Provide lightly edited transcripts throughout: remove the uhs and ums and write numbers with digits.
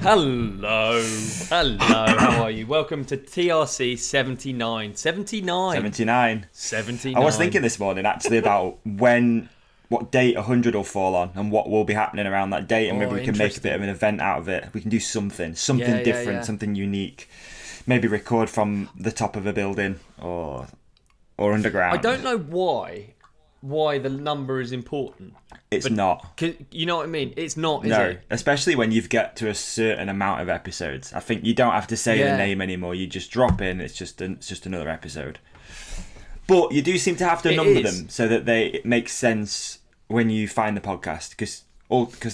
Hello, how are you? Welcome to TRC 79. 79. I was thinking this morning actually about what date 100 will fall on and what will be happening around that date, and maybe we can make a bit of an event out of it. We can do something different, something unique. Maybe record from the top of a building or underground. I don't know why the number is important. It's not. You know what I mean? It's not, is no, it? Especially when you've get to a certain amount of episodes. I think you don't have to say the name anymore. You just drop in. It's just another episode. But you do seem to have to number them so that it makes sense when you find the podcast, because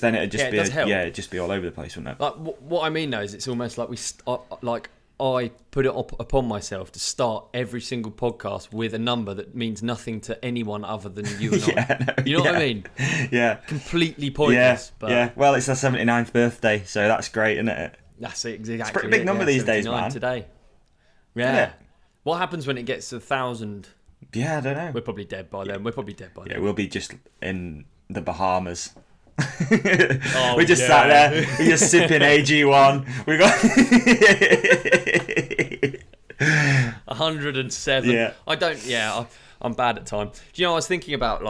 then it'd just it'd just be all over the place, wouldn't it? Like what I mean though is it's almost like I put it upon myself to start every single podcast with a number that means nothing to anyone other than you and I. You know what I mean? Yeah. Completely pointless. Yeah. Well, it's our 79th birthday, so that's great, isn't it? That's exactly. It's a pretty big number these days, man. Today. Yeah. What happens when it gets to 1,000? Yeah, I don't know. We're probably dead by then. Yeah, we'll be just in the Bahamas. We just sat there, we're just sipping AG1. We got 107. Yeah. I'm bad at time. Do you know, I was thinking about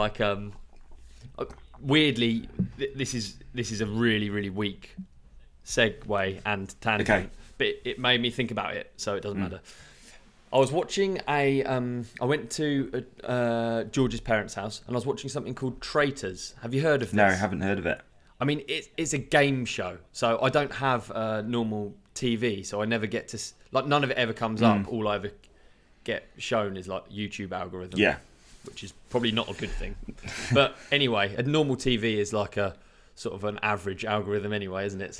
weirdly, this is a really, really weak segue and tangent, but it made me think about it, so it doesn't matter. I was watching I went to George's parents' house, and I was watching something called Traitors. Have you heard of this? No, I haven't heard of it. I mean, it's a game show, so I don't have normal TV, so I never get to none of it ever comes up. All I ever get shown is like YouTube algorithm, which is probably not a good thing. But anyway, a normal TV is like a sort of an average algorithm anyway, isn't it?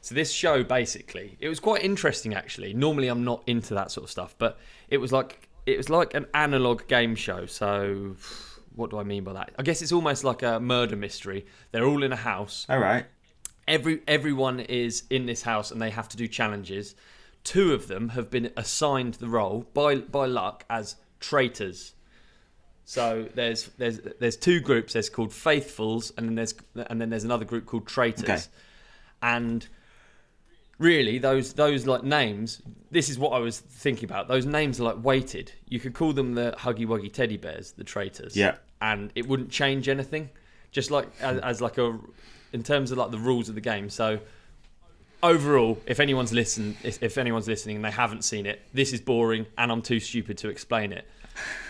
So this show, basically, it was quite interesting actually. Normally I'm not into that sort of stuff, but it was like an analog game show. So what do I mean by that? I guess it's almost like a murder mystery. They're all in a house. All right. Everyone is in this house and they have to do challenges. 2 of them have been assigned the role by luck as traitors. So there's 2 groups. There's called Faithfuls, and then there's another group called Traitors. Okay. And really, those like names. This is what I was thinking about. Those names are like weighted. You could call them the Huggy Wuggy Teddy Bears, the Traitors. Yeah. And it wouldn't change anything. Just like as like in terms of like the rules of the game. So overall, if anyone's listening and they haven't seen it, this is boring, and I'm too stupid to explain it.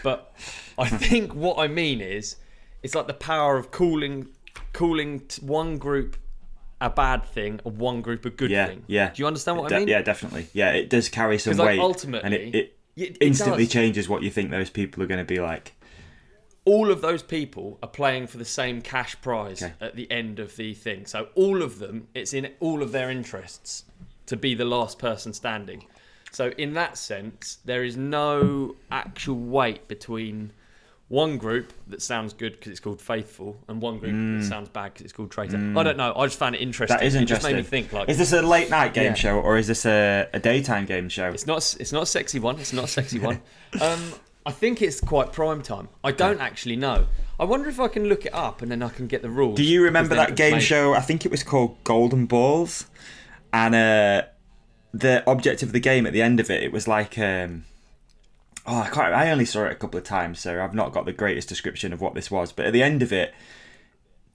But I think what I mean is, it's like the power of calling one group a bad thing or one group a good thing. Yeah. Do you understand what I mean? Yeah, definitely. Yeah, it does carry some weight. Ultimately, and it instantly changes what you think those people are going to be like. All of those people are playing for the same cash prize at the end of the thing. So all of them, it's in all of their interests to be the last person standing. So in that sense, there is no actual weight between one group that sounds good because it's called Faithful and one group that sounds bad because it's called Traitor. I don't know. I just found it interesting. That is interesting. It just made me think, is this a late night game show, or is this a daytime game show? It's not a sexy one. I think it's quite prime time. I don't actually know. I wonder if I can look it up and then I can get the rules. Do you remember that game show? I think it was called Golden Balls, and the object of the game at the end of it was like I only saw it a couple of times, so I've not got the greatest description of what this was. But at the end of it,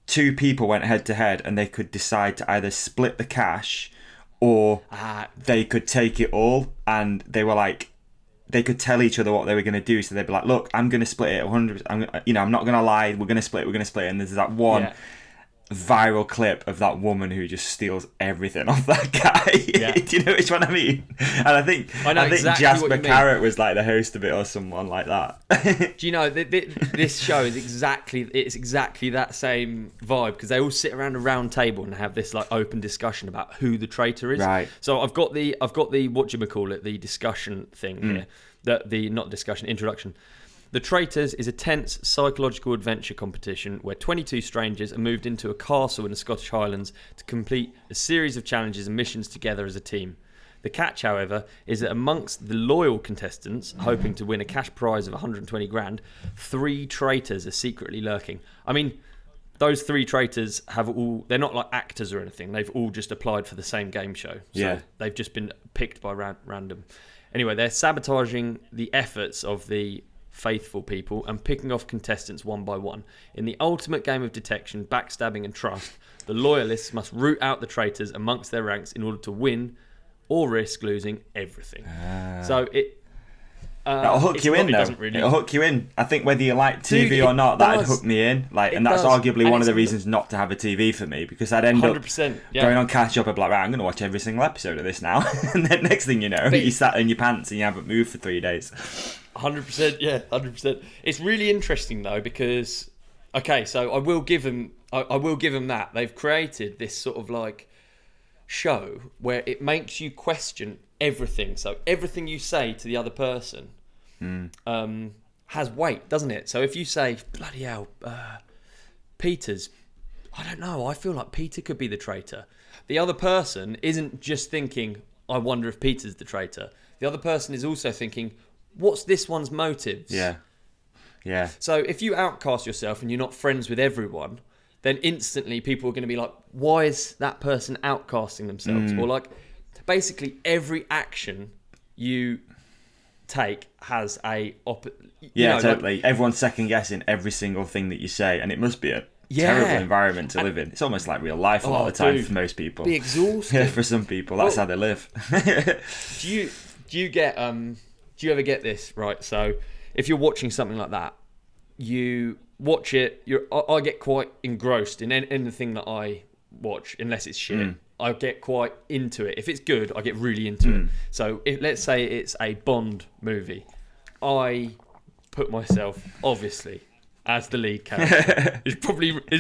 2 people went head to head, and they could decide to either split the cash or they could take it all, and they were like, they could tell each other what they were going to do. So they'd be like, look, I'm going to split it 100. I'm not going to lie. We're going to split. And there's that one viral clip of that woman who just steals everything off that guy. Do you know which one I mean? And I think exactly Jasper Carrot was like the host of it, or someone like that. Do you know this show is exactly that same vibe, because they all sit around a round table and have this like open discussion about who the traitor is. Right. So I've got the whatchamacallit, the discussion thing here. Introduction. The Traitors is a tense psychological adventure competition where 22 strangers are moved into a castle in the Scottish Highlands to complete a series of challenges and missions together as a team. The catch, however, is that amongst the loyal contestants hoping to win a cash prize of 120 grand, 3 traitors are secretly lurking. I mean, those three traitors they're not like actors or anything. They've all just applied for the same game show. So they've just been picked by random. Anyway, they're sabotaging the efforts of the faithful people and picking off contestants one by one. In the ultimate game of detection, backstabbing and trust, the loyalists must root out the traitors amongst their ranks in order to win or risk losing everything. So that'll hook you in, though. It'll hook you in. I think whether you like TV or not, that'd hook me in. And that's arguably one of the reasons not to have a TV for me, because I'd end up going on catch up and be like, right, I'm going to watch every single episode of this now. And then next thing you know, you sat in your pants and you haven't moved for 3 days. 100%, yeah, 100%. It's really interesting though, because so I will give them that they've created this sort of like show where it makes you question everything. So everything you say to the other person has weight, doesn't it? So if you say, bloody hell, Peter's, I don't know, I feel like Peter could be the traitor. The other person isn't just thinking, I wonder if Peter's the traitor. The other person is also thinking, what's this one's motives? Yeah. So if you outcast yourself and you're not friends with everyone, then instantly people are going to be like, why is that person outcasting themselves? Or like, basically every action you take has a totally. Like, everyone's second guessing every single thing that you say, and it must be a terrible environment to live in. It's almost like real life a lot of the time for most people. Be exhausting. Yeah, for some people, that's how they live. Do you ever get this, right? So if you're watching something like that, you watch it, I get quite engrossed in anything that I watch, unless it's shit. I get quite into it. If it's good, I get really into it. So let's say it's a Bond movie, I put myself, obviously, as the lead character. It's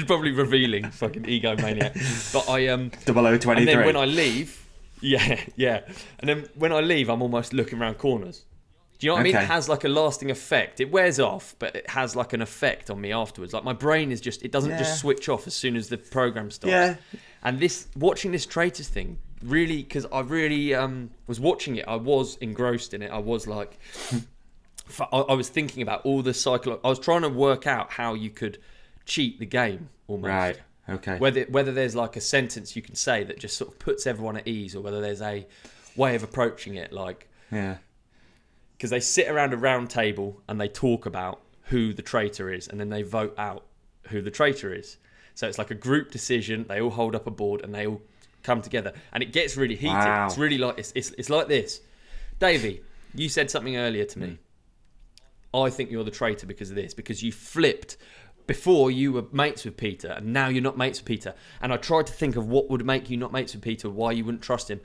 probably revealing, fucking egomaniac. But I 0023. And then when I leave, yeah. And then when I leave, I'm almost looking around corners. Do you know what I mean? It has like a lasting effect. It wears off, but it has like an effect on me afterwards. Like my brain is it doesn't just switch off as soon as the program stops. Yeah. And watching this traitors thing, really, because I really was watching it, I was engrossed in it. I was like, I was thinking about all the I was trying to work out how you could cheat the game almost. Right. Okay. Whether there's like a sentence you can say that just sort of puts everyone at ease, or whether there's a way of approaching it, like. Yeah. Because they sit around a round table and they talk about who the traitor is, and then they vote out who the traitor is. So it's like a group decision. They all hold up a board and they all come together, and it gets really heated. Wow. It's really like it's like this. Davey, you said something earlier to me. I think you're the traitor because of this, because you flipped. Before you were mates with Peter, and now you're not mates with Peter. And I tried to think of what would make you not mates with Peter, why you wouldn't trust him.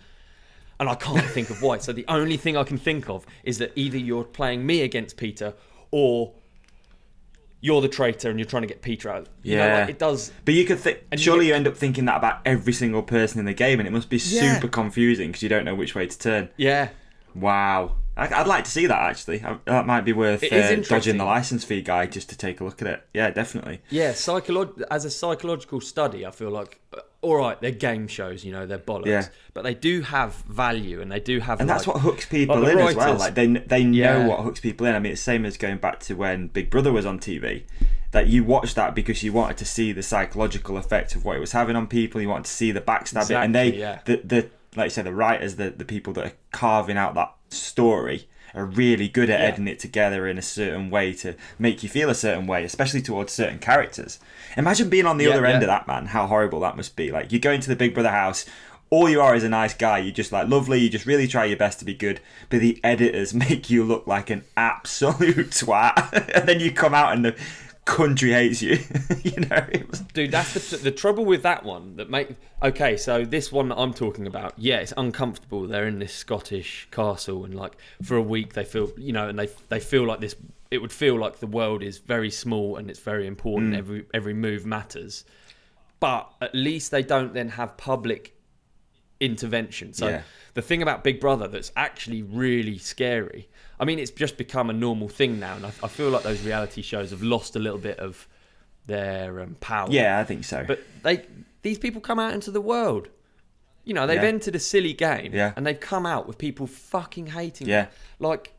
And I can't think of why. So the only thing I can think of is that either you're playing me against Peter, or you're the traitor and you're trying to get Peter out. You know, like it does. But you could think, surely you end up thinking that about every single person in the game, and it must be super confusing because you don't know which way to turn. Yeah. Wow. I'd like to see that, actually. That might be worth dodging the license fee guy just to take a look at it. Yeah, definitely. Yeah, as a psychological study, I feel like, all right, they're game shows, they're bollocks, but they do have value, and they do have. And that's what hooks people in as well. Like they know what hooks people in. I mean, it's the same as going back to when Big Brother was on TV. That you watched that because you wanted to see the psychological effect of what it was having on people. You wanted to see the backstabbing, and the like you said, the writers, the people that are carving out that story are really good at editing it together in a certain way to make you feel a certain way, especially towards certain characters. Imagine being on the other end of that, man. How horrible that must be. Like, you go into the Big Brother house, all you are is a nice guy. You're just like lovely. You just really try your best to be good, but the editors make you look like an absolute twat, and then you come out and the country hates you. Dude, that's the trouble with that one. Okay, so this one that I'm talking about, it's uncomfortable. They're in this Scottish castle, and like for a week they feel, and they feel like this. It would feel like the world is very small and it's very important. Every move matters, but at least they don't then have public intervention. So the thing about Big Brother that's actually really scary, I mean, it's just become a normal thing now, and I feel like those reality shows have lost a little bit of their power. Yeah, I think so. But these people come out into the world. They've entered a silly game, and they've come out with people fucking hating them. Like,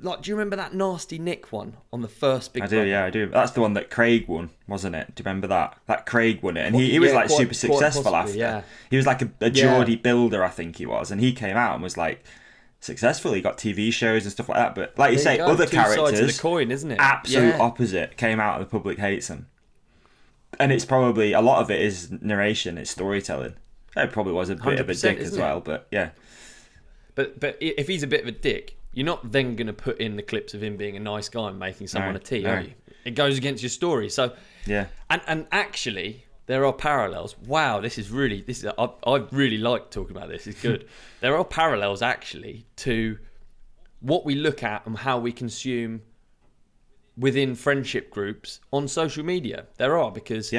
like, do you remember that nasty Nick one on the first Big Brother? I do. That's the one that Craig won, wasn't it? Do you remember that? That Craig won it, and he was like super successful after. Yeah. He was like a Geordie builder, I think he was, and he came out and was like successful. He got TV shows and stuff like that. But like you say, other characters, two sides of the coin, isn't it? Absolute opposite. Came out and the public hates him, and it's probably a lot of it is narration, it's storytelling. It probably was a bit of a dick as well, but yeah. But if he's a bit of a dick, you're not then going to put in the clips of him being a nice guy and making someone a tea, are you? It goes against your story. So yeah. And actually, there are parallels. Wow, I really like talking about this. It's good. There are parallels actually to what we look at and how we consume within friendship groups on social media. There are, because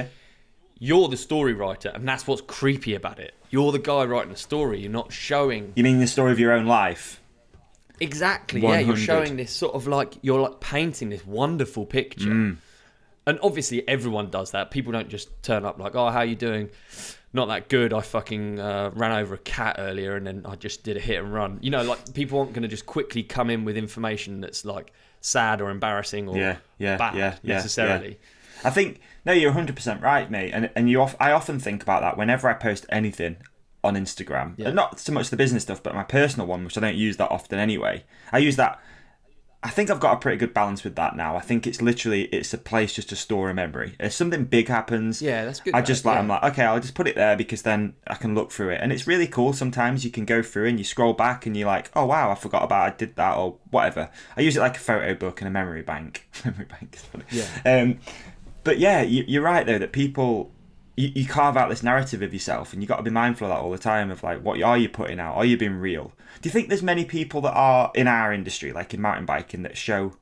you're the story writer, and that's what's creepy about it. You're the guy writing the story. You're not showing... You mean the story of your own life? Exactly, 100. Yeah. You're showing this sort of like... You're like painting this wonderful picture. And obviously everyone does that. People don't just turn up like, oh, how you doing? Not that good. I fucking ran over a cat earlier and then I just did a hit and run. You know, like, people aren't going to just quickly come in with information that's like sad or embarrassing or bad necessarily. Yeah. I think... No, you're 100% right, mate. And I often think about that whenever I post anything on Instagram. Yeah. And not so much the business stuff, but my personal one, which I don't use that often anyway. I use that... I think I've got a pretty good balance with that now. I think it's a place just to store a memory. If something big happens, that's good. I'm like, okay, I'll just put it there because then I can look through it. And it's really cool. Sometimes you can go through and you scroll back and you're like, oh wow, I forgot I did that or whatever. I use it like a photo book and a memory bank. Memory bank is funny. Yeah. But yeah, you're right though, that people, you carve out this narrative of yourself, and you got to be mindful of that all the time, of like, what are you putting out? Are you being real? Do you think there's many people that are in our industry, like in mountain biking, that show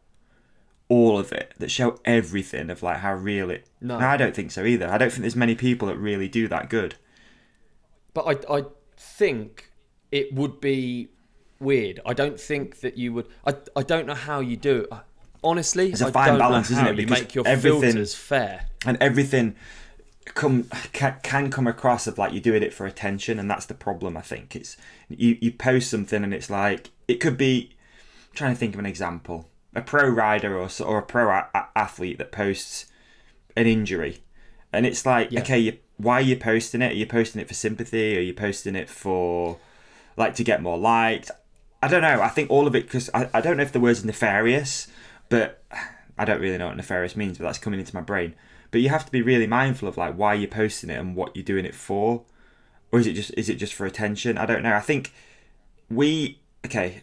all of it, that show everything of like how real it... No, I don't think so either. I don't think there's many people that really do that good. But I think it would be weird. I don't think that you would... I don't know how you do it. Honestly, it's a fine balance, isn't it? You make your filters fair, and everything can come across of like you're doing it for attention, and that's the problem. I think it's you post something and it's like, it could be... I'm trying to think of an example. A pro rider or a pro athlete that posts an injury, and it's like, okay, why are you posting it? Are you posting it for sympathy? Are you posting it for like to get more likes? I don't know. I think all of it, because I don't know if the word's nefarious. But I don't really know what nefarious means, but that's coming into my brain. But you have to be really mindful of like why you're posting it and what you're doing it for, or is it just for attention? I don't know. I think I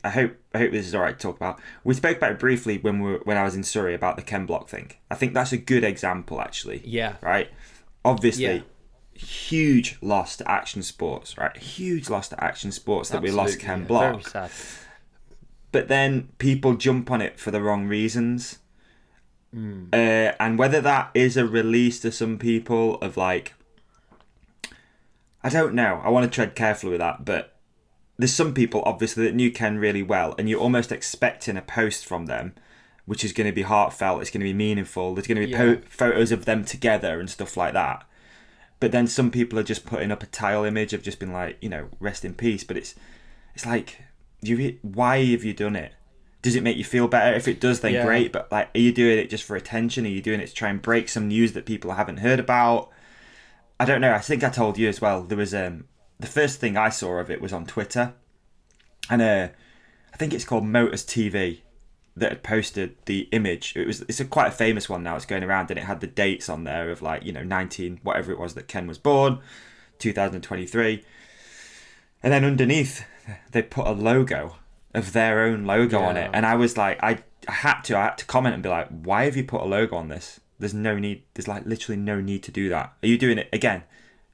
hope this is all right to talk about. We spoke about it briefly when I was in Surrey about the Ken Block thing. I think that's a good example, actually. Yeah. Right. Obviously, huge loss to action sports. Right. Huge loss to action sports that we lost Ken Block. Very sad. But then people jump on it for the wrong reasons. And whether that is a release to some people of like... I don't know. I want to tread carefully with that. But there's some people, obviously, that knew Ken really well. And you're almost expecting a post from them, which is going to be heartfelt. It's going to be meaningful. There's going to be photos of them together and stuff like that. But then some people are just putting up a tile image of just being like, rest in peace. But it's like... why have you done it? Does it make you feel better? If it does, then great. But like, are you doing it just for attention? Are you doing it to try and break some news that people haven't heard about? I don't know. I think I told you as well. There was the first thing I saw of it was on Twitter, and I think it's called Motors TV that had posted the image. It's quite a famous one now. It's going around, and it had the dates on there of like 19 whatever it was that Ken was born, 2023, and then underneath they put a logo of their own logo on it, and I was like, I had to comment and be like, why have you put a logo on this? There's no need. There's like literally no need to do that. Are you doing it again?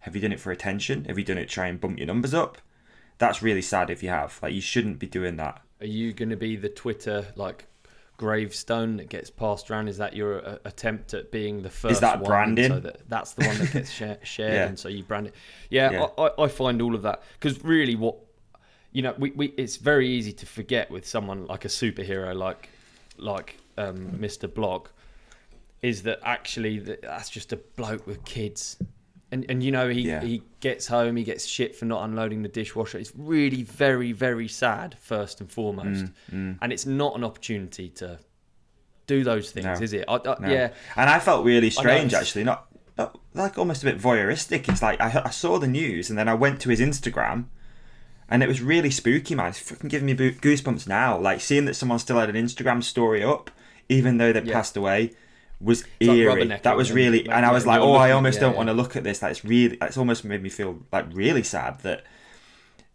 Have you done it for attention? Have you done it to try and bump your numbers up? That's really sad if you have. Like, you shouldn't be doing that. Are you going to be the Twitter like gravestone that gets passed around? Is that your attempt at being the first? Is that one, branding? So that's the one that gets shared, and so you brand it. I find all of that, because really, what we it's very easy to forget with someone like a superhero like Mr. Block, is that actually that's just a bloke with kids. And he gets home, he gets shit for not unloading the dishwasher. It's really very, very sad, first and foremost. And it's not an opportunity to do those things, is it? No. Yeah. And I felt really strange, actually. Not like almost a bit voyeuristic. It's like I saw the news and then I went to his Instagram and it was really spooky, man. It's fucking giving me goosebumps now. Like seeing that someone still had an Instagram story up, even though they passed away, was eerie. Like that was really, and I was like, I almost don't want to look at this. That's almost made me feel like really sad that,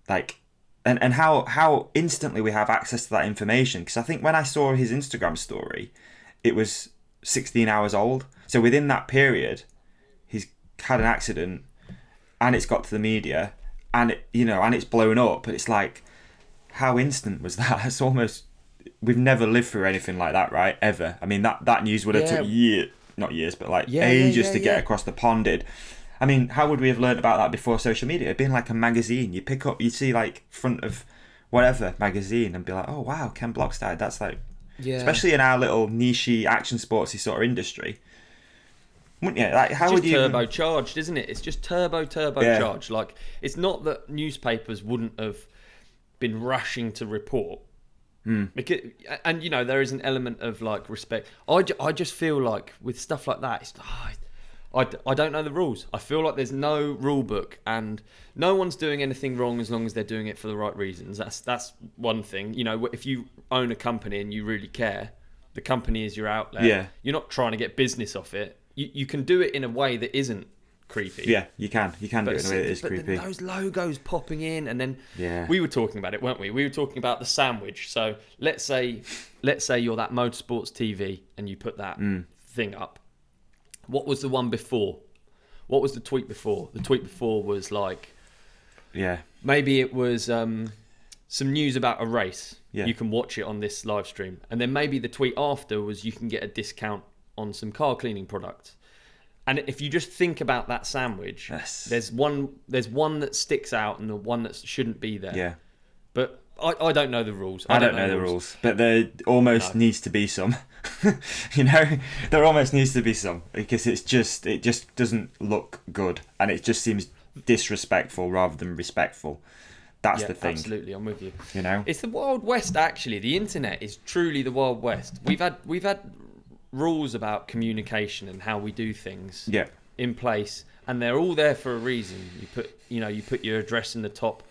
like, and how instantly we have access to that information. Because I think when I saw his Instagram story, it was 16 hours old. So within that period, he's had an accident, and it's got to the media, and it's blown up. But it's like, how instant was that? It's almost. We've never lived through anything like that, right? Ever. I mean, that news would have took ages to get across the pond. I mean, how would we have learned about that before social media? It'd been like a magazine. You'd see like front of whatever magazine and be like, oh wow, Ken Block's died. That's like, especially in our little niche action sportsy sort of industry. Wouldn't you? Like, how would you? It's just turbocharged, isn't it? It's just turbocharged. Yeah. Like, it's not that newspapers wouldn't have been rushing to report. Because, and there is an element of like respect. I just feel like with stuff like that, it's, I don't know the rules. I feel like there's no rule book and no one's doing anything wrong as long as they're doing it for the right reasons. That's one thing. If you own a company and you really care, the company is your outlet. Yeah. You're not trying to get business off it. You can do it in a way that isn't creepy. Yeah, you can do it in a way that is creepy. Those logos popping in, and then we were talking about it, weren't we? We were talking about the sandwich. So let's say you're that Motorsports TV and you put that thing up. What was the one before? What was the tweet before? The tweet before was like, maybe it was some news about a race. Yeah. You can watch it on this live stream, and then maybe the tweet after was you can get a discount on some car cleaning products. And if you just think about that sandwich, there's one that sticks out and the one that shouldn't be there. Yeah. But I don't know the rules. I don't know the rules. But there almost needs to be some. There almost needs to be some, because it just doesn't look good, and it just seems disrespectful rather than respectful. That's the thing. Absolutely, I'm with you. It's the Wild West. Actually, the internet is truly the Wild West. We've had rules about communication and how we do things in place, and they're all there for a reason. You put your address in the top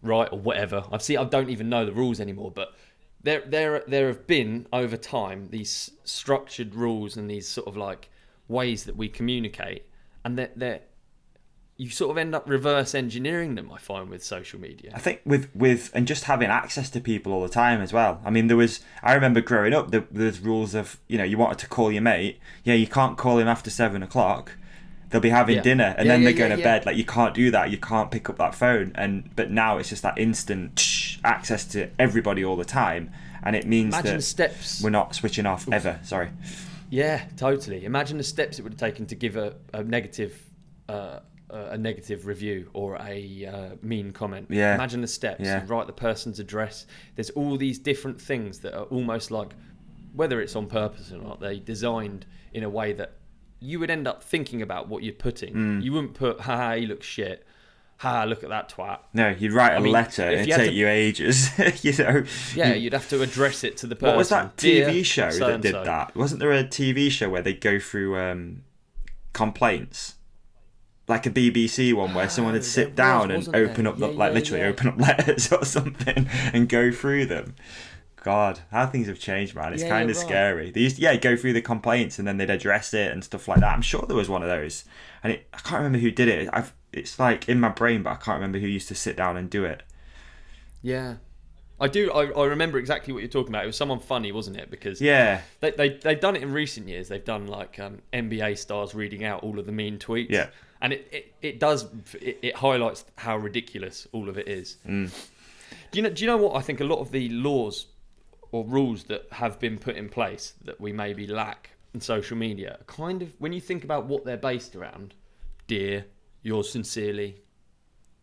right or whatever. I don't even know the rules anymore, but there have been over time these structured rules and these sort of like ways that we communicate, and you sort of end up reverse engineering them, I find, with social media. I think with and just having access to people all the time as well. I mean, I remember growing up, there's rules of, you wanted to call your mate. Yeah, you can't call him after 7 o'clock. They'll be having dinner and then they're going to bed. Like, you can't do that. You can't pick up that phone. But now it's just that instant access to everybody all the time. And it means we're not switching off ever. Sorry. Yeah, totally. Imagine the steps it would have taken to give a negative review or a mean comment. Yeah. Imagine the steps. Yeah. Write the person's address. There's all these different things that are almost like, whether it's on purpose or not, they designed in a way that you would end up thinking about what you're putting. You wouldn't put, haha, he looks shit. Haha, look at that twat. No, you'd write a letter and it'd take you ages. Yeah, you'd have to address it to the person. What was that TV show that did that? Wasn't there a TV show where they go through complaints? Like a BBC one where someone would sit down and open up open up letters or something and go through them. God, how things have changed, man. It's kind of scary. They used to go through the complaints and then they'd address it and stuff like that. I'm sure there was one of those, and I can't remember who did it. It's like in my brain, but I can't remember who used to sit down and do it. Yeah, I do. I remember exactly what you're talking about. It was someone funny, wasn't it? Because they've done it in recent years. They've done like NBA stars reading out all of the mean tweets. Yeah. And it highlights how ridiculous all of it is. Do you know what? I think a lot of the laws or rules that have been put in place that we maybe lack in social media, kind of, when you think about what they're based around, dear, yours sincerely,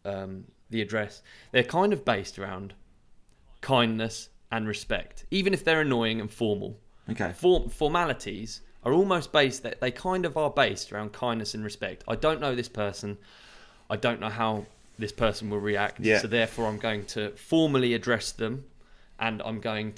the address, they're kind of based around kindness and respect, even if they're annoying and formal. Okay. Formalities are almost based, that they kind of are based around kindness and respect. I don't know this person. I don't know how this person will react. Yeah. So therefore I'm going to formally address them, and I'm not going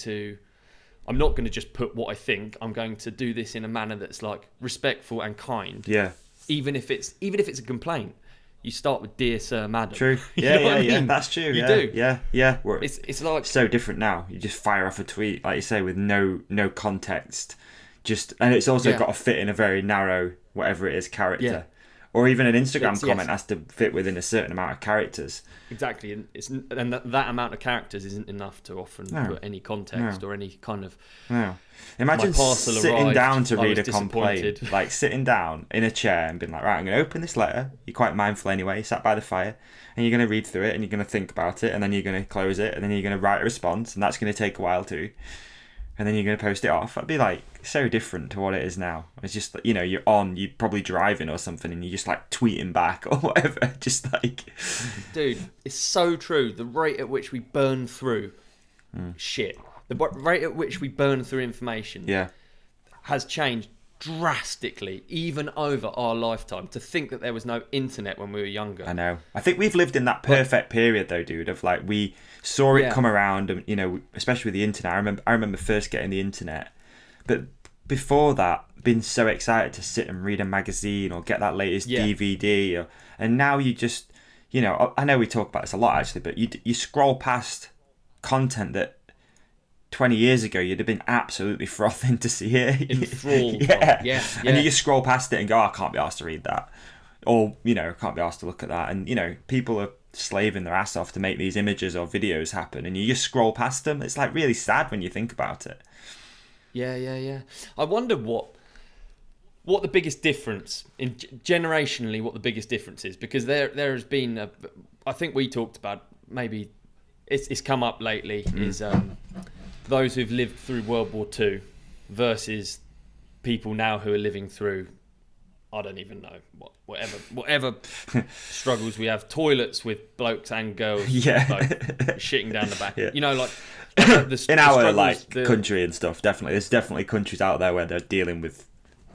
to just put what I think. I'm going to do this in a manner that's like respectful and kind. Yeah. Even if it's a complaint. You start with "Dear Sir, Madam." True. You know what I Yeah. mean? That's true. You yeah. do. Yeah. It's like so different now. You just fire off a tweet, like you say, with no context. And it's also got to fit in a very narrow, whatever it is, character. Yeah. Or even an Instagram comment has to fit within a certain amount of characters. Exactly, and that amount of characters isn't enough to often put any context or any kind of. No. Imagine sitting down to read a complaint, like sitting down in a chair and being like, right, I'm going to open this letter. You're quite mindful anyway, sat by the fire, and you're going to read through it, and you're going to think about it, and then you're going to close it, and then you're going to write a response, and that's going to take a while too. And then you're going to post it off. That'd be like so different to what it is now. It's just, you're probably driving or something, and you're just like tweeting back or whatever. Just like, dude, it's so true. The rate at which we burn through shit, the rate at which we burn through information, has changed drastically, even over our lifetime. To think that there was no internet when we were younger. I know. I think we've lived in that perfect period though, dude, of like we saw it come around, and especially with the internet. I remember first getting the internet, but before that, been so excited to sit and read a magazine or get that latest DVD, and now you just, I know we talk about this a lot actually, but you scroll past content that 20 years ago you'd have been absolutely frothing to see it. Enthralled. Yeah. And you just scroll past it and go, I can't be asked to read that, or can't be asked to look at that. And people are slaving their ass off to make these images or videos happen, and you just scroll past them. It's like really sad when you think about it. Yeah. I wonder what the biggest difference generationally, what the biggest difference is, because there has been I think we talked about, maybe it's come up lately, is those who've lived through World War II versus people now who are living through, I don't even know, whatever struggles we have, toilets with blokes and girls both shitting down the back. In our country and stuff, definitely. There's definitely countries out there where they're dealing with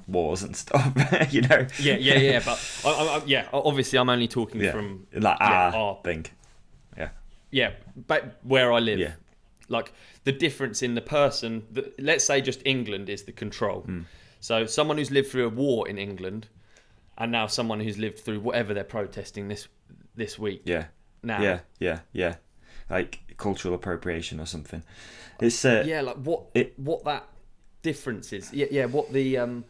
wars and stuff, Yeah, but obviously I'm only talking from like our thing. Yeah, but where I live. Yeah. Like the difference in the person, let's say just England is the control. So someone who's lived through a war in England, and now someone who's lived through whatever they're protesting this week. Yeah. Now. Yeah. Like cultural appropriation or something. It's like what that difference is. Yeah. What the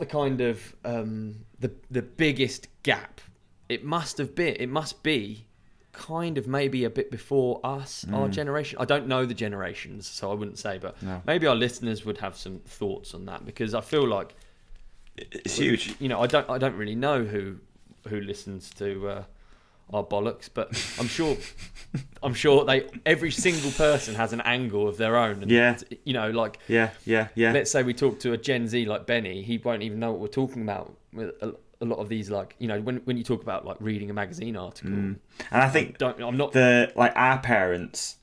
kind of the biggest gap it must be kind of maybe a bit before us, our generation. I don't know the generations, so I wouldn't say, but maybe our listeners would have some thoughts on that, because I feel like it's huge. I don't really know who listens to our bollocks, but I'm sure every single person has an angle of their own. And, let's say we talk to a Gen Z like Benny, he won't even know what we're talking about with a lot of these, like, when you talk about like reading a magazine article. And I think our parents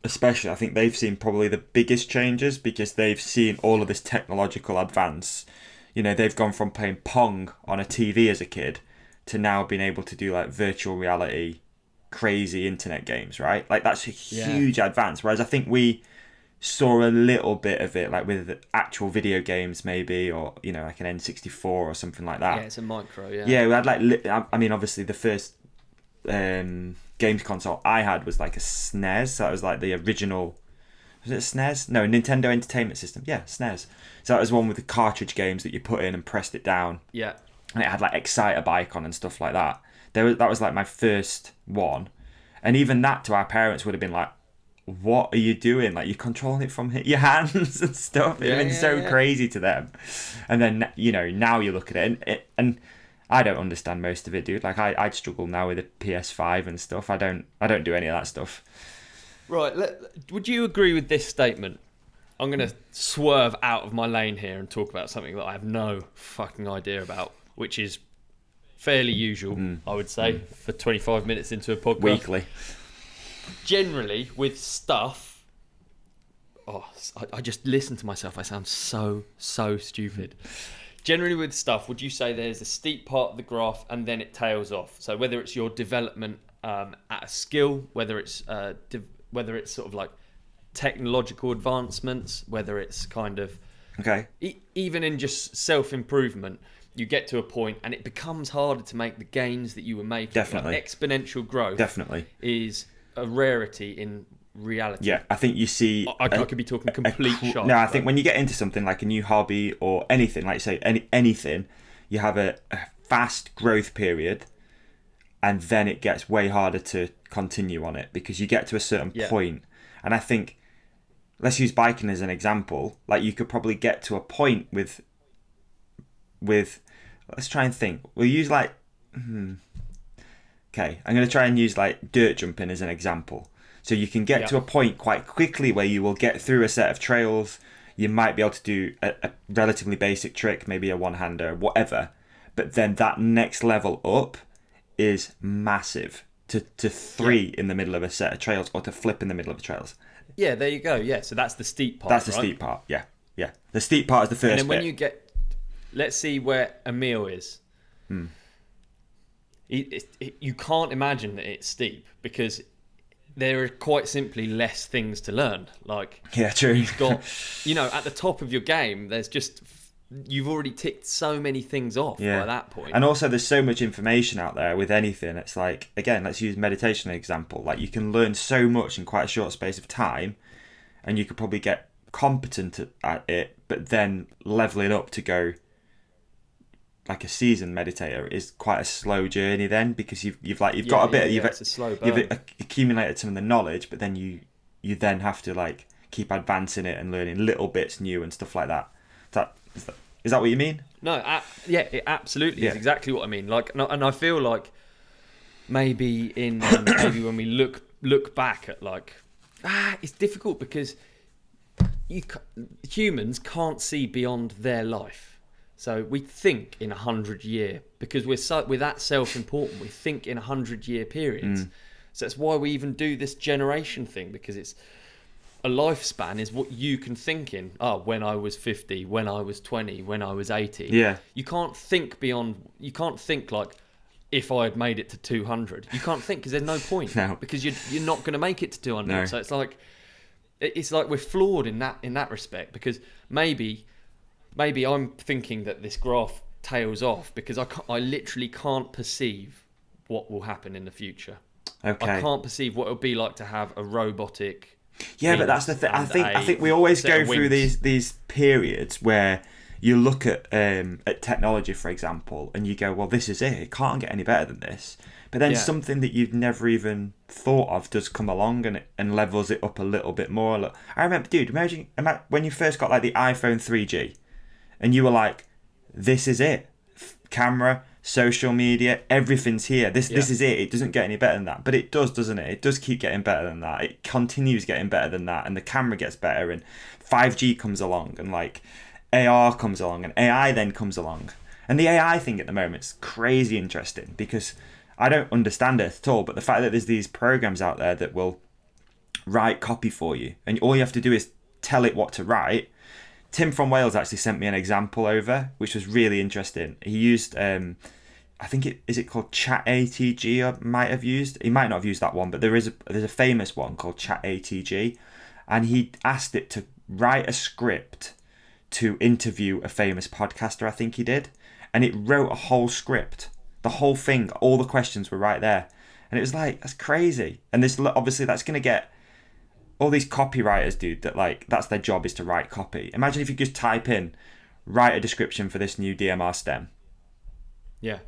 especially, I think they've seen probably the biggest changes, because they've seen all of this technological advance. They've gone from playing Pong on a TV as a kid to now being able to do like virtual reality, crazy internet games, right? Like that's a huge advance. Whereas I think we saw a little bit of it like with actual video games maybe, or like an N64 or something like that. Yeah, it's a micro. We had like, I mean, obviously the first games console I had was like a SNES. So that was like the original, was it a SNES? No, Nintendo Entertainment System. Yeah, SNES. So that was one with the cartridge games that you put in and pressed it down. Yeah. And it had like Exciter Bike on and stuff like that. That was like my first one. And even that to our parents would have been like, what are you doing? Like, you're controlling it from your hands and stuff. It would have been so crazy to them. And then, now you look at it and I don't understand most of it, dude. Like, I'd struggle now with a PS5 and stuff. I don't do any of that stuff. Right. Would you agree with this statement? I'm going to swerve out of my lane here and talk about something that I have no fucking idea about, which is fairly usual, I would say, for 25 minutes into a podcast. Weekly. Generally, with stuff, I just listen to myself. I sound so stupid. Generally with stuff, would you say there's a steep part of the graph and then it tails off? So whether it's your development at a skill, whether it's sort of like technological advancements, whether it's kind of even in just self-improvement, you get to a point and it becomes harder to make the gains that you were making. Definitely. Like exponential growth is a rarity in reality. Yeah, I think you see... I could be talking complete shot. No, I think when you get into something like a new hobby or anything, like say anything, you have a fast growth period and then it gets way harder to continue on it because you get to a certain point. And I think, let's use biking as an example. Like you could probably get to a point with let's try and think. We'll use like... Okay, I'm going to try and use like dirt jumping as an example. So you can get to a point quite quickly where you will get through a set of trails. You might be able to do a relatively basic trick, maybe a one-hander, whatever. But then that next level up is massive to three in the middle of a set of trails or to flip in the middle of the trails. Yeah, there you go. Yeah, so that's the steep part. That's the steep part, yeah. The steep part is the first bit. And then when you get... Let's see where Emil is. You can't imagine that it's steep because there are quite simply less things to learn. Like, true. You've got, at the top of your game, there's just, you've already ticked so many things off by that point. And also there's so much information out there with anything. It's like, again, let's use meditation as an example. Like you can learn so much in quite a short space of time and you could probably get competent at it, but then level it up to go like a seasoned meditator is quite a slow journey then because you've got a bit you've accumulated some of the knowledge, but then you then have to like keep advancing it and learning little bits new and stuff like that. Is that what you mean? No, it absolutely is exactly what I mean. Like, and I feel like maybe maybe when we look back at like it's difficult because humans can't see beyond their life. So we think in 100-year because we're that self-important. We think in 100-year periods. So that's why we even do this generation thing because it's a lifespan is what you can think in. When I was 50, when I was 20, when I was 80. Yeah. You can't think beyond. You can't think like if I had made it to 200. You can't think because there's no point. No. Because you're not going to make it to 200. No. So it's like we're flawed in that respect because maybe I'm thinking that this graph tails off because I literally can't perceive what will happen in the future. Okay. I can't perceive what it would be like to have a robotic... Yeah, but that's the thing. I think we always go through these periods where you look at technology, for example, and you go, well, this is it. It can't get any better than this. But then something that you've never even thought of does come along and levels it up a little bit more. Look, I remember, dude, imagine when you first got like the iPhone 3G and you were like, this is it. Camera, social media, everything's here. This is it. It doesn't get any better than that. But it does, doesn't it? It does keep getting better than that. It continues getting better than that. And the camera gets better and 5G comes along and like AR comes along and AI then comes along. And the AI thing at the moment is crazy interesting because I don't understand it at all. But the fact that there's these programs out there that will write copy for you and all you have to do is tell it what to write. Tim from Wales actually sent me an example over, which was really interesting. He used, I think is it called Chat ATG? He might not have used that one, but there's a famous one called Chat ATG, and he asked it to write a script to interview a famous podcaster. I think he did, and it wrote a whole script, the whole thing. All the questions were right there, and it was like that's crazy. And this obviously that's going to get all these copywriters, dude, that like that's their job is to write copy. Imagine if you just type in, write a description for this new DMR stem. Yeah.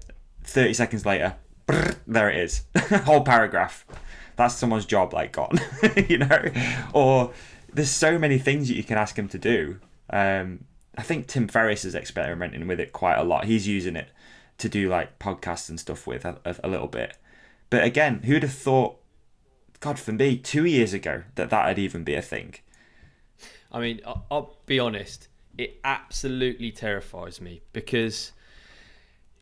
30 seconds later, brrr, there it is. Whole paragraph. That's someone's job like gone, you know? Or there's so many things that you can ask him to do. I think Tim Ferriss is experimenting with it quite a lot. He's using it to do like podcasts and stuff with a little bit. But again, who'd have thought, God, for me, 2 years ago, that'd even be a thing. I mean, I'll be honest. It absolutely terrifies me because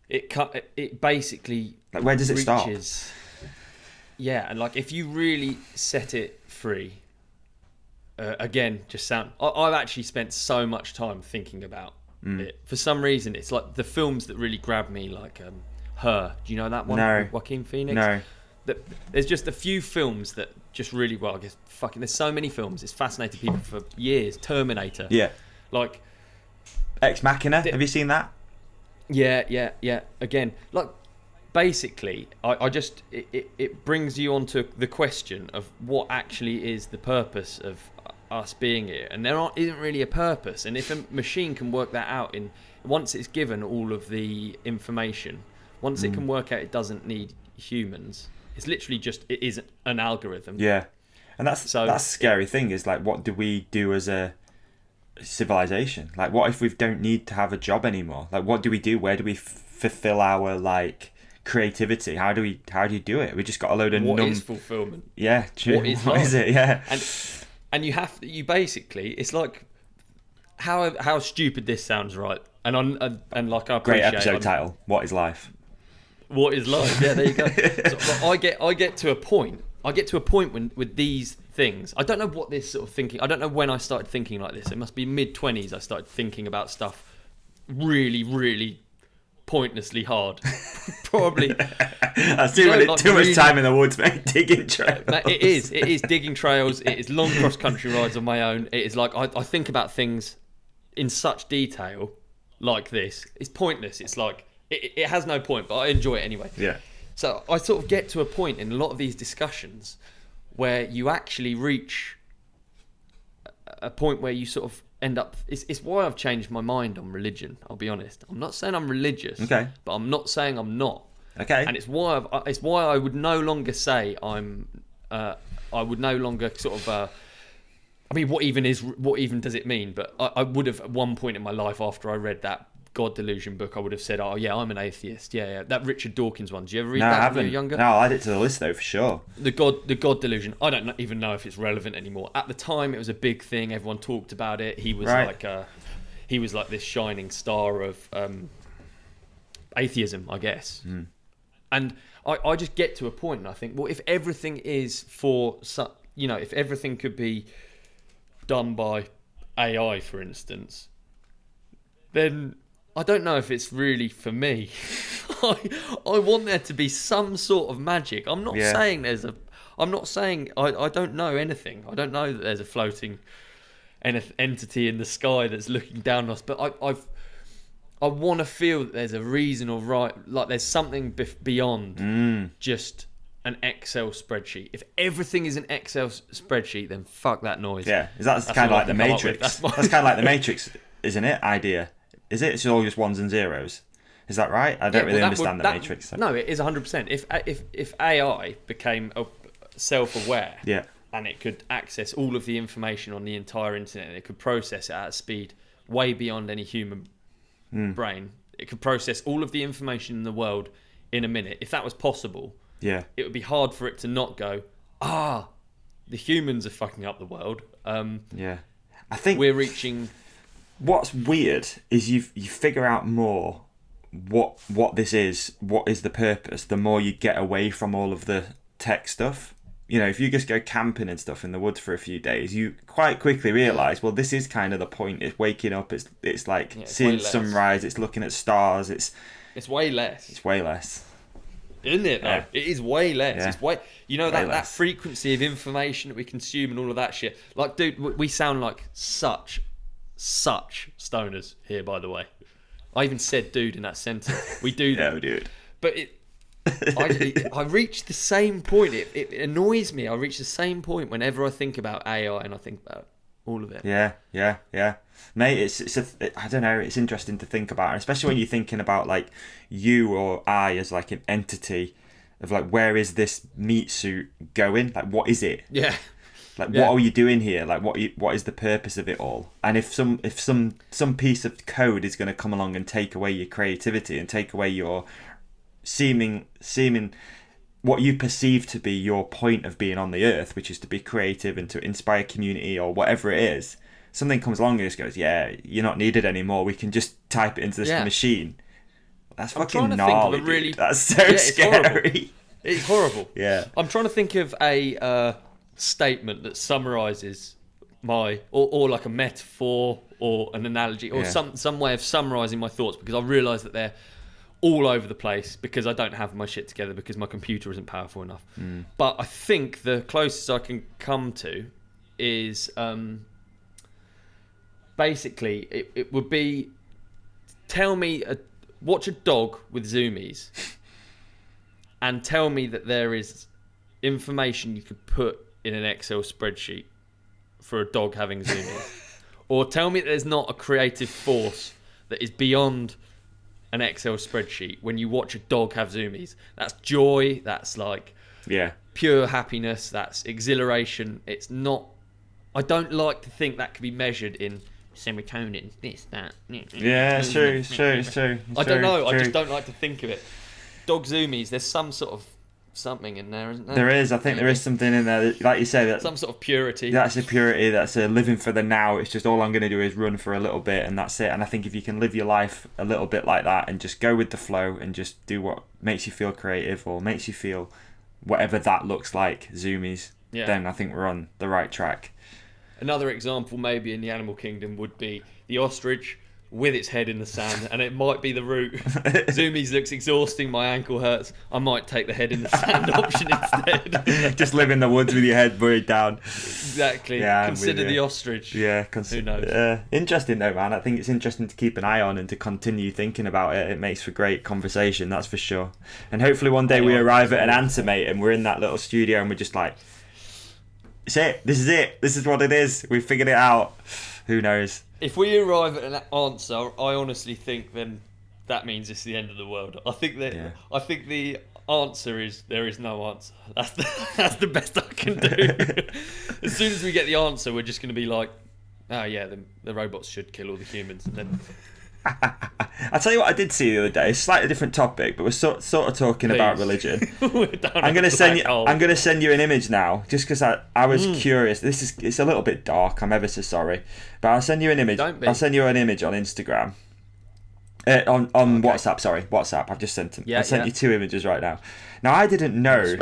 it basically like where does it start? Yeah, and like if you really set it free, again, just sound. I've actually spent so much time thinking about it. For some reason, it's like the films that really grab me, like Her. Do you know that one? No. With Joaquin Phoenix? No. There's just a few films that just really, well, I guess, there's so many films. It's fascinated people for years. Terminator. Yeah. Like Ex Machina. Have you seen that? Yeah. Again, like, basically, I just it brings you onto the question of what actually is the purpose of us being here, and isn't really a purpose. And if a machine can work that out once it's given all of the information, once it can work out it doesn't need humans, it's literally just, it is an algorithm. Yeah, and that's a scary thing, is like, what do we do as a civilization? Like, what if we don't need to have a job anymore? Like, what do we do? Where do we fulfill our, like, creativity? How do you do it? We just got a load of what is fulfillment? Yeah, true. What is it? Yeah. And you basically, it's like, how stupid this sounds, right? And like, I appreciate, great episode title. What is life? What is life? Yeah, there you go. So, I get to a point. When with these things, I don't know what this sort of thinking. I don't know when I started thinking like this. It must be mid-20s. I started thinking about stuff really, really pointlessly hard. Probably. That's too much time in the woods, mate. Digging trails. It is digging trails. It is long cross-country rides on my own. It is like, I think about things in such detail like this. It's pointless. It's like, it has no point, but I enjoy it anyway. Yeah. So I sort of get to a point in a lot of these discussions where you actually reach a point where you sort of end up... It's why I've changed my mind on religion, I'll be honest. I'm not saying I'm religious, okay, but I'm not saying I'm not. Okay. And it's why I would no longer say I'm... I would no longer sort of... I mean, what even does it mean? But I would have, at one point in my life, after I read that God Delusion book, I would have said, oh yeah, I'm an atheist. Yeah. That Richard Dawkins one. Did you ever read that when you were younger? No, I'll add it to the list though, for sure. The God Delusion. I don't even know if it's relevant anymore. At the time, it was a big thing. Everyone talked about it. He was like this shining star of atheism, I guess. And I just get to a point and I think, well, if everything is if everything could be done by AI, for instance, then I don't know if it's really for me. I want there to be some sort of magic. I'm not saying I don't know anything. I don't know that there's a floating entity in the sky that's looking down on us, but I want to feel that there's a reason, or right, like there's something beyond just an Excel spreadsheet. If everything is an Excel spreadsheet, then fuck that noise. Yeah, that's kind of like the Matrix. That's kind of like the Matrix, isn't it? Idea. Is it? It's all just ones and zeros. Is that right? I don't really understand the Matrix. So. No, it is 100%. If AI became self-aware, and it could access all of the information on the entire internet, and it could process it at a speed way beyond any human brain, it could process all of the information in the world in a minute. If that was possible, it would be hard for it to not go, the humans are fucking up the world. I think we're reaching... What's weird is you figure out more what this is, what is the purpose, the more you get away from all of the tech stuff. You know, if you just go camping and stuff in the woods for a few days, you quite quickly realise, well, this is kind of the point. It's waking up, it's like seeing sunrise, it's looking at stars, it's way less. It's way less. Isn't it though? Yeah. It is way less. Yeah. It's way that frequency of information that we consume and all of that shit. Like, dude, we sound like such stoners here, by the way. I even said dude in that sentence. We do that. Yeah, we do it. But I reach the same point. It annoys me. I reach the same point whenever I think about AI and I think about all of it. Yeah. Mate, I don't know, it's interesting to think about, especially when you're thinking about like you or I as like an entity of like, where is this meat suit going? Like, what is it? Yeah. Like, what are you doing here? Like, what is the purpose of it all? And if some piece of code is going to come along and take away your creativity and take away your seeming what you perceive to be your point of being on the earth, which is to be creative and to inspire community or whatever it is, something comes along and just goes, yeah, you're not needed anymore. We can just type it into this machine. That's fucking gnarly. Dude. That's so scary. It's horrible. Yeah. I'm trying to think of a statement that summarises or like a metaphor or an analogy or some way of summarising my thoughts, because I realise that they're all over the place because I don't have my shit together because my computer isn't powerful enough. But I think the closest I can come to is basically it would be watch a dog with zoomies and tell me that there is information you could put in an Excel spreadsheet for a dog having zoomies. Or tell me that there's not a creative force that is beyond an Excel spreadsheet when you watch a dog have zoomies. That's joy, that's like pure happiness, that's exhilaration. It's not... I don't like to think that can be measured in serotonin, this, that. Yeah, it's true. I don't know, I just don't like to think of it. Dog zoomies, there's some sort of something in there, isn't there? There is. I think there is something in there, like you say, that some sort of purity. That's a purity. That's a living for the now. It's just all I'm going to do is run for a little bit, and that's it. And I think if you can live your life a little bit like that, and just go with the flow, and just do what makes you feel creative or makes you feel whatever that looks like, zoomies, then I think we're on the right track. Another example, maybe in the animal kingdom, would be the ostrich with its head in the sand, and it might be the route. Zoomies looks exhausting, my ankle hurts, I might take the head in the sand option instead. Just live in the woods with your head buried down. Exactly. Consider the ostrich. Who knows? Interesting though, man. I think it's interesting to keep an eye on and to continue thinking about it. It makes for great conversation, that's for sure. And hopefully one day we arrive at an answer, mate, and we're in that little studio and we're just like, it's it, this is what it is, we've figured it out. Who knows? If we arrive at an answer, I honestly think then that means it's the end of the world. I think the answer is there is no answer. That's the best I can do. As soon as we get the answer, we're just going to be like, oh yeah, the robots should kill all the humans. And then I'll tell you what I did see the other day. It's a slightly different topic, but we're sort of talking about religion. I'm going to send you an image now, just because I was curious. It's a little bit dark. I'm ever so sorry, but I'll send you an image. I'll send you an image on Instagram. On WhatsApp. Sorry, WhatsApp. I've just sent them. I sent you 2 images right now. Now I didn't know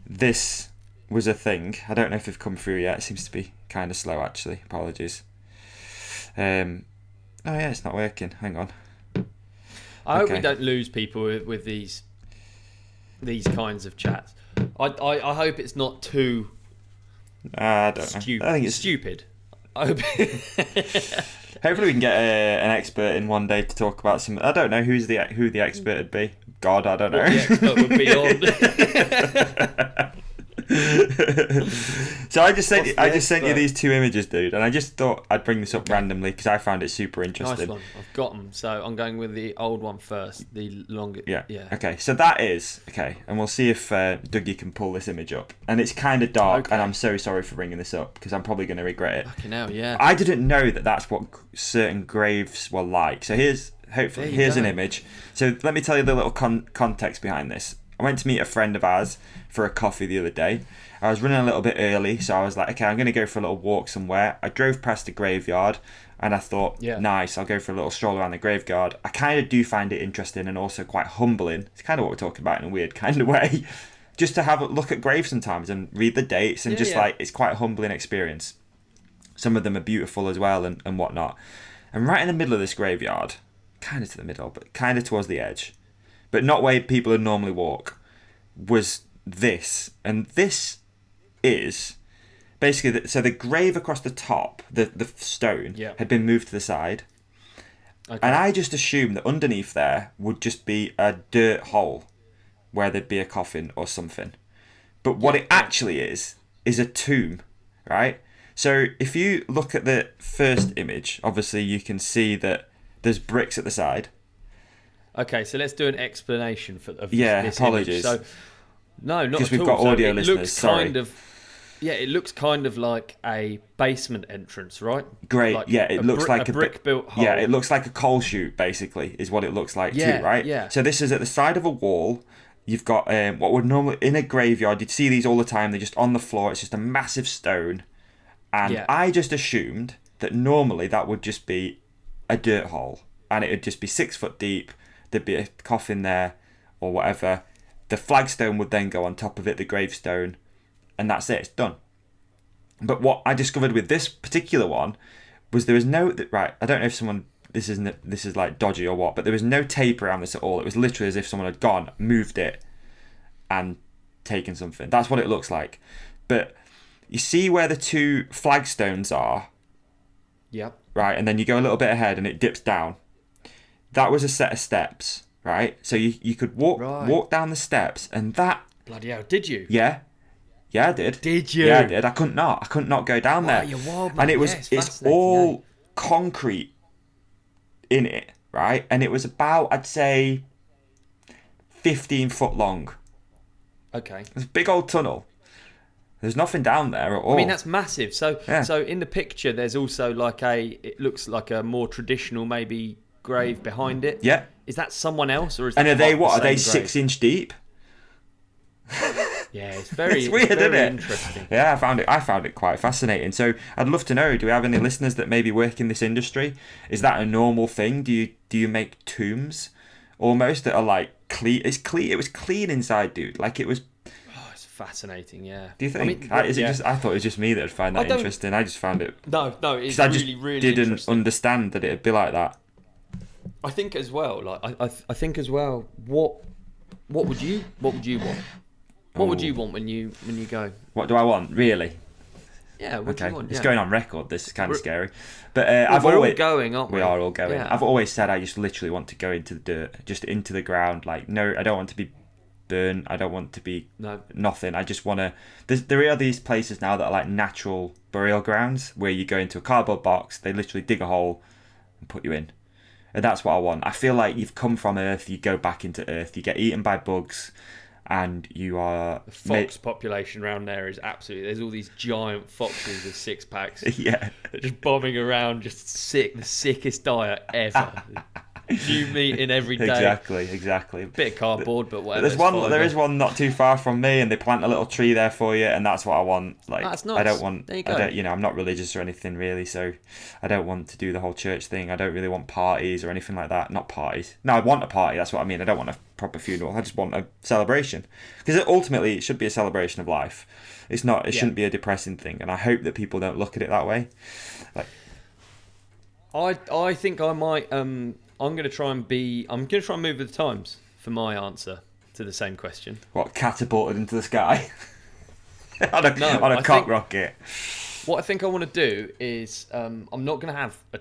this was a thing. I don't know if they've come through yet. It seems to be kind of slow, actually. Apologies. Oh yeah, it's not working. Hang on. I hope we don't lose people with these kinds of chats. I hope it's not too. I don't know. I think it's stupid. I hope. Hopefully we can get an expert in one day to talk about some. I don't know who the expert would be. God, I don't know. What the expert would be on. So I just sent you these 2 images, dude, and I just thought I'd bring this up randomly because I found it super interesting. Nice one. I've got them, so I'm going with the old one first, the longer. Yeah. Okay, so that is okay, and we'll see if Dougie can pull this image up. And it's kind of dark, and I'm so sorry for bringing this up because I'm probably going to regret it. Fucking hell, yeah. I didn't know that that's what certain graves were like. So here's an image. So let me tell you the little context behind this. I went to meet a friend of ours for a coffee the other day. I was running a little bit early, so I was like, okay, I'm going to go for a little walk somewhere. I drove past the graveyard, and I thought, nice, I'll go for a little stroll around the graveyard. I kind of do find it interesting and also quite humbling. It's kind of what we're talking about in a weird kind of way. Just to have a look at graves sometimes and read the dates and like, it's quite a humbling experience. Some of them are beautiful as well and whatnot. And right in the middle of this graveyard, kind of to the middle, but kind of towards the edge, but not where people would normally walk, was this. And this is basically so the grave across the top, the stone, had been moved to the side. And I just assumed that underneath there would just be a dirt hole where there'd be a coffin or something. But what it actually is a tomb, right? So if you look at the first image, obviously you can see that there's bricks at the side. Okay, so let's do an explanation of this apologies. Image. So, no, not because at we've all. got audio so listeners. Sorry. It looks kind of like a basement entrance, right? Great. It looks like a brick-built hole. Yeah, it looks like a coal chute, basically, is what it looks like too, right? Yeah. So this is at the side of a wall. You've got what would normally in a graveyard, you'd see these all the time. They're just on the floor. It's just a massive stone, and I just assumed that normally that would just be a dirt hole, and it would just be 6 foot deep. There'd be a coffin there, or whatever. The flagstone would then go on top of it, the gravestone, and that's it. It's done. But what I discovered with this particular one was there was no right. I don't know if someone this is like dodgy or what, but there was no tape around this at all. It was literally as if someone had gone, moved it, and taken something. That's what it looks like. But you see where the two flagstones are. Yep. Right, and then you go a little bit ahead and it dips down. That was a set of steps, right? So you could walk down the steps, and that. Bloody hell! Did you? Yeah, I did. Did you? Yeah, I did. I couldn't not go down there. You're wild, man. And it was it's all yeah. concrete in it, right? And it was about, I'd say, 15 foot long. Okay. It's a big old tunnel. There's nothing down there at all. I mean, that's massive. So in the picture, there's also like it looks like a more traditional maybe grave behind it. Yeah. Is that someone else, or is that? And are they what? Are they grave? 6 inch deep? Yeah, it's very, it's weird, very isn't it? Interesting. Yeah, I found it quite fascinating. So I'd love to know, do we have any listeners that maybe work in this industry? Is that a normal thing? Do you make tombs almost that are like clean? It was clean inside, dude. Like it was. Oh, it's fascinating. Yeah. Do you think? Is it just? I thought it was just me that would find that interesting. I just found it. No, it's I really, just really didn't understand that it'd be like that. I think as well. Like I think as well. What would you want? What would you want when you go? What do I want, really? Yeah, what do you want? It's going on record. This is kind of scary. But we're all going, aren't we? We are all going. Yeah. I've always said I just literally want to go into the dirt, just into the ground. Like, no, I don't want to be burned. I don't want to be nothing. I just want to... There are these places now that are like natural burial grounds where you go into a cardboard box, they literally dig a hole and put you in. And that's what I want. I feel like you've come from Earth, you go back into Earth, you get eaten by bugs... And you are... The fox population around there is absolutely... There's all these giant foxes with 6-packs. Yeah. Just bombing around, just sick. The sickest diet ever. New meat in every day. Exactly. Bit of cardboard, but whatever. There is one not too far from me, and they plant a little tree there for you, and that's what I want. Like, that's nice. I don't want... There you go. I'm not religious or anything, really, so I don't want to do the whole church thing. I don't really want parties or anything like that. Not parties. No, I want a party, that's what I mean. I don't want a proper funeral. I just want a celebration. Because ultimately, it should be a celebration of life. It's not. It shouldn't be a depressing thing, and I hope that people don't look at it that way. Like, I think I might... I'm going to try and move with the times for my answer to the same question. What, catapulted into the sky? on a cock rocket? What I think I want to do is, I'm not going to have a...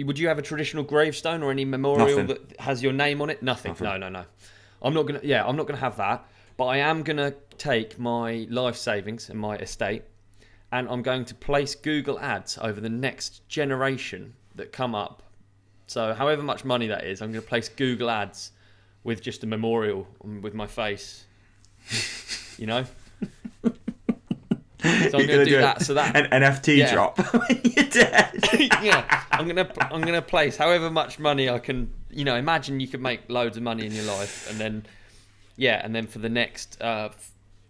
Would you have a traditional gravestone or any memorial that has your name on it? Nothing. No. I'm not going to have that. But I am going to take my life savings and my estate, and I'm going to place Google ads over the next generation that come up. So however much money that is, I'm going to place Google ads with just a memorial with my face. You know? So I'm going to do that. So that an NFT drop when you're dead. Yeah, I'm gonna place however much money I can. Imagine you could make loads of money in your life, and then for the next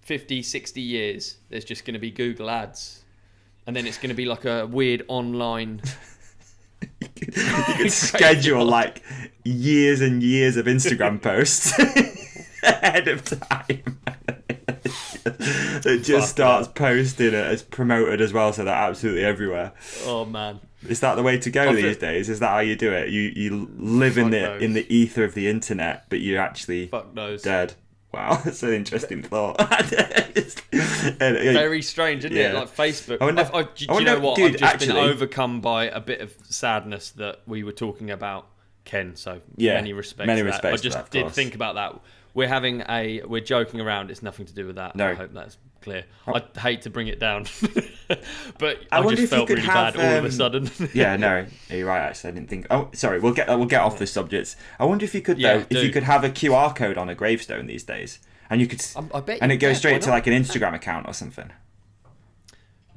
50, 60 years, there's just going to be Google ads, and then it's going to be like a weird online. You could schedule like years and years of Instagram posts ahead of time. It just starts posting it as promoted as well, so they're absolutely everywhere. Oh man, is that the way to go these days? Is that how you do it? You live in the ether of the internet, but you're actually dead. Wow, that's an interesting thought. Very strange, isn't it? Like Facebook. Do you know what? I've just been overcome by a bit of sadness that we were talking about Ken. So many respects. I just did think about that. We're joking around. It's nothing to do with that. No. I hope that's clear. I'd hate to bring it down, but I just felt really bad all of a sudden. Yeah, no, you're right. Actually, I didn't think. Oh, sorry. We'll get off this subject. I wonder if you could you could have a QR code on a gravestone these days, and you could, I bet, and it goes straight to like an Instagram account or something.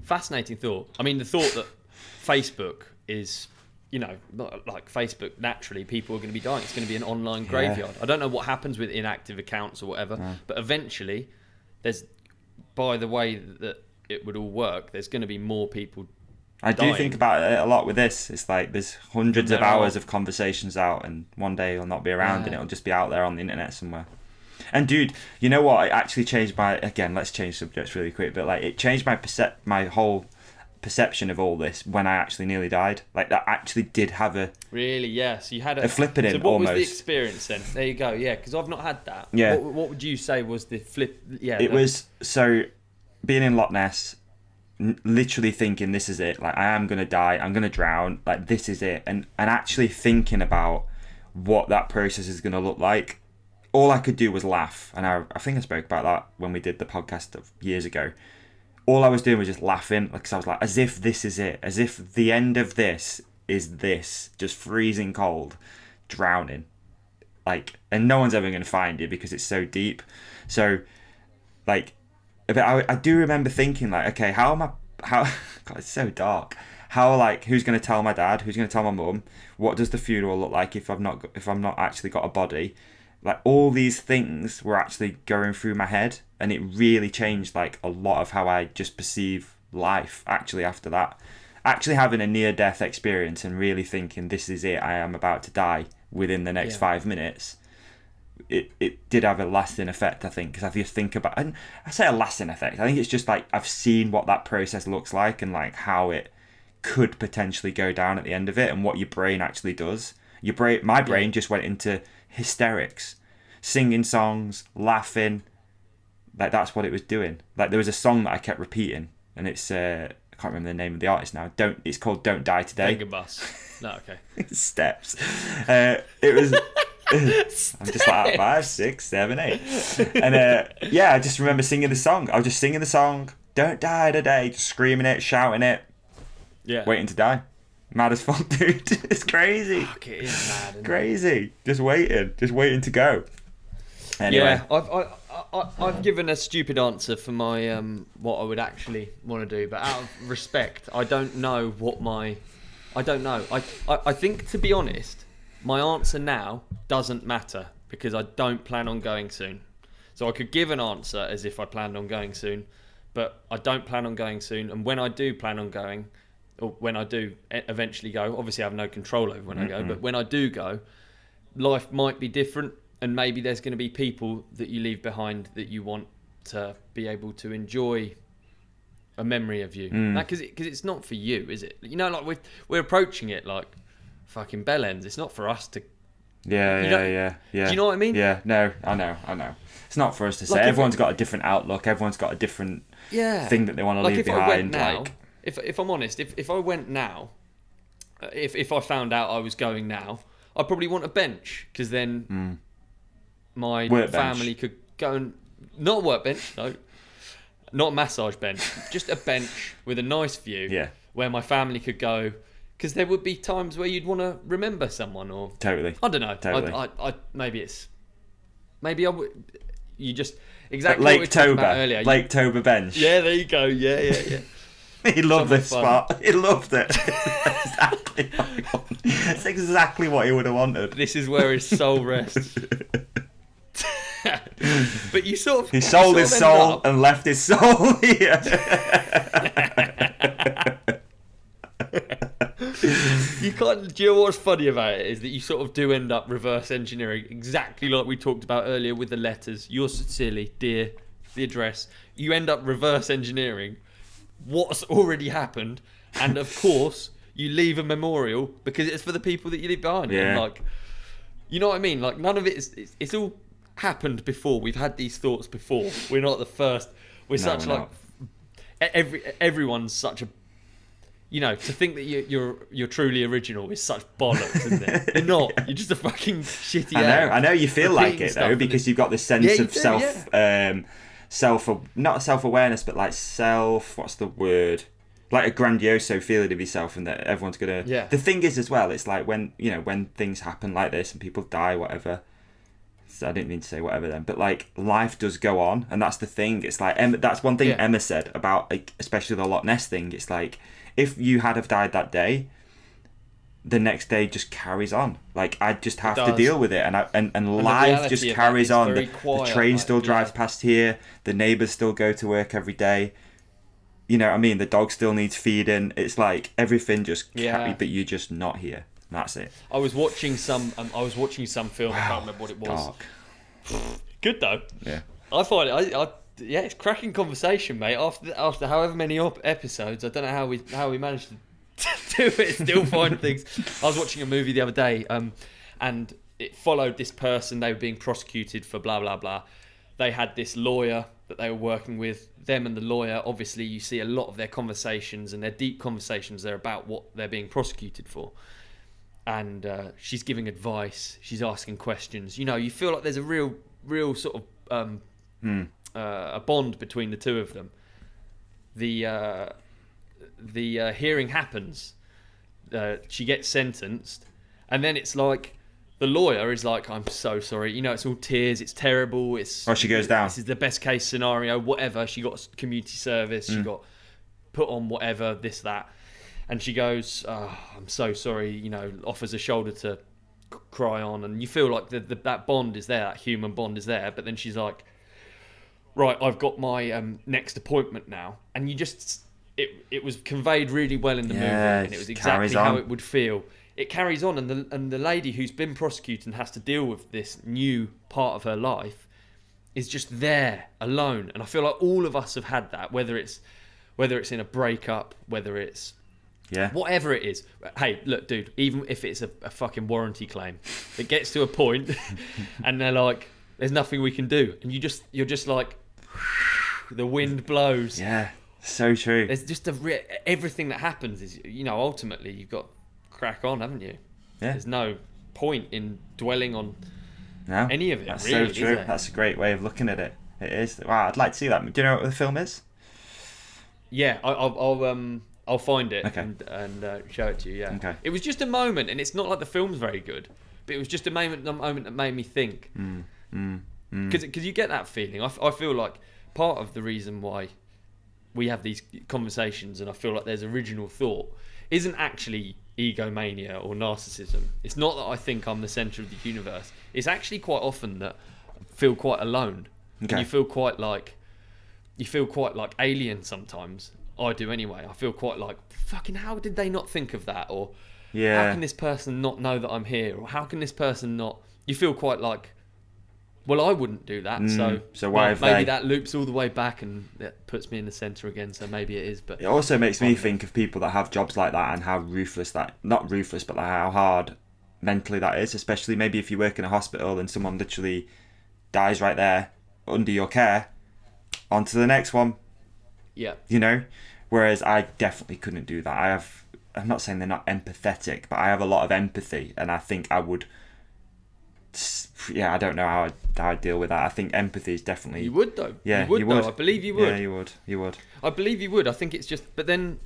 Fascinating thought. I mean, the thought that Facebook is. Like Facebook, naturally, people are going to be dying. It's going to be an online graveyard. I don't know what happens with inactive accounts or whatever, but eventually, by the way that it would all work, there's going to be more people dying. I do think about it a lot with this. It's like there's hundreds of hours of conversations out, and one day it'll not be around, and it'll just be out there on the internet somewhere. And dude, you know what? It actually changed my... Again, let's change subjects really quick, but like it changed my whole perception of all this when I actually nearly died. Like, that actually did have a... Really, yeah. So you had a flipping in, so what almost. was the experience then? There you go, yeah, because I've not had that. Yeah. What would you say was the flip? Yeah. It was, so, being in Loch Ness, literally thinking, this is it. Like, I am going to die. I'm going to drown. Like, this is it. And actually thinking about what that process is going to look like. All I could do was laugh. And I think I spoke about that when we did the podcast years ago. All I was doing was just laughing, because I was like, as if this is it, as if the end of this is this, just freezing cold, drowning, like, and no one's ever going to find you because it's so deep. So, like, but I do remember thinking, like, okay, how God, it's so dark. How, like, who's going to tell my dad? Who's going to tell my mum? What does the funeral look like if I'm not actually got a body? Like, all these things were actually going through my head, and it really changed, like, a lot of how I just perceive life, actually, after that. Actually having a near-death experience and really thinking, this is it, I am about to die within the next 5 minutes, it did have a lasting effect, I think, because if you think about... And I say a lasting effect, I think it's just, like, I've seen what that process looks like and, like, how it could potentially go down at the end of it and what your brain actually does. My brain just went into hysterics, singing songs, laughing, like, that's what it was doing. Like, there was a song that I kept repeating, and it's I can't remember the name of the artist now. It's called "Don't Die Today." Finger bus. No, okay. Steps. It was. I'm just like 5, 6, 7, 8, and I just remember singing the song. I was just singing the song, "Don't Die Today," just screaming it, shouting it, waiting to die. Mad as fuck, dude. It's crazy. Fuck, it is mad. Isn't crazy. It? Just waiting to go. Anyway. Yeah, I've given a stupid answer for my what I would actually want to do, but out of respect, I don't know. I think, to be honest, my answer now doesn't matter because I don't plan on going soon. So I could give an answer as if I planned on going soon, but I don't plan on going soon. And when I do plan on going, or when I do eventually go, obviously I have no control over when I go, but when I do go, life might be different, and maybe there's going to be people that you leave behind that you want to be able to enjoy a memory of you. Because it's not for you, is it? You know, like we're approaching it like fucking bell ends. It's not for us to... Yeah. Do you know what I mean? Yeah, no, I know. It's not for us to say. Like, everyone's got a different outlook. Everyone's got a different thing that they want to leave behind. If I'm honest, if I went now, if I found out I was going now, I'd probably want a bench, because then my family could go and... Not a workbench, no. Not a massage bench. Just a bench with a nice view where my family could go, because there would be times where you'd want to remember someone, or... Totally. I don't know. Totally. Maybe I would... You just... Exactly Lake what we talked about Toba. earlier. Lake Toba bench. Yeah, there you go. Yeah. He loved this spot. He loved it. That's exactly what he would have wanted. This is where his soul rests. But you sort of... He sold his soul and left his soul here. You can't... Do you know what's funny about it is that you sort of do end up reverse engineering, exactly like we talked about earlier with the letters. Yours sincerely, dear, the address. You end up reverse engineering what's already happened, and of course you leave a memorial because it's for the people that you leave behind. Yeah. And like, you know what I mean? Like, none of it is... It's all happened before. We've had these thoughts before. We're not the first. We're everyone's such a... You know, to think that you're truly original is such bollocks, isn't it? You're not. You're just a fucking shitty. I know. You feel like it though, because you've got this sense of not self-awareness, but like what's the word? Like a grandioso feeling of yourself, and that everyone's gonna. Yeah. The thing is, as well, it's like when things happen like this and people die, whatever. So I didn't mean to say whatever then, but like life does go on, and that's the thing. It's like that's one thing Emma said about, like, especially the Loch Ness thing. It's like, if you had have died that day, the next day just carries on. Like, I just have to deal with it, and life just carries on. The train still drives past here. The neighbours still go to work every day. You know what I mean? The dog still needs feeding. It's like everything just but you're just not here. That's it. I was watching some film. I can't remember what it was. Dark. Good though. Yeah. I find it. Yeah, it's cracking conversation, mate. After however many episodes, I don't know how we managed to do it. Still find things. I was watching a movie the other day, and it followed this person. They were being prosecuted for blah blah blah. They had this lawyer that they were working with. Them and the lawyer, obviously, you see a lot of their conversations, and their deep conversations. They're about what they're being prosecuted for. And she's giving advice. She's asking questions. You know, you feel like there's a real sort of a bond between the two of them. The hearing happens. She gets sentenced, and then it's like the lawyer is like, "I'm so sorry. You know, it's all tears. It's terrible. She goes down. This is the best case scenario. Whatever. She got community service. She got put on whatever. This that." And she goes, "Oh, I'm so sorry," you know, offers a shoulder to cry on. And you feel like that bond is there, that human bond is there. But then she's like, "Right, I've got my next appointment now." And you just, it was conveyed really well in the movie. And it was exactly how it would feel. It carries on. And the lady who's been prosecuted and has to deal with this new part of her life is just there, alone. And I feel like all of us have had that, whether it's in a breakup, whether it's... Yeah. Whatever it is. Hey, look, dude, even if it's a fucking warranty claim, it gets to a point and they're like, there's nothing we can do. And you're just like, the wind blows. Yeah, so true. There's just everything that happens is, you know, ultimately you've got to crack on, haven't you? Yeah. There's no point in dwelling on any of it. That's really, so true. That's a great way of looking at it. It is. Wow, I'd like to see that. Do you know what the film is? Yeah, I'll find it and show it to you. Yeah. Okay. It was just a moment, and it's not like the film's very good, but it was just a moment that made me think. Because you get that feeling. I feel like part of the reason why we have these conversations, and I feel like there's original thought, isn't actually egomania or narcissism. It's not that I think I'm the centre of the universe. It's actually quite often that I feel quite alone. Okay. And you feel quite like alien sometimes. I do anyway. I feel quite like, fucking how did they not think of that? Or how can this person not know that I'm here? Or how can this person not... You feel quite like, well, I wouldn't do that. So why maybe that loops all the way back and that puts me in the centre again. So maybe it is. But it also makes me think of people that have jobs like that and how ruthless that... Not ruthless, but like how hard mentally that is. Especially maybe if you work in a hospital and someone literally dies right there under your care. On to the next one. Yeah. You know? Whereas I definitely couldn't do that. I'm not saying they're not empathetic, but I have a lot of empathy, and I think I would... Yeah, I don't know how I'd deal with that. I think empathy is definitely... You would, though. Yeah, you would. I believe you would. Yeah, you would. I believe you would. I think it's just... But then,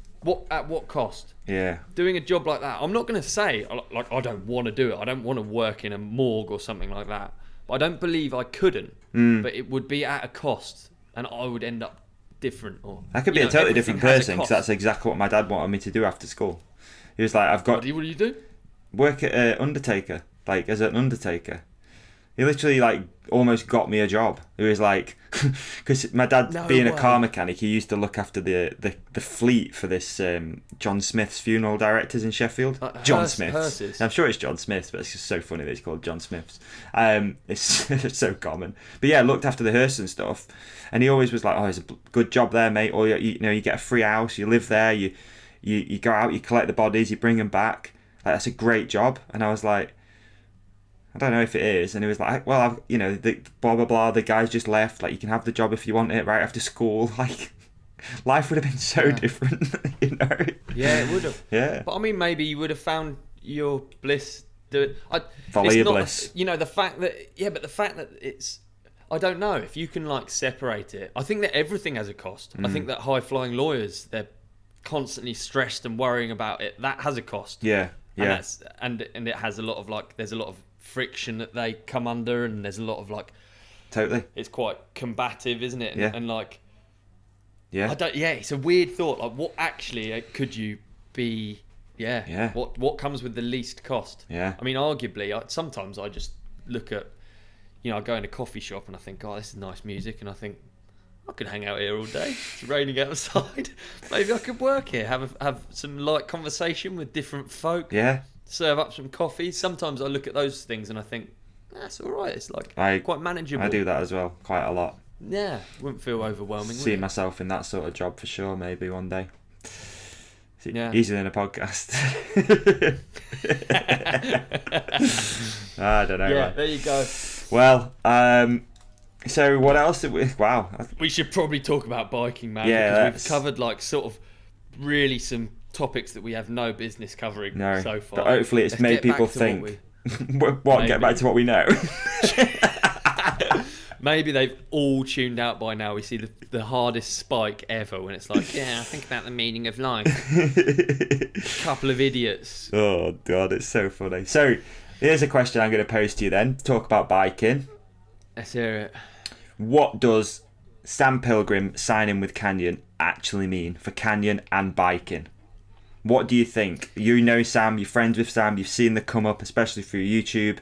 at what cost? Yeah. Doing a job like that, I'm not going to say, like, I don't want to do it. I don't want to work in a morgue or something like that. But I don't believe I couldn't. But it would be at a cost, and I would end up different. Or I could be a totally different person, because that's exactly what my dad wanted me to do after school. He was like, what do you do? Work at Undertaker, like as an undertaker. He literally like almost got me a job. He was like, because my dad being a car mechanic, he used to look after the fleet for this John Smith's funeral directors in Sheffield. John Smith's. I'm sure it's John Smith's, but it's just so funny that it's called John Smith's. It's so common. But yeah, looked after the hearse and stuff, and he always was like, "Oh, it's a good job there, mate." Or you get a free house, you live there, you go out, you collect the bodies, you bring them back. Like, that's a great job. And I was like, I don't know if it is. And he was like, well, the blah, blah, blah, the guy's just left. Like, you can have the job if you want it right after school. Like, life would have been so different, you know? Yeah, it would have. Yeah. But I mean, maybe you would have found your bliss. Follow your bliss. You know, the fact that it's... I don't know if you can, like, separate it. I think that everything has a cost. I think that high-flying lawyers, they're constantly stressed and worrying about it. That has a cost. Yeah. Yeah. And it has a lot of, like... There's a lot of friction that they come under, and there's a lot of, like... Totally. It's quite combative, isn't it? Yeah. And like... Yeah. It's a weird thought. Like, what actually could you be... Yeah. Yeah. What comes with the least cost? Yeah. I mean, arguably, sometimes I just look at... I go in a coffee shop and I think, oh, this is nice music, and I think, I could hang out here all day. It's raining outside. Maybe I could work here, have some light conversation with different folk. Yeah. Serve up some coffee. Sometimes I look at those things and I think, that's all right. It's like quite manageable. I do that as well, quite a lot. Yeah, wouldn't feel overwhelming. See myself in that sort of job for sure. Maybe one day. Yeah. Easier than a podcast. I don't know. Yeah, man. there you go. Well, so what else? Wow. We should probably talk about biking, man. Yeah, because we've covered like sort of really some topics that we have no business covering so far. But hopefully it's made people think. What? Get back to what we know. Maybe they've all tuned out by now. We see the hardest spike ever when it's like, yeah, think about the meaning of life. Couple of idiots. Oh, God, it's so funny. So, here's a question I'm going to pose to you then. Talk about biking. Let's hear it. What does Sam Pilgrim signing with Canyon actually mean for Canyon and biking? What do you think? You know Sam, you're friends with Sam, you've seen the come up, especially through YouTube.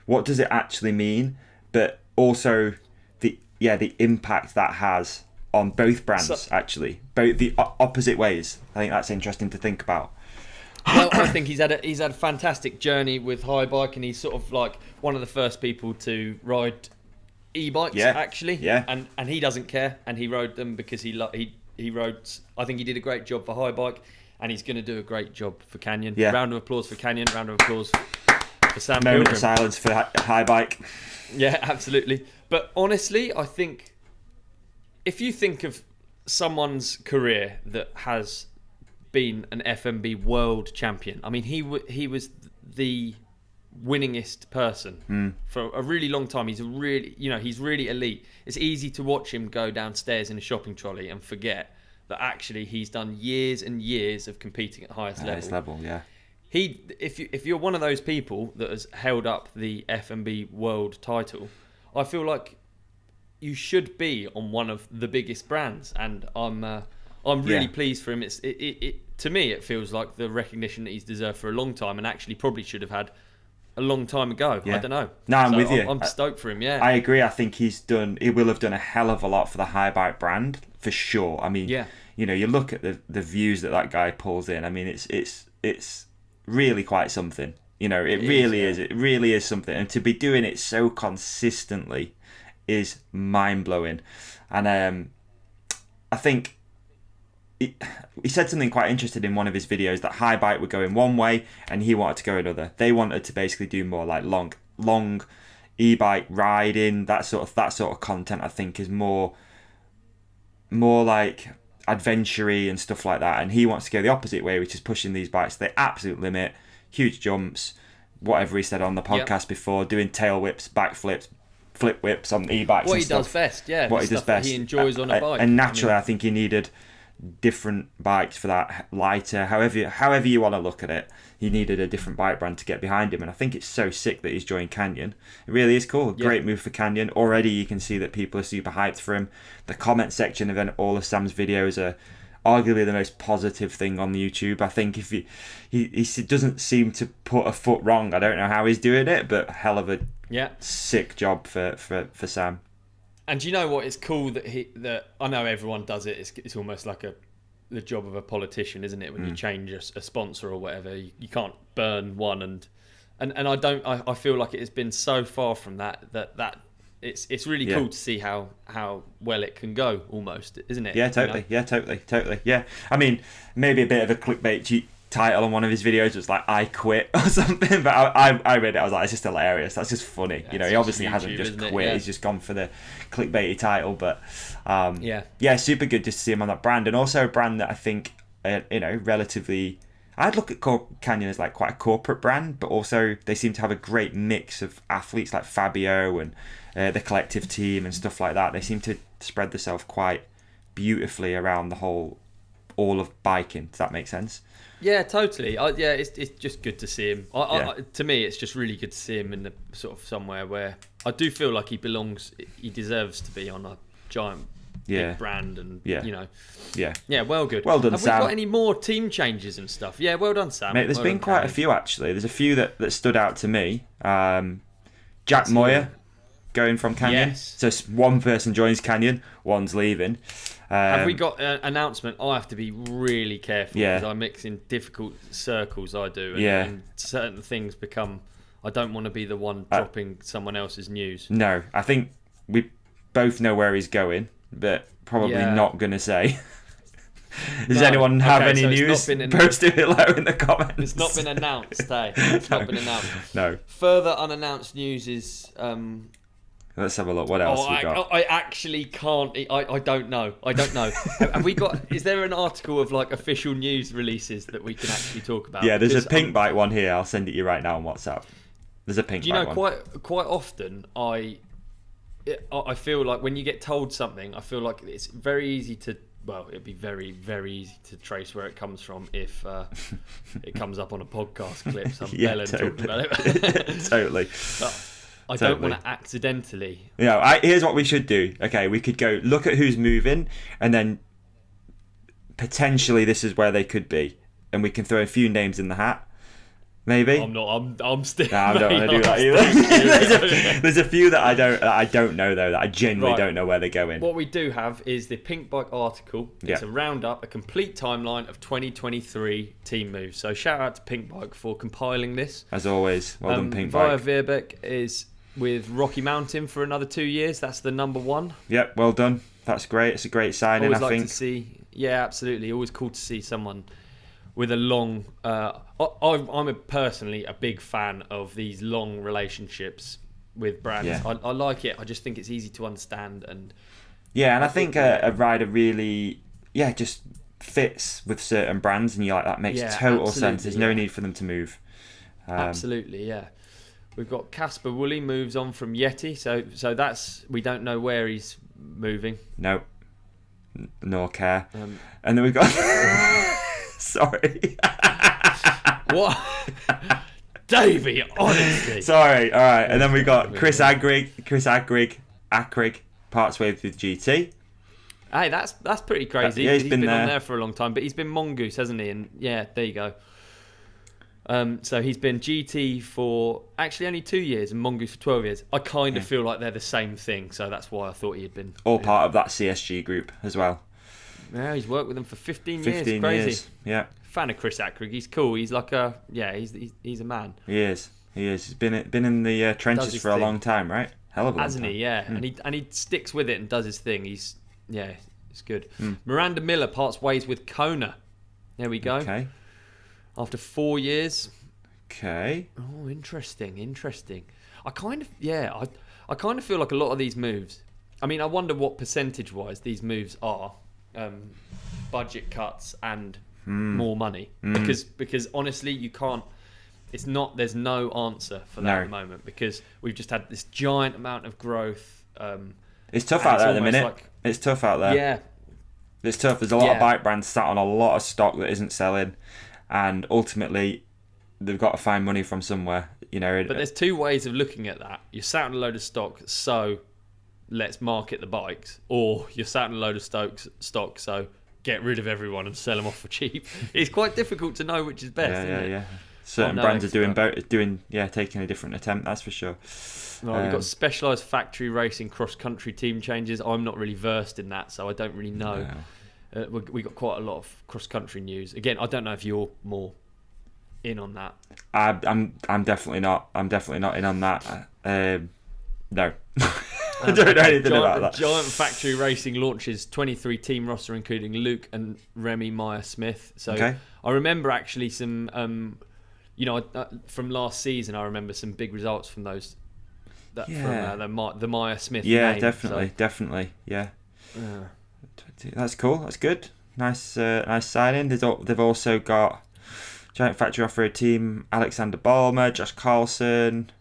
What does it actually mean? But also the impact that has on both brands, actually, both the opposite ways. I think that's interesting to think about. Well, I think he's had a fantastic journey with high bike, and he's sort of like one of the first people to ride e-bikes, actually. Yeah. And he doesn't care, and he rode them because he rode. I think he did a great job for high bike, and he's going to do a great job for Canyon. Yeah. Round of applause for Canyon. Round of applause for Sam Moment Pilgrim. of silence for high bike. Yeah, absolutely. But honestly, I think if you think of someone's career that has been an FMB world champion, I mean, he was the winningest person for a really long time. He's he's really elite. It's easy to watch him go downstairs in a shopping trolley and forget that actually he's done years and years of competing at highest level. Yeah. If you're one of those people that has held up the FMB world title, I feel like you should be on one of the biggest brands, and I'm really pleased for him. To me, it feels like the recognition that he's deserved for a long time, and actually probably should have had a long time ago. Yeah. I don't know. No, I'm with you. I'm stoked for him. Yeah, I agree. I think he will have done a hell of a lot for the high bike brand for sure. I mean, you look at the views that guy pulls in. I mean, it's really quite something. It really is. It really is something, and to be doing it so consistently is mind blowing. And I think he said something quite interesting in one of his videos, that high bike were going one way and he wanted to go another. They wanted to basically do more like long e-bike riding, that sort of content. I think is more like adventure-y and stuff like that, and he wants to go the opposite way, which is pushing these bikes to the absolute limit, huge jumps, whatever he said on the podcast before, doing tail whips, back flips, flip whips on e-bikes. What he does best, what he does best. He enjoys on a bike. And naturally, I think he needed different bikes for that, lighter, however you want to look at it. He needed a different bike brand to get behind him, and I think it's so sick that he's joined Canyon. It really is cool. Great move for Canyon. Already you can see that people are super hyped for him. The comment section of all of Sam's videos are arguably the most positive thing on YouTube. I think if he doesn't seem to put a foot wrong. I don't know how he's doing it, but hell of a sick job for Sam. And you know what? It's cool that I know everyone does it. It's almost like the job of a politician, isn't it? When you change a sponsor or whatever, you can't burn one. And I feel like it has been so far from that it's really cool to see how well it can go, almost, isn't it? Yeah, totally. Yeah, totally. Yeah. I mean, maybe a bit of a clickbait title on one of his videos was like "I quit" or something, but I read it. I was like, it's just hilarious. That's just funny. He obviously hasn't just quit. Yeah. He's just gone for the clickbaity title. But super good just to see him on that brand, and also a brand that I think relatively. I'd look at Canyon as like quite a corporate brand, but also they seem to have a great mix of athletes like Fabio and the collective team and stuff like that. They seem to spread themselves quite beautifully around all of biking. Does that make sense? Yeah, totally. It's just good to see him. To me, it's just really good to see him in the sort of somewhere where I do feel like he belongs. He deserves to be on a giant big brand, and well good. Well done, Have Sam. Have we got any more team changes and stuff? Yeah, well done, Sam. Mate, there's been quite a few actually. There's a few that stood out to me. Jack Moyer going from Canyon. Yes. So one person joins Canyon, one's leaving. Have we got an announcement? I have to be really careful because I mix in difficult circles. I do, and certain things become. I don't want to be the one dropping someone else's news. No, I think we both know where he's going, but probably Yeah. not going to say. Does No. anyone have Okay, any so it's news? not been Post it below in the comments. It's not been announced, hey. It's not been announced. No. Further unannounced news is... Let's have a look. What else we got? I actually can't... I don't know. Have we got... Is there an article of like official news releases that we can actually talk about? Yeah, there's a pink bike one here. I'll send it you right now on WhatsApp. There's a pink bike one. Do you know, quite often I feel like when you get told something, I feel like it's very easy to... Well, it'd be very, very easy to trace where it comes from if it comes up on a podcast clip. Some bellend talking about it. Totally. But I don't want to accidentally. Here's what we should do. Okay, we could go look at who's moving, and then potentially this is where they could be, and we can throw a few names in the hat. Maybe. I'm still. No, I don't want to do that either. There's a few that I don't know though. That I genuinely don't know where they're going. What we do have is the Pink Bike article. It's a roundup, a complete timeline of 2023 team moves. So shout out to Pink Bike for compiling this. As always, well done, Pink Bike. Via Veerbeek is with Rocky Mountain for another 2 years. That's the number one. Yep, well done. That's great. It's a great signing. Always I think. To see. Yeah, absolutely. Always cool to see someone with a long... I'm personally a big fan of these long relationships with brands. Yeah. I like it. I just think it's easy to understand. And I think a rider really, just fits with certain brands, and you're like, that makes total sense. There's no need for them to move. Absolutely, yeah. We've got Casper Woolley moves on from Yeti, so that's, we don't know where he's moving. No, nor care. And then we've got... Sorry. What? Davey, honestly. Sorry, all right. And then we got Chris Agrig parts ways with GT. Hey, that's pretty crazy. Yeah, he's been there. on there for a long time, but he's been Mongoose, hasn't he? And yeah, there you go. So he's been GT for actually only 2 years and Mongoose for 12 years. I kind of feel like they're the same thing, so that's why I thought he had been... All part of that CSG group as well. Yeah, he's worked with them for 15 years. 15 Crazy. years, yeah. Fan of Chris Ackrig. He's cool. He's like a... Yeah, he's a man. He is. He's been in the trenches for a long time, right? Hell of a long time. Hasn't he? Yeah. And he sticks with it and does his thing. It's good. Miranda Miller parts ways with Kona. There we go. Okay. After 4 years. Okay. Oh, interesting. I kind of feel like a lot of these moves. I mean, I wonder what percentage-wise these moves are. Budget cuts and more money. Because honestly, you can't. It's not. There's no answer for that at the moment because we've just had this giant amount of growth. It's tough out there at the minute. It's tough out there. Yeah. It's tough. There's a lot of bike brands sat on a lot of stock that isn't selling, and ultimately, they've got to find money from somewhere. But there's two ways of looking at that. You're sat on a load of stock, so let's market the bikes, or you're sat on a load of stock, so get rid of everyone and sell them off for cheap. It's quite difficult to know which is best. Yeah. Certain brands are taking a different attempt. That's for sure. Right, we've got Specialised Factory Racing cross-country team changes. I'm not really versed in that, so I don't really know. No. We got quite a lot of cross-country news. Again, I don't know if you're more in on that. I'm definitely not. I'm definitely not in on that. No. I don't know anything about that. Giant Factory Racing launches 23 team roster, including Luke and Remy Meyer-Smith. So I remember actually some, from last season, I remember some big results from those. From the Meyer-Smith. Yeah, name, definitely. Yeah. That's cool. That's good. Nice signing. They've also got Giant Factory off-road team Alexander Balmer, Josh Carlson.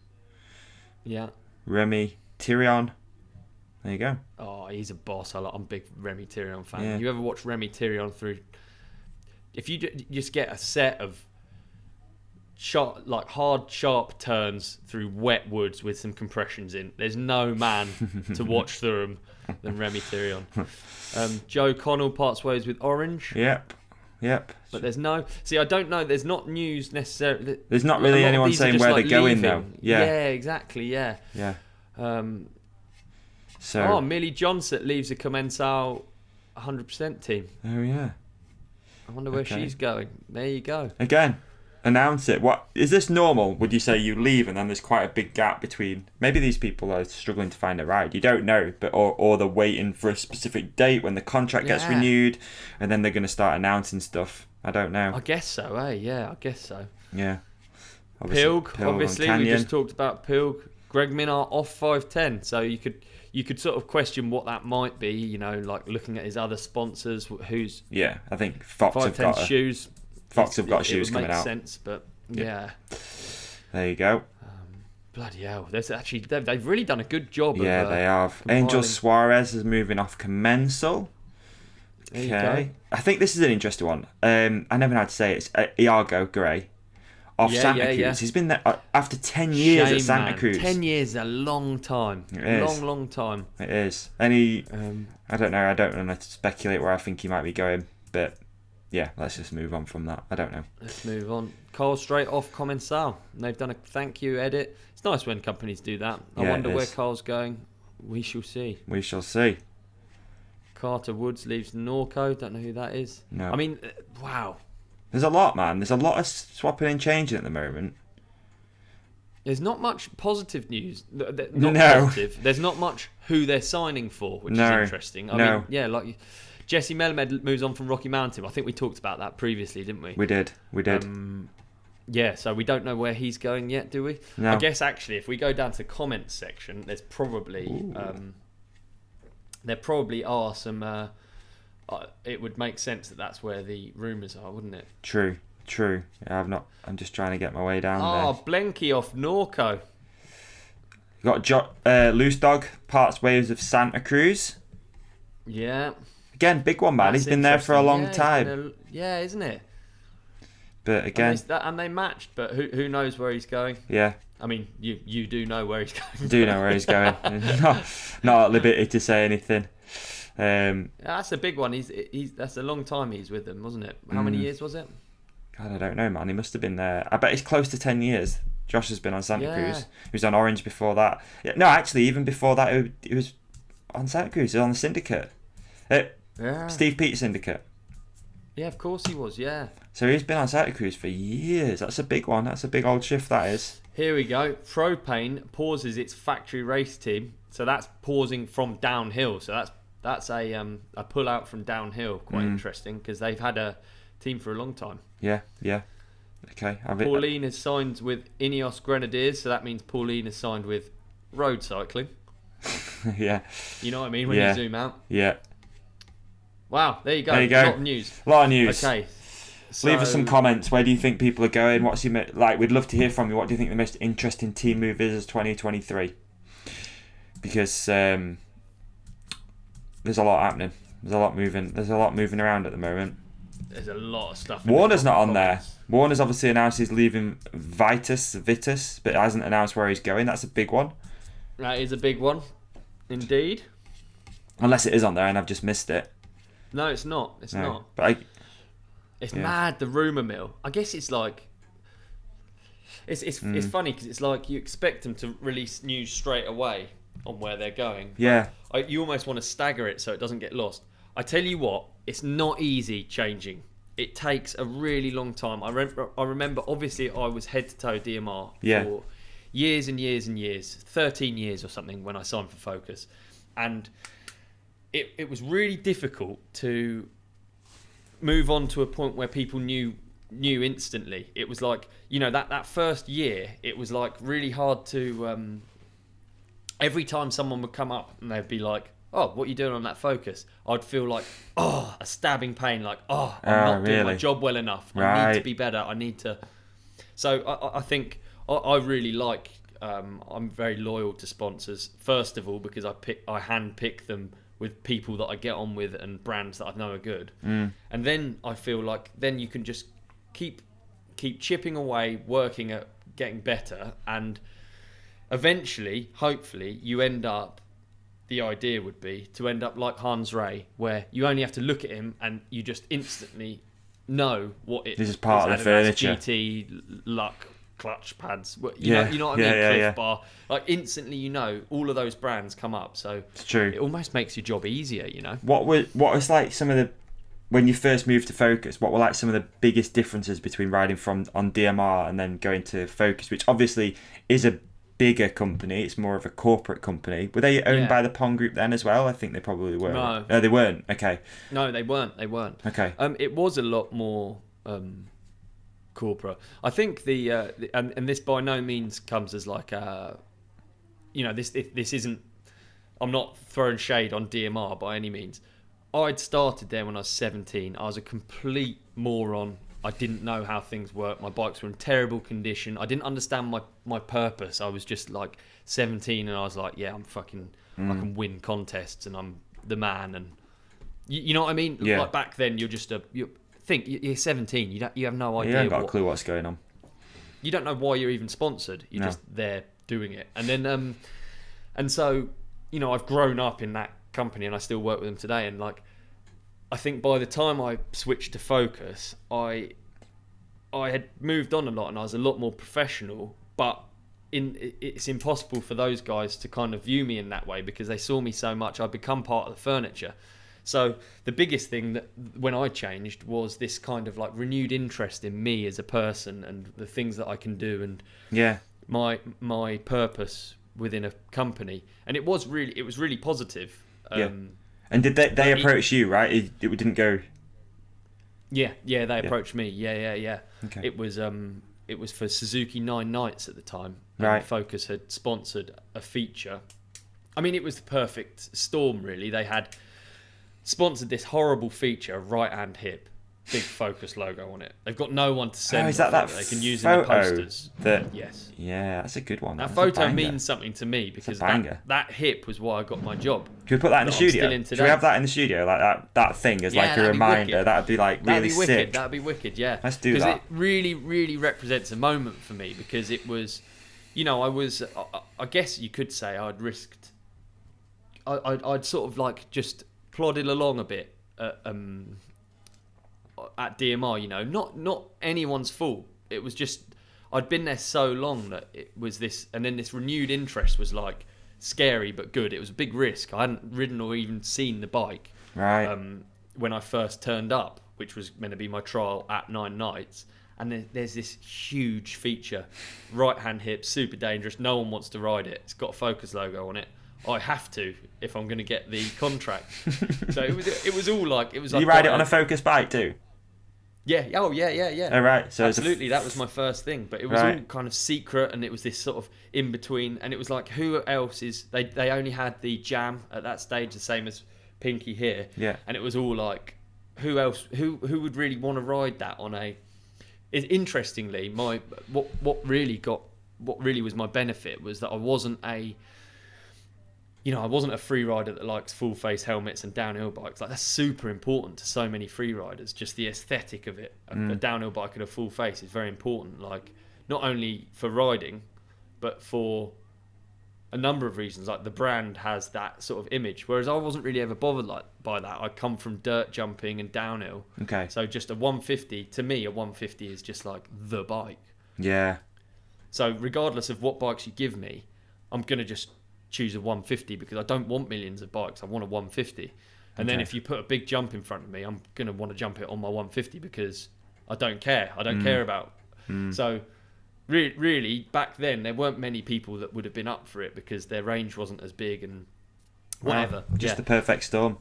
Yeah. Remy Tyrion. There you go. Oh, he's a boss. I'm a big Remy Tyrion fan. Yeah. You ever watch Remy Tyrion through... If you just get a set of hard, sharp turns through wet woods with some compressions in, there's no man to watch through them than Remy Tyrion. Joe Connell parts ways with Orange. Yep. But there's no... See, I don't know. There's not news necessarily. There's not really anyone saying where they're going, though. Yeah, exactly, yeah. Yeah. Millie Johnson leaves the Commensal 100% team. Oh, yeah. I wonder where she's going. There you go. Again, announce it. What is this normal? Would you say you leave and then there's quite a big gap between? Maybe these people are struggling to find a ride. You don't know, but or they're waiting for a specific date when the contract gets renewed, and then they're going to start announcing stuff. I don't know. I guess so. Yeah, I guess so. Yeah. Pilg obviously. We just talked about Pilg. Greg Minnaar off 510, so you could sort of question what that might be. You know, like looking at his other sponsors, who's I think Fox have got shoes. Fox have got shoes coming out. It would make sense, but yeah. There you go. Bloody hell! There's actually they've really done a good job. Yeah, they have. Angel Suarez is moving off Commensal. Okay, I think this is an interesting one. I never know how to say it. It's Iago Gray off Santa Cruz. Yeah. He's been there after 10 years at Santa Cruz. 10 years is a long time. It is. Long time. It is. And he, I don't know. I don't want to speculate where I think he might be going, but yeah, let's just move on from that. I don't know. Let's move on. Carl straight off Commensal. They've done a thank you edit. It's nice when companies do that. I wonder where Carl's going. We shall see. We shall see. Carter Woods leaves Norco. Don't know who that is. No. I mean, wow. There's a lot, man. There's a lot of swapping and changing at the moment. There's not much positive news. Positive. There's not much who they're signing for, which is interesting. I mean, yeah, like Jesse Melamed moves on from Rocky Mountain. I think we talked about that previously, didn't we? We did. Yeah, so we don't know where he's going yet, do we? No. I guess actually, if we go down to the comments section, there's probably there probably are some. It would make sense that that's where the rumours are, wouldn't it? True. Yeah, I'm just trying to get my way down there. Oh, Blenky off Norco. You got Loose Dog parts waves of Santa Cruz. Yeah. Again, big one, man. He's been there for a long time. Isn't it? But again, and they matched. But who knows where he's going? Yeah. I mean, you do know where he's going. Do know where he's going. not at liberty to say anything. That's a big one. That's a long time he's with them, wasn't it? How many years was it? God, I don't know, man. He must have been there. I bet it's close to 10 years. Josh has been on Santa Cruz. He was on Orange before that. Yeah, no, actually, even before that, he was on Santa Cruz. He was on the Syndicate. Steve Pete's Syndicate. Yeah, of course he was, yeah. So he's been on Santa Cruz for years. That's a big one. That's a big old shift, that is. Here we go. Propane pauses its factory race team. So that's pausing from downhill. So that's a pull out from downhill. Quite interesting because they've had a team for a long time. Yeah. Okay. Pauline is signed with Ineos Grenadiers, so that means Pauline is signed with road cycling. Yeah. You know what I mean when you zoom out? Yeah. Wow, there you go. A lot of news. A lot of news. Okay. Leave us some comments. Where do you think people are going? What's your we'd love to hear from you. What do you think the most interesting team move is 2023? Because there's a lot happening. There's a lot moving around at the moment. There's a lot of stuff. Warner's not on there. Warner's obviously announced he's leaving Vitus, but hasn't announced where he's going. That's a big one. That is a big one, indeed. Unless it is on there and I've just missed it. No, it's not. It's not. But it's mad. The rumor mill. I guess it's like. It's funny because it's like you expect them to release news straight away on where they're going. Yeah. You almost want to stagger it so it doesn't get lost. I tell you what, it's not easy changing. It takes a really long time. I remember, obviously, I was head to toe DMR for years and years and years, 13 years or something when I signed for Focus. And it was really difficult to move on to a point where people knew instantly. It was like, that first year, it was like really hard to... every time someone would come up and they'd be like, oh, what are you doing on that Focus? I'd feel like, a stabbing pain, like, I'm not doing my job well enough. I need to be better. I need to... So I think I really like... I'm very loyal to sponsors, first of all, because I hand-pick them with people that I get on with and brands that I know are good. And then I feel like then you can just keep chipping away, working at getting better, and eventually, hopefully, you end up... The idea would be to end up like Hans Ray, where you only have to look at him and you just instantly know what it is. This is part of the furniture. GT, Luck, clutch pads. You know what I mean? Cliff Bar. Like instantly, all of those brands come up. So it's true. It almost makes your job easier. What is like some of the when you first moved to Focus, what were like some of the biggest differences between riding on DMR and then going to Focus, which obviously is a bigger company, it's more of a corporate company. Were they owned by the Pond Group then as well? I think they probably were. No, they weren't. Okay. No, they weren't. Okay. It was a lot more corporate. I think and this by no means comes as like this isn't. I'm not throwing shade on DMR by any means. I'd started there when I was 17. I was a complete moron. I didn't know how things worked. My bikes were in terrible condition. I didn't understand my purpose. I was just like 17 and I was like, yeah, I can win contests and I'm the man. And you know what I mean? Yeah. Like back then, you're 17. You have no idea. You haven't got a clue what's going on. You don't know why you're even sponsored. You're just there doing it. And then, and so, I've grown up in that company and I still work with them today. And like, I think by the time I switched to Focus, I had moved on a lot and I was a lot more professional. But it's impossible for those guys to kind of view me in that way because they saw me so much. I'd become part of the furniture. So the biggest thing that when I changed was this kind of like renewed interest in me as a person and the things that I can do and my purpose within a company. And it was really positive. And did they approach you, right? It didn't go. Yeah, they approached me. Yeah. Okay. It was for Suzuki 9 Nights at the time. Right. Focus had sponsored a feature. I mean, it was the perfect storm, really. They had sponsored this horrible feature, right-hand hip, big Focus logo on it. They've got no one to send. Is that they can use in the posters. Yes. Yeah, that's a good one. That photo means something to me because that hip was why I got my job. Can we put that in the studio? Should we have that in the studio, like that thing as like a reminder? That'd be like really sick. That'd be wicked. Yeah. Let's do that. Because it really, really represents a moment for me because it was, I guess you could say I'd risked. I'd sort of like just plodded along a bit at DMR, not anyone's fault. It was just I'd been there so long that it was this, and then this renewed interest was like scary but good. It was a big risk. I hadn't ridden or even seen the bike when I first turned up, which was meant to be my trial at 9 Nights. And there's this huge feature, right-hand hip, super dangerous. No one wants to ride it. It's got a Focus logo on it. I have to if I'm going to get the contract. So it was all like it was. You ride it on a Focus bike too? Yeah. Oh yeah. Oh right. So absolutely, that was my first thing. But it was all kind of secret, and it was this sort of in between. And it was like, who else is? They only had the Jam at that stage, the same as Pinky here. Yeah. And it was all like, who else? Who would really want to ride that on a? Interestingly, what really was my benefit was that I wasn't a free rider that likes full face helmets and downhill bikes. Like that's super important to so many free riders. Just the aesthetic of it. A downhill bike and a full face is very important. Like not only for riding, but for a number of reasons. Like the brand has that sort of image, whereas I wasn't really ever bothered by that. I come from dirt jumping and downhill. Okay. So just a 150 to me, a 150 is just like the bike. Yeah. So regardless of what bikes you give me, I'm gonna just choose a 150 because I don't want millions of bikes. I want a 150. And then if you put a big jump in front of me, I'm going to want to jump it on my 150 because I don't care. I don't care about. So really, back then, there weren't many people that would have been up for it because their range wasn't as big and whatever. Wow. Just the perfect storm.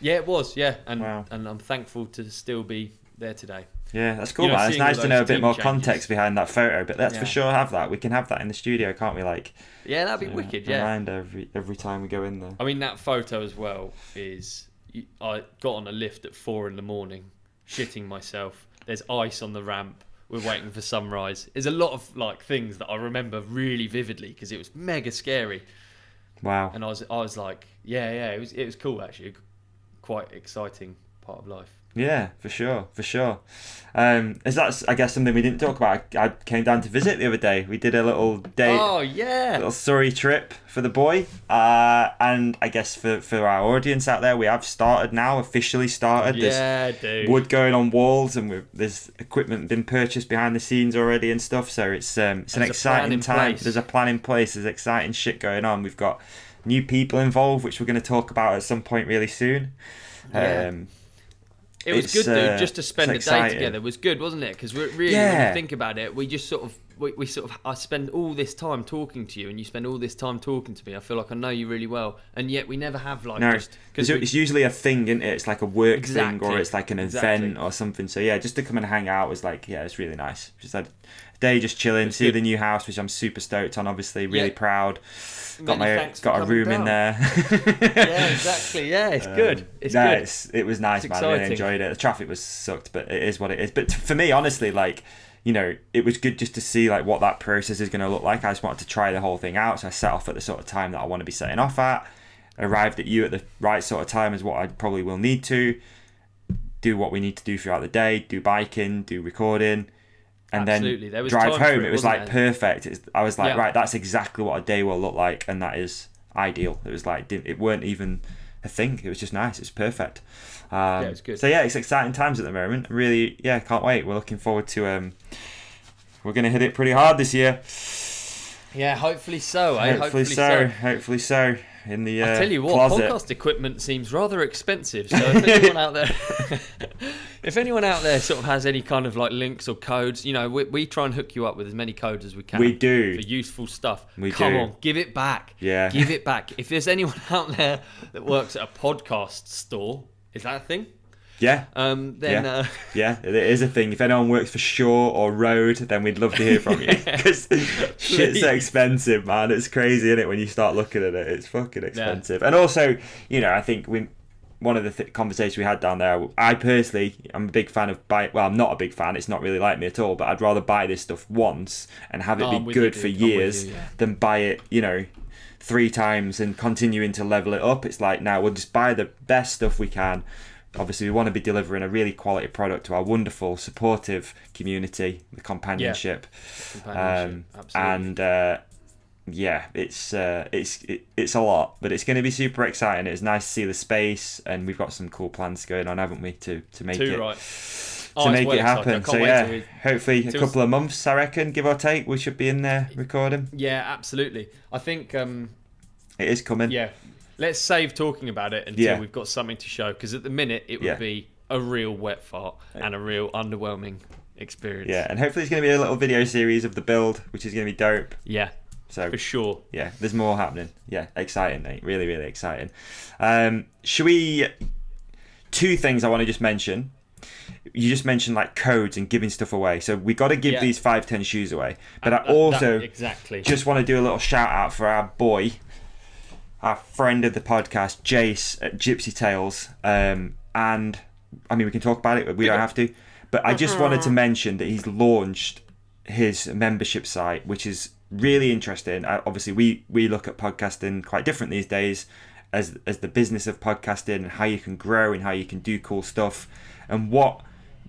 Yeah, it was. Yeah. And I'm thankful to still be there today. Yeah, that's cool, man. It's nice to know a bit more context behind that photo, but let's for sure have that. We can have that in the studio, can't we? Like, yeah, that'd be wicked. Yeah, reminder every time we go in there. I mean, that photo as well is I got on a lift at 4 a.m, shitting myself. There's ice on the ramp. We're waiting for sunrise. There's a lot of like things that I remember really vividly because it was mega scary. Wow. And I was like, yeah, it was cool actually, quite exciting part of life. Yeah, for sure. Is that, I guess, something we didn't talk about? I came down to visit the other day. We did a little day. Oh, yeah. Little Surrey trip for the boy. And I guess for our audience out there, we have officially started. Yeah, there's dude. Wood going on walls and there's equipment been purchased behind the scenes already and stuff. So it's an exciting time. There's a plan in place. There's exciting shit going on. We've got new people involved, which we're going to talk about at some point really soon. Yeah. It was good, dude. Just to spend the day together was good, wasn't it? Because really, when you think about it, we just sort of, I spend all this time talking to you, and you spend all this time talking to me. I feel like I know you really well, and yet we never have because it's usually a thing, isn't it? It's like a work thing, or it's like an event or something. So yeah, just to come and hang out was like, it's really nice. Just had a day just chilling, see the new house, which I'm super stoked on. Obviously, really proud. Got a room in there. Yeah, exactly. Yeah, it's good. It's good. It was nice, man. I really enjoyed it. The traffic was sucked, but it is what it is. But for me, honestly, like, you know, it was good just to see like what that process is going to look like. I just wanted to try the whole thing out, so I set off at the sort of time that I want to be setting off at. Arrived at you at the right sort of time is what I probably will need to do. What we need to do throughout the day: do biking, do recording. And then drive home. It was like perfect. I was like, right, that's exactly what a day will look like, and that is ideal. It was like, it weren't even a thing. It was just nice. It was perfect. It was good. So yeah, it's exciting times at the moment. Really, can't wait. We're looking forward to. We're gonna hit it pretty hard this year. Yeah, hopefully so. Hopefully so. In the I tell you what, closet. Podcast equipment seems rather expensive. So if anyone out there, sort of has any kind of like links or codes, you know, we try and hook you up with as many codes as we can. We do for useful stuff. Come on, give it back. Yeah, give it back. If there's anyone out there that works at a podcast store, is that a thing? Yeah. Yeah, it is a thing. If anyone works for Shore or Road, then we'd love to hear from you, because shit's expensive, man. It's crazy, isn't it? When you start looking at it, it's fucking expensive. And also, you know, I think one of the conversations we had down there, I personally, I'm a big fan of well, I'm not a big fan. It's not really like me at all. But I'd rather buy this stuff once and have it be good for years than buy it, you know, 3 times and continuing to level it up. It's like, now we'll just buy the best stuff we can. Obviously, we want to be delivering a really quality product to our wonderful, supportive community, the companionship. And it's a lot, but it's going to be super exciting. It's nice to see the space, and we've got some cool plans going on, haven't we, to make it happen. So yeah, hopefully a couple of months, I reckon, give or take, we should be in there recording. Yeah, absolutely. I think it is coming. Yeah. Let's save talking about it until we've got something to show, because at the minute it would be a real wet fart and a real underwhelming experience. Yeah, and hopefully it's going to be a little video series of the build, which is going to be dope. Yeah, so for sure. Yeah, there's more happening. Yeah, exciting, mate. Really, really exciting. Should we... 2 things I want to just mention. You just mentioned like codes and giving stuff away. So we got to give these 510 shoes away. But I also just want to do a little shout out for our boy, our friend of the podcast, Jace at Gypsy Tales. And I mean, we can talk about it, but we don't have to. But I just wanted to mention that he's launched his membership site, which is really interesting. Obviously, we look at podcasting quite different these days as the business of podcasting and how you can grow and how you can do cool stuff. And what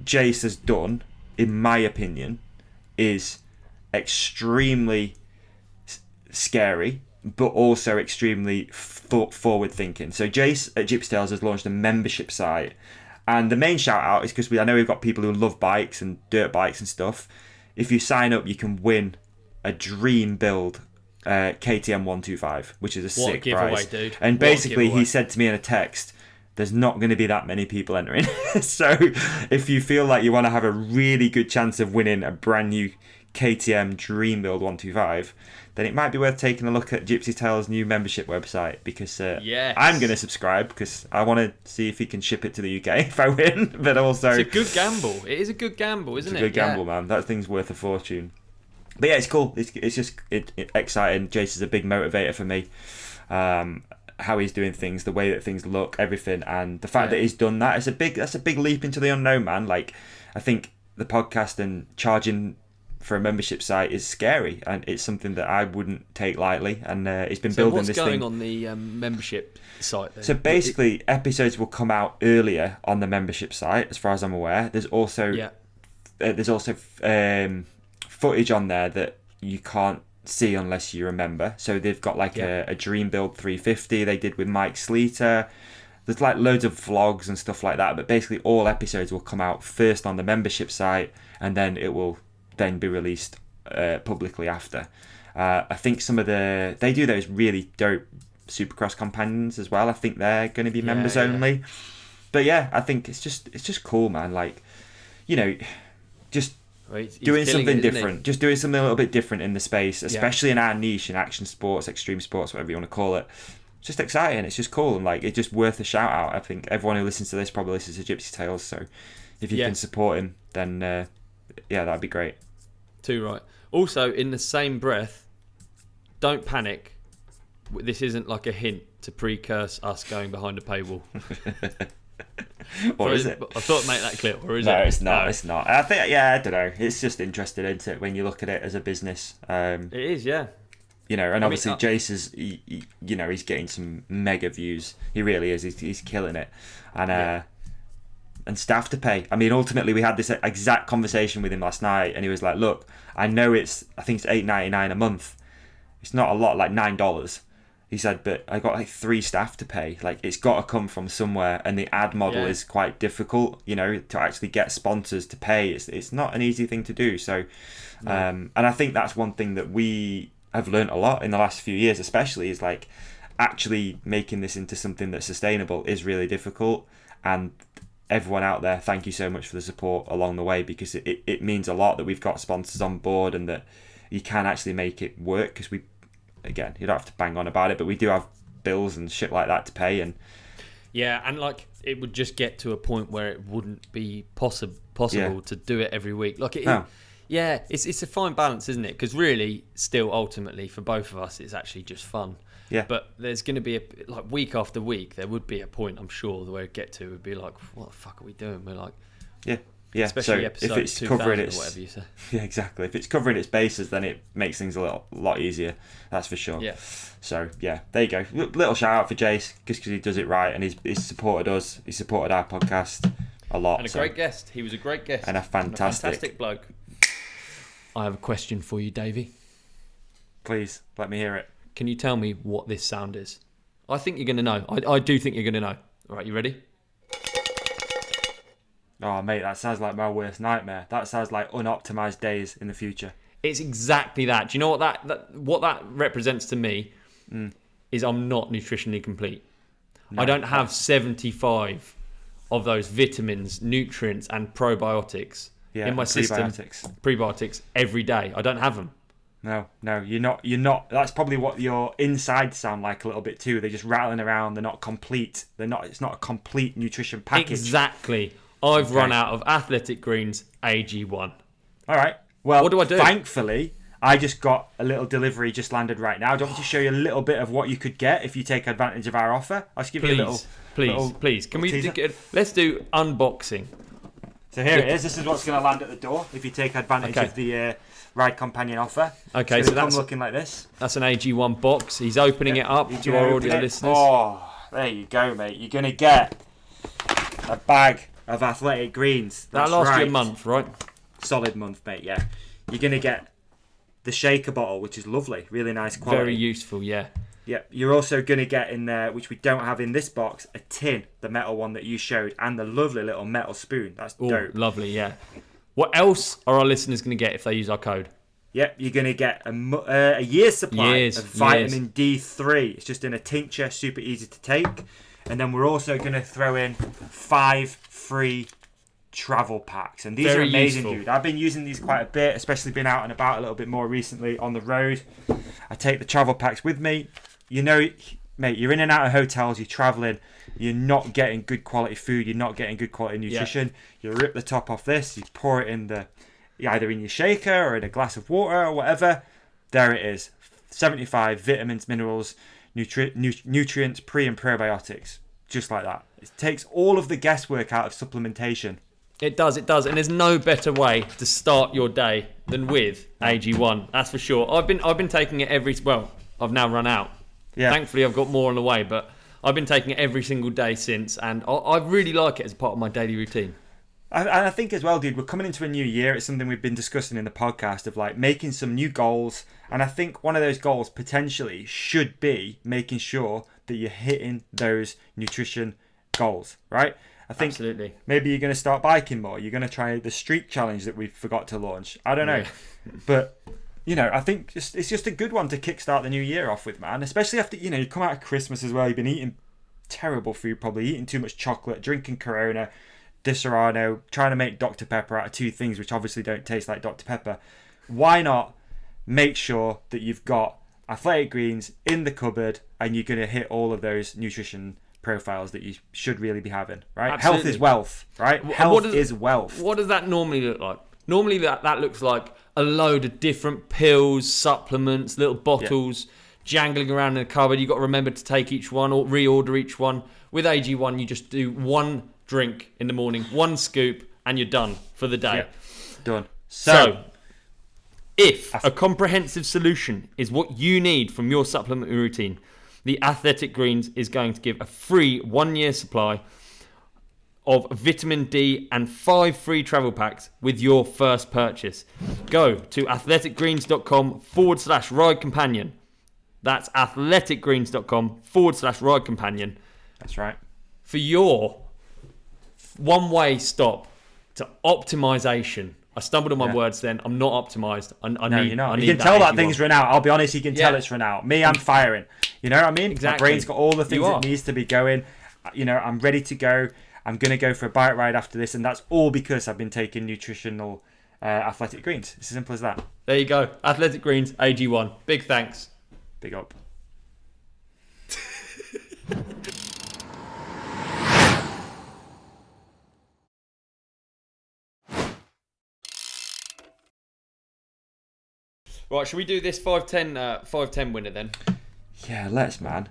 Jace has done, in my opinion, is extremely scary, but also extremely forward thinking. So Jace at Gypsy Tales has launched a membership site, and the main shout out is because I know we've got people who love bikes and dirt bikes and stuff. If you sign up, you can win a dream build KTM 125, which is a sick prize. Dude. And basically he said to me in a text, there's not going to be that many people entering. So if you feel like you want to have a really good chance of winning a brand new KTM Dream Build 125, then it might be worth taking a look at Gypsy Tales' new membership website, because I'm going to subscribe because I want to see if he can ship it to the UK if I win. But also, it's a good gamble. It is a good gamble, isn't it? It's a good gamble, man. That thing's worth a fortune. But yeah, it's cool. It's just exciting. Jace is a big motivator for me. How he's doing things, the way that things look, everything, and the fact that he's done that, that's a big leap into the unknown, man. Like, I think the podcast and charging for a membership site is scary, and it's something that I wouldn't take lightly. And he's been building this thing. So what's going on the membership site then? So basically, episodes will come out earlier on the membership site, as far as I'm aware. There's also footage on there that you can't see unless you're a member. So they've got like a Dream Build 350 they did with Mike Sleater. There's like loads of vlogs and stuff like that, but basically all episodes will come out first on the membership site, and then it will then be released publicly after. I think they do those really dope Supercross companions as well. I think they're going to be members only. But yeah, I think it's just cool, man. Like, you know, just he's doing something it, different, just doing something a little bit different in the space, especially in our niche in action sports, extreme sports, whatever you want to call it. It's just exciting. It's just cool, and like it's just worth a shout out. I think everyone who listens to this probably listens to Gypsy Tales, so if you can support him, then that'd be great. Too right. Also, in the same breath, don't panic. This isn't like a hint to precurse us going behind a paywall. Or is it? I thought I'd make that clear. Or is no, it? it's not. No. It's not. I think, I don't know. It's just interesting, isn't it, when you look at it as a business? It is, yeah. You know, and obviously Jace is, he's getting some mega views. He really is. He's killing it, and staff to pay. I mean, ultimately, we had this exact conversation with him last night, and he was like, "Look, I know I think it's $8.99 a month. It's not a lot, like $9." He said, but I got like 3 staff to pay. Like, it's got to come from somewhere, and the ad model is quite difficult, to actually get sponsors to pay. It's not an easy thing to do. So, and I think that's one thing that we have learned a lot in the last few years, especially, is like actually making this into something that's sustainable is really difficult. And everyone out there, thank you so much for the support along the way, because it means a lot that we've got sponsors on board and that you can actually make it work, because again, you don't have to bang on about it, but we do have bills and shit like that to pay. And like it would just get to a point where it wouldn't be possible to do it every week. Like it's a fine balance, isn't it? Because really, still ultimately for both of us, it's actually just fun. Yeah. But there's going to be week after week, there would be a point, I'm sure, where it get to would be like, what the fuck are we doing? We're like, yeah, especially so episode if it's 2000 covering or whatever you say. Yeah, exactly. If it's covering its bases, then it makes things a lot easier. That's for sure. Yeah. So yeah, there you go. Little shout out for Jace, because he does it right, and he's supported us. He supported our podcast a lot. And great guest. He was a great guest. And a fantastic bloke. I have a question for you, Davey. Please let me hear it. Can you tell me what this sound is? I think you're going to know. I do think you're going to know. All right, you ready? Oh, mate, that sounds like my worst nightmare. That sounds like unoptimized days in the future. It's exactly that. Do you know what that represents to me? Is I'm not nutritionally complete. No, I don't have 75 of those vitamins, nutrients, and probiotics in my system. Prebiotics every day. I don't have them. No, you're not. That's probably what your insides sound like a little bit too. They're just rattling around. They're not complete. It's not a complete nutrition package. Exactly. I've run out of Athletic Greens AG1. All right. Well, what do I do? Thankfully, I just got a little delivery just landed right now. Do you want me to show you a little bit of what you could get if you take advantage of our offer? I'll just give you a little... Please. Can we let's do unboxing. So here it is. This is what's going to land at the door if you take advantage of the Ride Companion offer. Okay, so that's looking like this. That's an AG1 box. He's opening it up to our audio listeners. Oh, there you go, mate. You're going to get a bag of Athletic Greens. That lasts you a month, right? Solid month, mate, yeah. You're going to get the shaker bottle, which is lovely. Really nice quality. Very useful, yeah. Yeah, you're also going to get in there, which we don't have in this box, a tin, the metal one that you showed, and the lovely little metal spoon. That's dope. Lovely, yeah. What else are our listeners going to get if they use our code? Yep, you're going to get a year's supply of vitamin D3. It's just in a tincture, super easy to take. And then we're also going to throw in 5 free travel packs. And these are amazing, dude. I've been using these quite a bit, especially been out and about a little bit more recently on the road. I take the travel packs with me. You know, mate, you're in and out of hotels, you're traveling, you're not getting good quality food, you're not getting good quality nutrition. You rip the top off this, you pour it in either in your shaker or in a glass of water or whatever. There it is. 75 vitamins, minerals, nutrients, pre and probiotics. Just like that. It takes all of the guesswork out of supplementation. It does. And there's no better way to start your day than with AG1. That's for sure. I've been taking it I've now run out. Yeah. Thankfully, I've got more on the way, but I've been taking it every single day since, and I really like it as part of my daily routine. And I think as well, dude, we're coming into a new year. It's something we've been discussing in the podcast of like making some new goals. And I think one of those goals potentially should be making sure that you're hitting those nutrition goals, right? I think absolutely. Maybe you're going to start biking more. You're going to try the streak challenge that we forgot to launch. I don't know. Yeah. But, I think it's just a good one to kickstart the new year off with, man. Especially after, you come out of Christmas as well. You've been eating terrible food, probably eating too much chocolate, drinking Corona, Disaronno, trying to make Dr. Pepper out of two things which obviously don't taste like Dr. Pepper. Why not make sure that you've got Athletic Greens in the cupboard and you're going to hit all of those nutrition profiles that you should really be having, right? Absolutely. Health is wealth, right? Health is wealth. What does that normally look like? Normally that looks like a load of different pills, supplements, little bottles jangling around in the cupboard. You've got to remember to take each one or reorder each one. With AG1, you just do one drink in the morning, one scoop, and you're done for the day. Yeah. Done. So if a comprehensive solution is what you need from your supplement routine, the Athletic Greens is going to give a free 1-year supply of vitamin D and 5 free travel packs with your first purchase. Go to athleticgreens.com/ride companion. That's athleticgreens.com/ride companion. That's right. For your one-way stop to optimization. I stumbled on my words then. I'm not optimized. You're not. You can tell that thing's run out. I'll be honest, you can tell it's run out. Me, I'm firing. You know what I mean? Exactly. My brain's got all the things it needs to be going. You know, I'm ready to go. I'm going to go for a bike ride after this, and that's all because I've been taking nutritional Athletic Greens. It's as simple as that. There you go. Athletic Greens, AG1. Big thanks. Big up. Right, should we do this 510 winner then? Yeah, let's, man.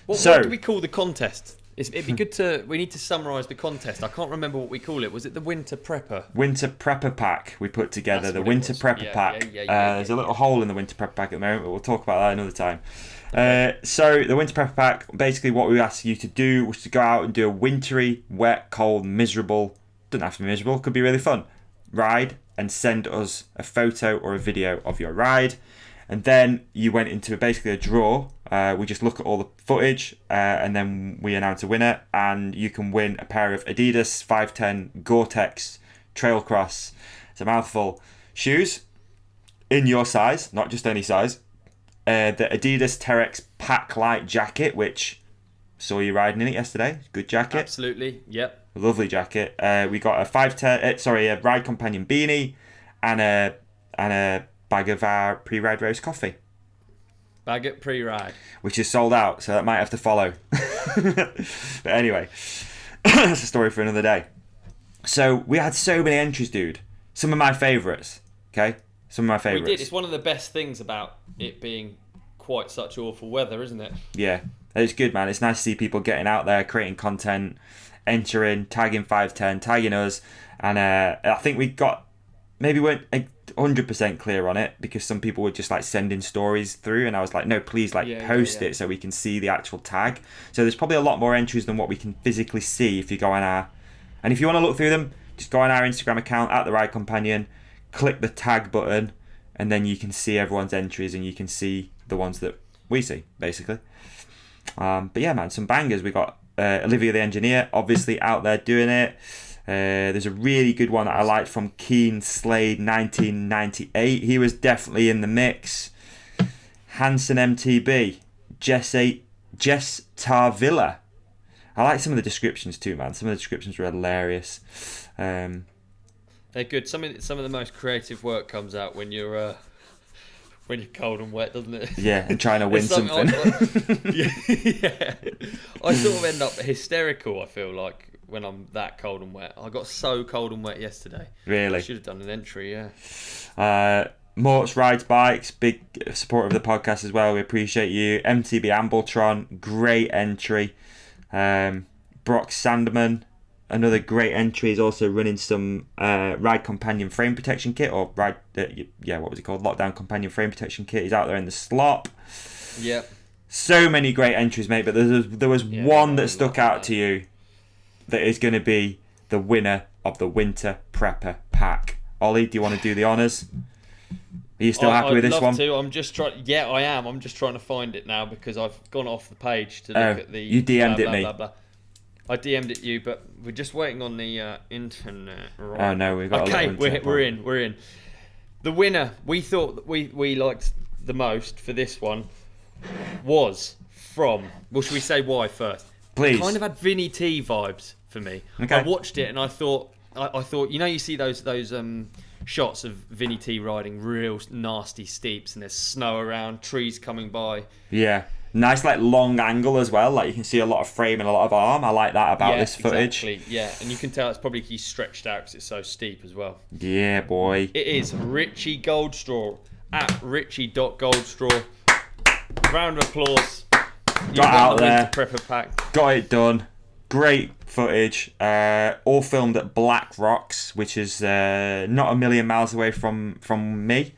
What do we call the contest? It'd be good to... We need to summarise the contest. I can't remember what we call it. Was it the Winter Prepper? Winter Prepper Pack we put together. That's the what it Winter was. Prepper Pack. There's a little hole in the Winter Prepper Pack at the moment, but we'll talk about that another time. Okay. So the Winter Prepper Pack, basically what we asked you to do was to go out and do a wintry, wet, cold, miserable... Doesn't have to be miserable. Could be really fun. Ride and send us a photo or a video of your ride. And then you went into basically a draw. We just look at all the footage and then we announce a winner. And you can win a pair of Adidas 510 Gore-Tex Trailcross. It's a mouthful. Shoes in your size, not just any size. The Adidas Terex paclite jacket, which saw you riding in it yesterday. Good jacket. Absolutely, yep. Lovely jacket. We got a a ride companion beanie, and a bag of our pre-ride roast coffee. Bag it pre-ride, which is sold out, so that might have to follow. But anyway, that's a story for another day. So we had so many entries, dude. Some of my favourites. Okay, some of my favourites. We did. It's one of the best things about it being quite such awful weather, isn't it? Yeah, it's good, man. It's nice to see people getting out there, creating content, entering, tagging 510, tagging us, and I think we got maybe weren't 100% clear on it because some people were just like sending stories through, and I was like, no, please post it so we can see the actual tag. So there's probably a lot more entries than what we can physically see if you go on and if you want to look through them, just go on our Instagram account at the Ride Companion, click the tag button, and then you can see everyone's entries and you can see the ones that we see basically. But yeah, man, some bangers. We got Olivia the Engineer, obviously out there doing it. There's a really good one that I liked from Keen Slade 1998. He was definitely in the mix. Hanson MTB, Jess Tarvilla. I like some of the descriptions too, man. Some of the descriptions were hilarious. They're good. Some of the most creative work comes out when you're cold and wet, doesn't it? Yeah, and trying to win something. Yeah. I sort of end up hysterical, I feel like, when I'm that cold and wet. I got so cold and wet yesterday. Really? I should have done an entry, yeah. Mort's Rides Bikes, big supporter of the podcast as well. We appreciate you. MTB Ambletron, great entry. Brock Sanderman, another great entry, is also running some Ride Companion frame protection kit, or what was it called? Lockdown Companion frame protection kit. He's out there in the slop. Yep. So many great entries, mate, but there was one that stuck out to you that is going to be the winner of the Winter Prepper Pack. Ollie, do you want to do the honours? Are you still happy with this one? I'd love to. I'm just trying. Yeah, I am. I'm just trying to find it now because I've gone off the page to look at the. You DM'd it me. Blah, blah. I DM'd it you, but we're just waiting on the internet. Right. Oh no, we've got. Okay, we're in. The winner we thought that we liked the most for this one was from. Well, should we say why first? Please. Kind of had Vinny T vibes for me. Okay. I watched it and I thought, you see those shots of Vinny T riding real nasty steeps and there's snow around, trees coming by. Yeah. Nice, like, long angle as well. Like, you can see a lot of frame and a lot of arm. I like that about this footage. Exactly. Yeah, and you can tell it's probably he's stretched out because it's so steep as well. Yeah, boy. It is Richie Goldstraw at richie.goldstraw. Round of applause. Got out there. Prepper pack. Got it done. Great footage. All filmed at Black Rocks, which is not a million miles away from me.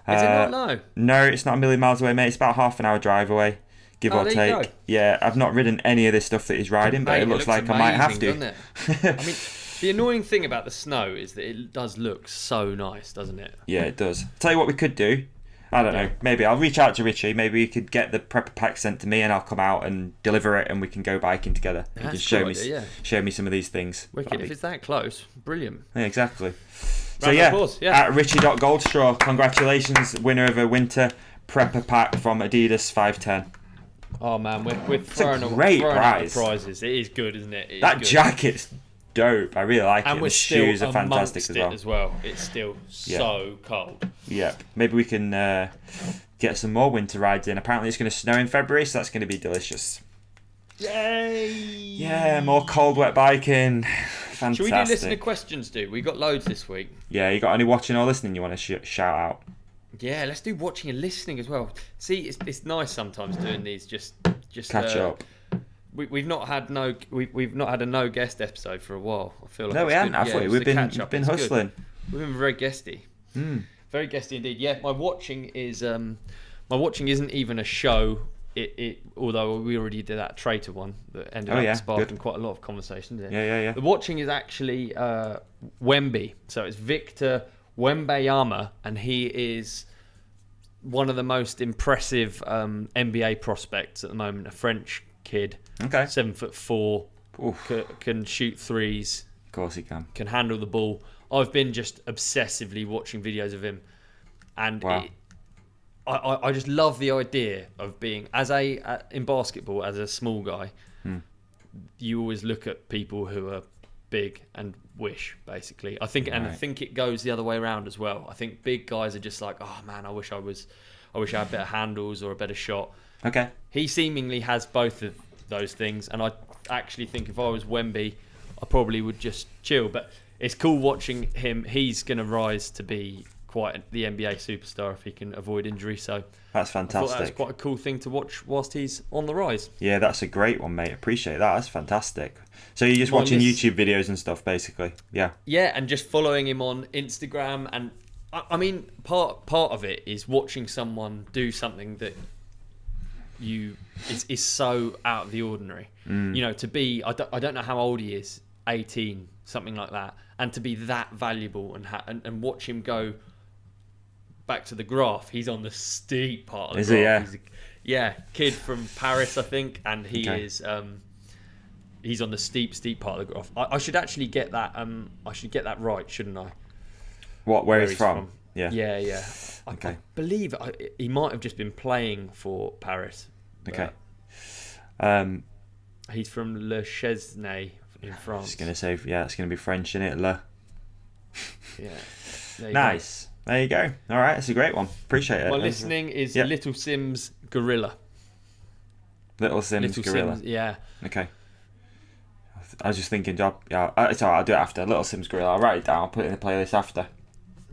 Is it not? No. No, it's not a million miles away, mate. It's about half an hour drive away, give or take. Yeah, I've not ridden any of this stuff that he's riding, but it looks like amazing, I might have to. It? I mean, the annoying thing about the snow is that it does look so nice, doesn't it? Yeah, it does. Tell you what we could do. I don't know. Maybe I'll reach out to Richie. Maybe he could get the prepper pack sent to me, and I'll come out and deliver it, and we can go biking together. You can show me some of these things. Wicked. If it's that close, brilliant. Yeah, exactly. So applause, at richie.goldstraw, congratulations, winner of a winter prepper pack from Adidas 510. Oh man, we're throwing out prizes. It is good, isn't it? That jacket's dope. I really like it. And the shoes are fantastic as well. It's still so cold. Yep. Maybe we can get some more winter rides in. Apparently it's going to snow in February, so that's going to be delicious. Yay! Yeah, more cold, wet biking. Fantastic. Should we do listener questions, dude? We got loads this week. Yeah, you got any watching or listening you want to shout out? Yeah, let's do watching and listening as well. See, it's nice sometimes doing these. Just catch up. We've not had a no guest episode for a while. I feel like no, we haven't, have we? We've been hustling. We've been very guesty. Very guesty indeed. Yeah, my watching isn't even a show. Although we already did that traitor one that ended up sparking quite a lot of conversation. Didn't it? Yeah. The watching is actually Wemby. So it's Victor Wembanyama, and he is one of the most impressive NBA prospects at the moment. A French kid, 7'4", can shoot threes. Of course he can. Can handle the ball. I've been just obsessively watching videos of him, and I just love the idea of being in basketball as a small guy. You always look at people who are big and wish, basically. I think it goes the other way around as well. I think big guys are just like, oh man, I wish I had better handles or a better shot. Okay. He seemingly has both of those things, and I actually think if I was Wemby, I probably would just chill. But it's cool watching him. He's going to rise to be quite the NBA superstar if he can avoid injury. So that's fantastic. I thought that's quite a cool thing to watch whilst he's on the rise. Yeah, that's a great one, mate. Appreciate that. That's fantastic. So you're just watching YouTube videos and stuff, basically. Yeah. Yeah, and just following him on Instagram, and I mean, part of it is watching someone do something that is so out of the ordinary. You know, to be I don't know how old he is, 18, something like that, and to be that valuable and watch him go back to the graph. He's on the steep part of the graph. He's kid from Paris, I think, and he is he's on the steep part of the graph. I should actually get that I should get that right, shouldn't I? Where he's from? Yeah. I believe he might have just been playing for Paris. Okay. He's from Le Chesnay in France. I was going to say, it's going to be French, isn't it? Le. Yeah. Nice. There you go. All right, that's a great one. Appreciate it. My listening is Little Sims Gorilla. Little Sims Gorilla. Yeah. Okay. I was just thinking, it's all right, I'll do it after. Little Sims Gorilla. I'll write it down. I'll put it in the playlist after.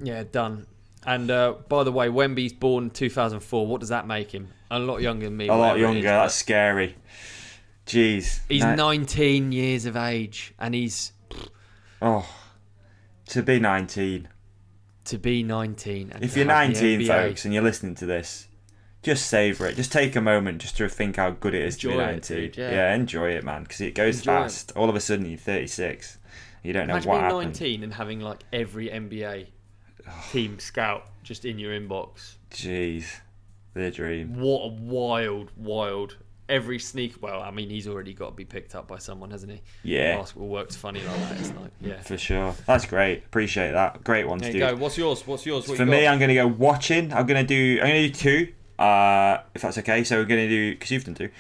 Yeah, done. And by the way, Wemby's born 2004. What does that make him? A lot younger than me. A lot younger. That's scary. Jeez. He's 19 years of age, and he's... to be 19. To be 19. And if you're 19, folks, and you're listening to this, just savour it. Just take a moment just to think how good it is to be 19. Enjoy it, man, because it goes fast. All of a sudden, you're 36. You don't know what happened. Imagine being 19 and having like every NBA team scout just in your inbox. Jeez. The dream. What a wild... Every sneak. Well, I mean, he's already got to be picked up by someone, hasn't he? Yeah. Basketball works funny like that. It's like, for sure. That's great. Appreciate that. Great ones, dude. Go. What's yours? What For me, I'm going to go watching. I'm going to do two. If that's okay. So we're going to do, because you've done two.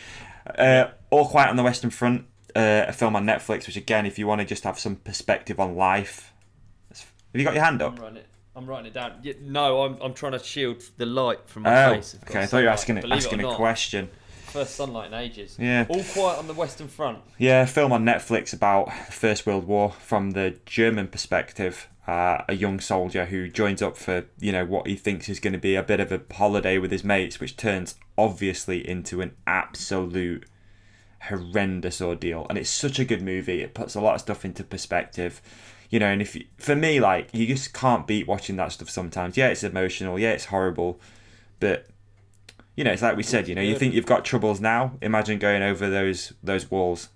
All Quiet on the Western Front, a film on Netflix, which again, if you want to just have some perspective on life. Have you got your hand up? I'm writing it down. No, I'm trying to shield the light from my face. Okay, I thought you were asking a question. First sunlight in ages. Yeah. All Quiet on the Western Front. Yeah, a film on Netflix about the First World War from the German perspective. A young soldier who joins up for, what he thinks is going to be a bit of a holiday with his mates, which turns obviously into an absolute horrendous ordeal. And it's such a good movie. It puts a lot of stuff into perspective. And for me, like, you just can't beat watching that stuff sometimes. Yeah, it's emotional. Yeah, it's horrible. But, it's like we said, you think you've got troubles now. Imagine going over those walls.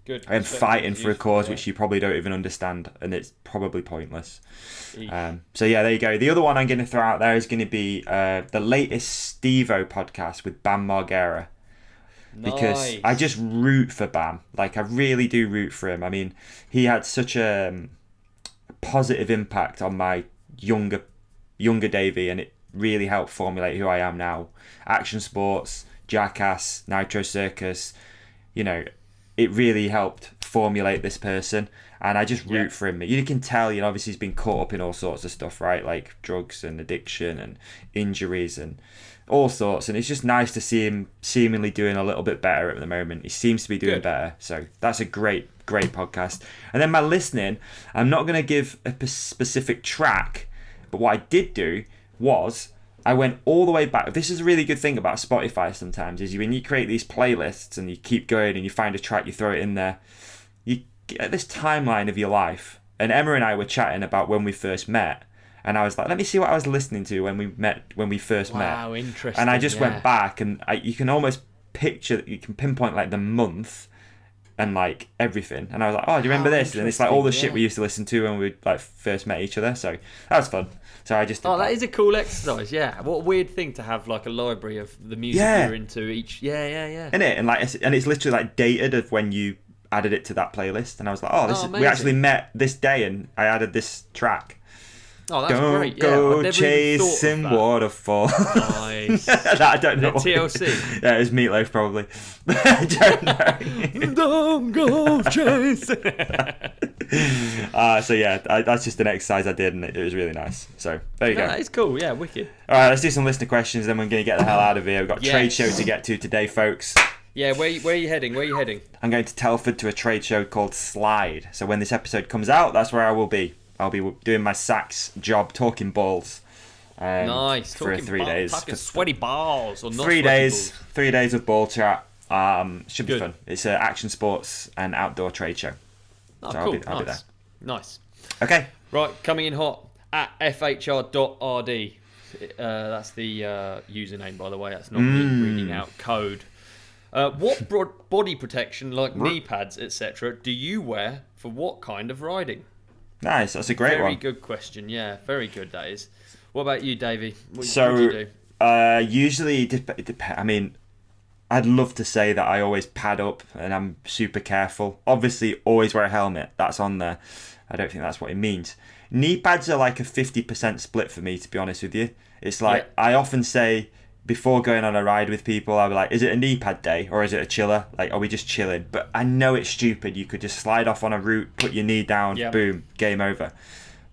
Good. And fighting for a cause which you probably don't even understand. And it's probably pointless. So, yeah, there you go. The other one I'm going to throw out there is going to be the latest Steve-O podcast with Bam Margera. Because I just root for Bam. Like, I really do root for him. I mean, he had such a positive impact on my younger Davey, and it really helped formulate who I am now. Action sports, Jackass, Nitro Circus, it really helped formulate this person, and I just root for him. You can tell, obviously he's been caught up in all sorts of stuff, right? Like drugs and addiction and injuries and all sorts, and it's just nice to see him seemingly doing a little bit better at the moment. He seems to be doing better, so that's a great podcast. And then my listening, I'm not going to give a specific track, but what I did do was I went all the way back. This is a really good thing about Spotify sometimes, is when you create these playlists and you keep going and you find a track, you throw it in there, you get this timeline of your life. And Emma and I were chatting about when we first met, and I was like, let me see what I was listening to when we first met. Wow, interesting. And I just went back, and you can almost picture, you can pinpoint like the month and like everything. And I was like, oh, do you remember this? And it's like all the shit we used to listen to when we like first met each other. So that was fun. So I just did that is a cool exercise. Yeah, what a weird thing to have, like a library of the music you're into each. Yeah. Isn't it? And it's literally like dated of when you added it to that playlist. And I was like, oh, we actually met this day, and I added this track. Oh, that's great. Go chasing waterfall. Nice. I don't know. TLC. Yeah, it was Meatloaf probably. I don't know. Don't go chasing. So yeah, that's just an exercise I did, and it was really nice. So there you go. It's cool. Yeah, wicked. All right, let's do some listener questions, then we're going to get the hell out of here. We've got a trade show to get to today, folks. Yeah, where are you heading? I'm going to Telford to a trade show called Slide. So when this episode comes out, that's where I will be. I'll be doing my sax job, talking balls. Nice. For 3 days. Talking sweaty balls or not 3 days. Balls. 3 days of ball chat. Should be fun. It's an action sports and outdoor trade show. Oh, so cool. I'll be there. Nice. Okay. Right, coming in hot at fhr.rd. That's the username, by the way. That's not me reading out code. What body protection, like knee pads, etc., do you wear for what kind of riding? Nice, that's a great one. Very good question, yeah. Very good, that is. What about you, Davey? What do you do? Usually, I mean, I'd love to say that I always pad up and I'm super careful. Obviously, always wear a helmet. That's on there. I don't think that's what it means. Knee pads are like a 50% split for me, to be honest with you. It's like, I often say, before going on a ride with people, I'll be like, is it a knee pad day or is it a chiller? Like, are we just chilling? But I know it's stupid. You could just slide off on a route, put your knee down, boom, game over.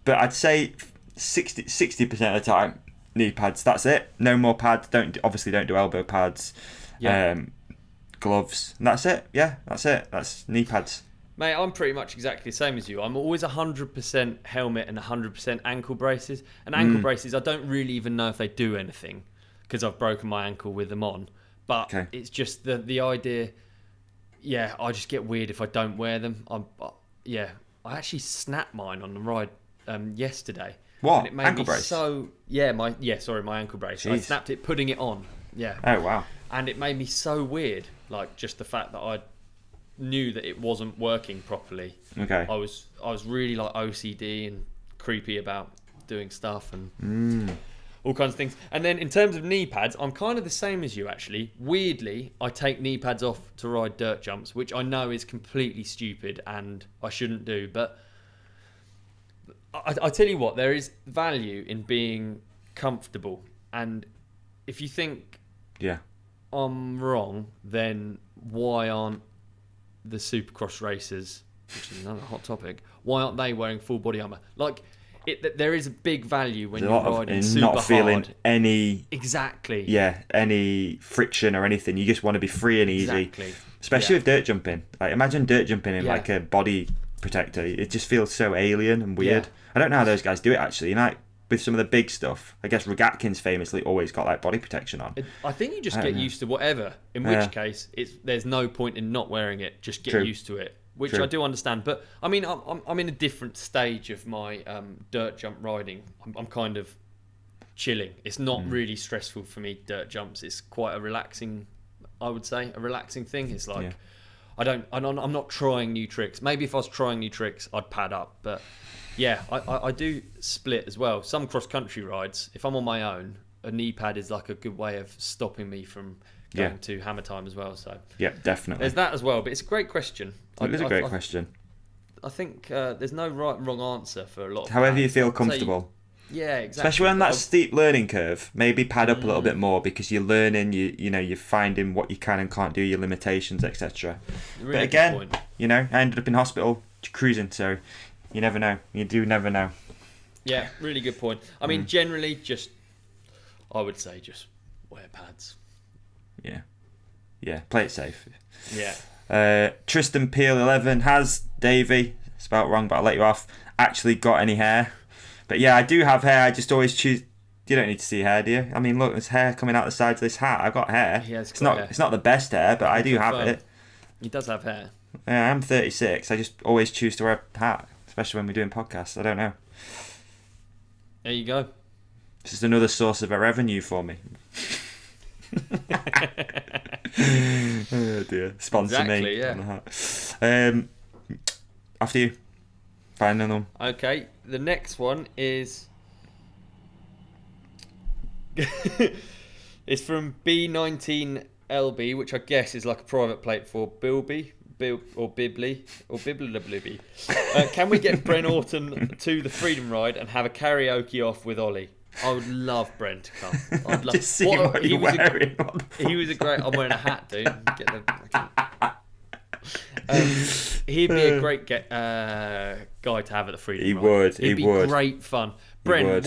But I'd say 60% of the time, knee pads, that's it. No more pads. Don't do elbow pads, gloves, and that's it. Yeah, that's it. That's knee pads. Mate, I'm pretty much exactly the same as you. I'm always 100% helmet and 100% ankle braces. And ankle braces, I don't really even know if they do anything, because I've broken my ankle with them on. But it's just the idea, I just get weird if I don't wear them. I actually snapped mine on the ride yesterday. What? And it made ankle me brace? My ankle brace. Jeez. I snapped it putting it on. Yeah. Oh, wow. And it made me so weird, like just the fact that I knew that it wasn't working properly. Okay. I was really like OCD and creepy about doing stuff and all kinds of things. And then in terms of knee pads, I'm kind of the same as you actually. Weirdly, I take knee pads off to ride dirt jumps, which I know is completely stupid and I shouldn't do. But I tell you what, there is value in being comfortable. And if you think I'm wrong, then why aren't the Supercross racers, which is another hot topic, why aren't they wearing full body armour? Like, there is a big value when you're riding super hard. Not feeling any... Exactly. Yeah, any friction or anything. You just want to be free and easy. Exactly. Especially with dirt jumping. Like, imagine dirt jumping in like a body protector. It just feels so alien and weird. I don't know how those guys do it, actually. You know, like, with some of the big stuff, I guess Rogatkin's famously always got like body protection on. I think you just get used to whatever. In which case, there's no point in not wearing it. Just get used to it, which I do understand. But I mean, I'm in a different stage of my dirt jump riding. I'm kind of chilling. It's not really stressful for me. Dirt jumps. It's quite a relaxing, I would say, a relaxing thing. It's like I'm not trying new tricks. Maybe if I was trying new tricks, I'd pad up, but. Yeah, I do split as well. Some cross-country rides, if I'm on my own, a knee pad is like a good way of stopping me from going to hammer time as well. So yeah, definitely. There's that as well, but it's a great question. It is a great question. I think there's no right and wrong answer for a lot of However pads. you feel comfortable. Yeah, exactly. Especially on that steep learning curve, maybe pad up a little bit more because you're learning, you're finding what you can and can't do, your limitations, etc. Really but again, I ended up in hospital cruising, so... You never know. You do never know. Yeah, really good point. I mean, generally, I would say just wear pads. Yeah. Yeah, play it safe. Yeah. Tristan Peel 11 has Davy, spelt wrong, but I'll let you off, actually got any hair. But yeah, I do have hair. I just always choose... You don't need to see hair, do you? I mean, look, there's hair coming out the sides of this hat. I've got hair. He has got hair. It's not the best hair, but I do have it. He does have hair. Yeah, I'm 36. I just always choose to wear a hat. Especially when we're doing podcasts. I don't know. There you go. This is another source of a revenue for me. Oh dear. Sponsor me. Yeah. After you. Find another one. Okay. The next one is... it's from B19LB, which I guess is like a private plate for Bilby. Or Bibbly, or Bibbly. Can we get Bren Orton to the Freedom Ride and have a karaoke off with Olly? I would love Bren to come. I'd love. Just see what you're wearing. He was a great. I'm wearing a hat, dude. He'd be a great guy to have at the Freedom Ride. He'd be great fun. Bren,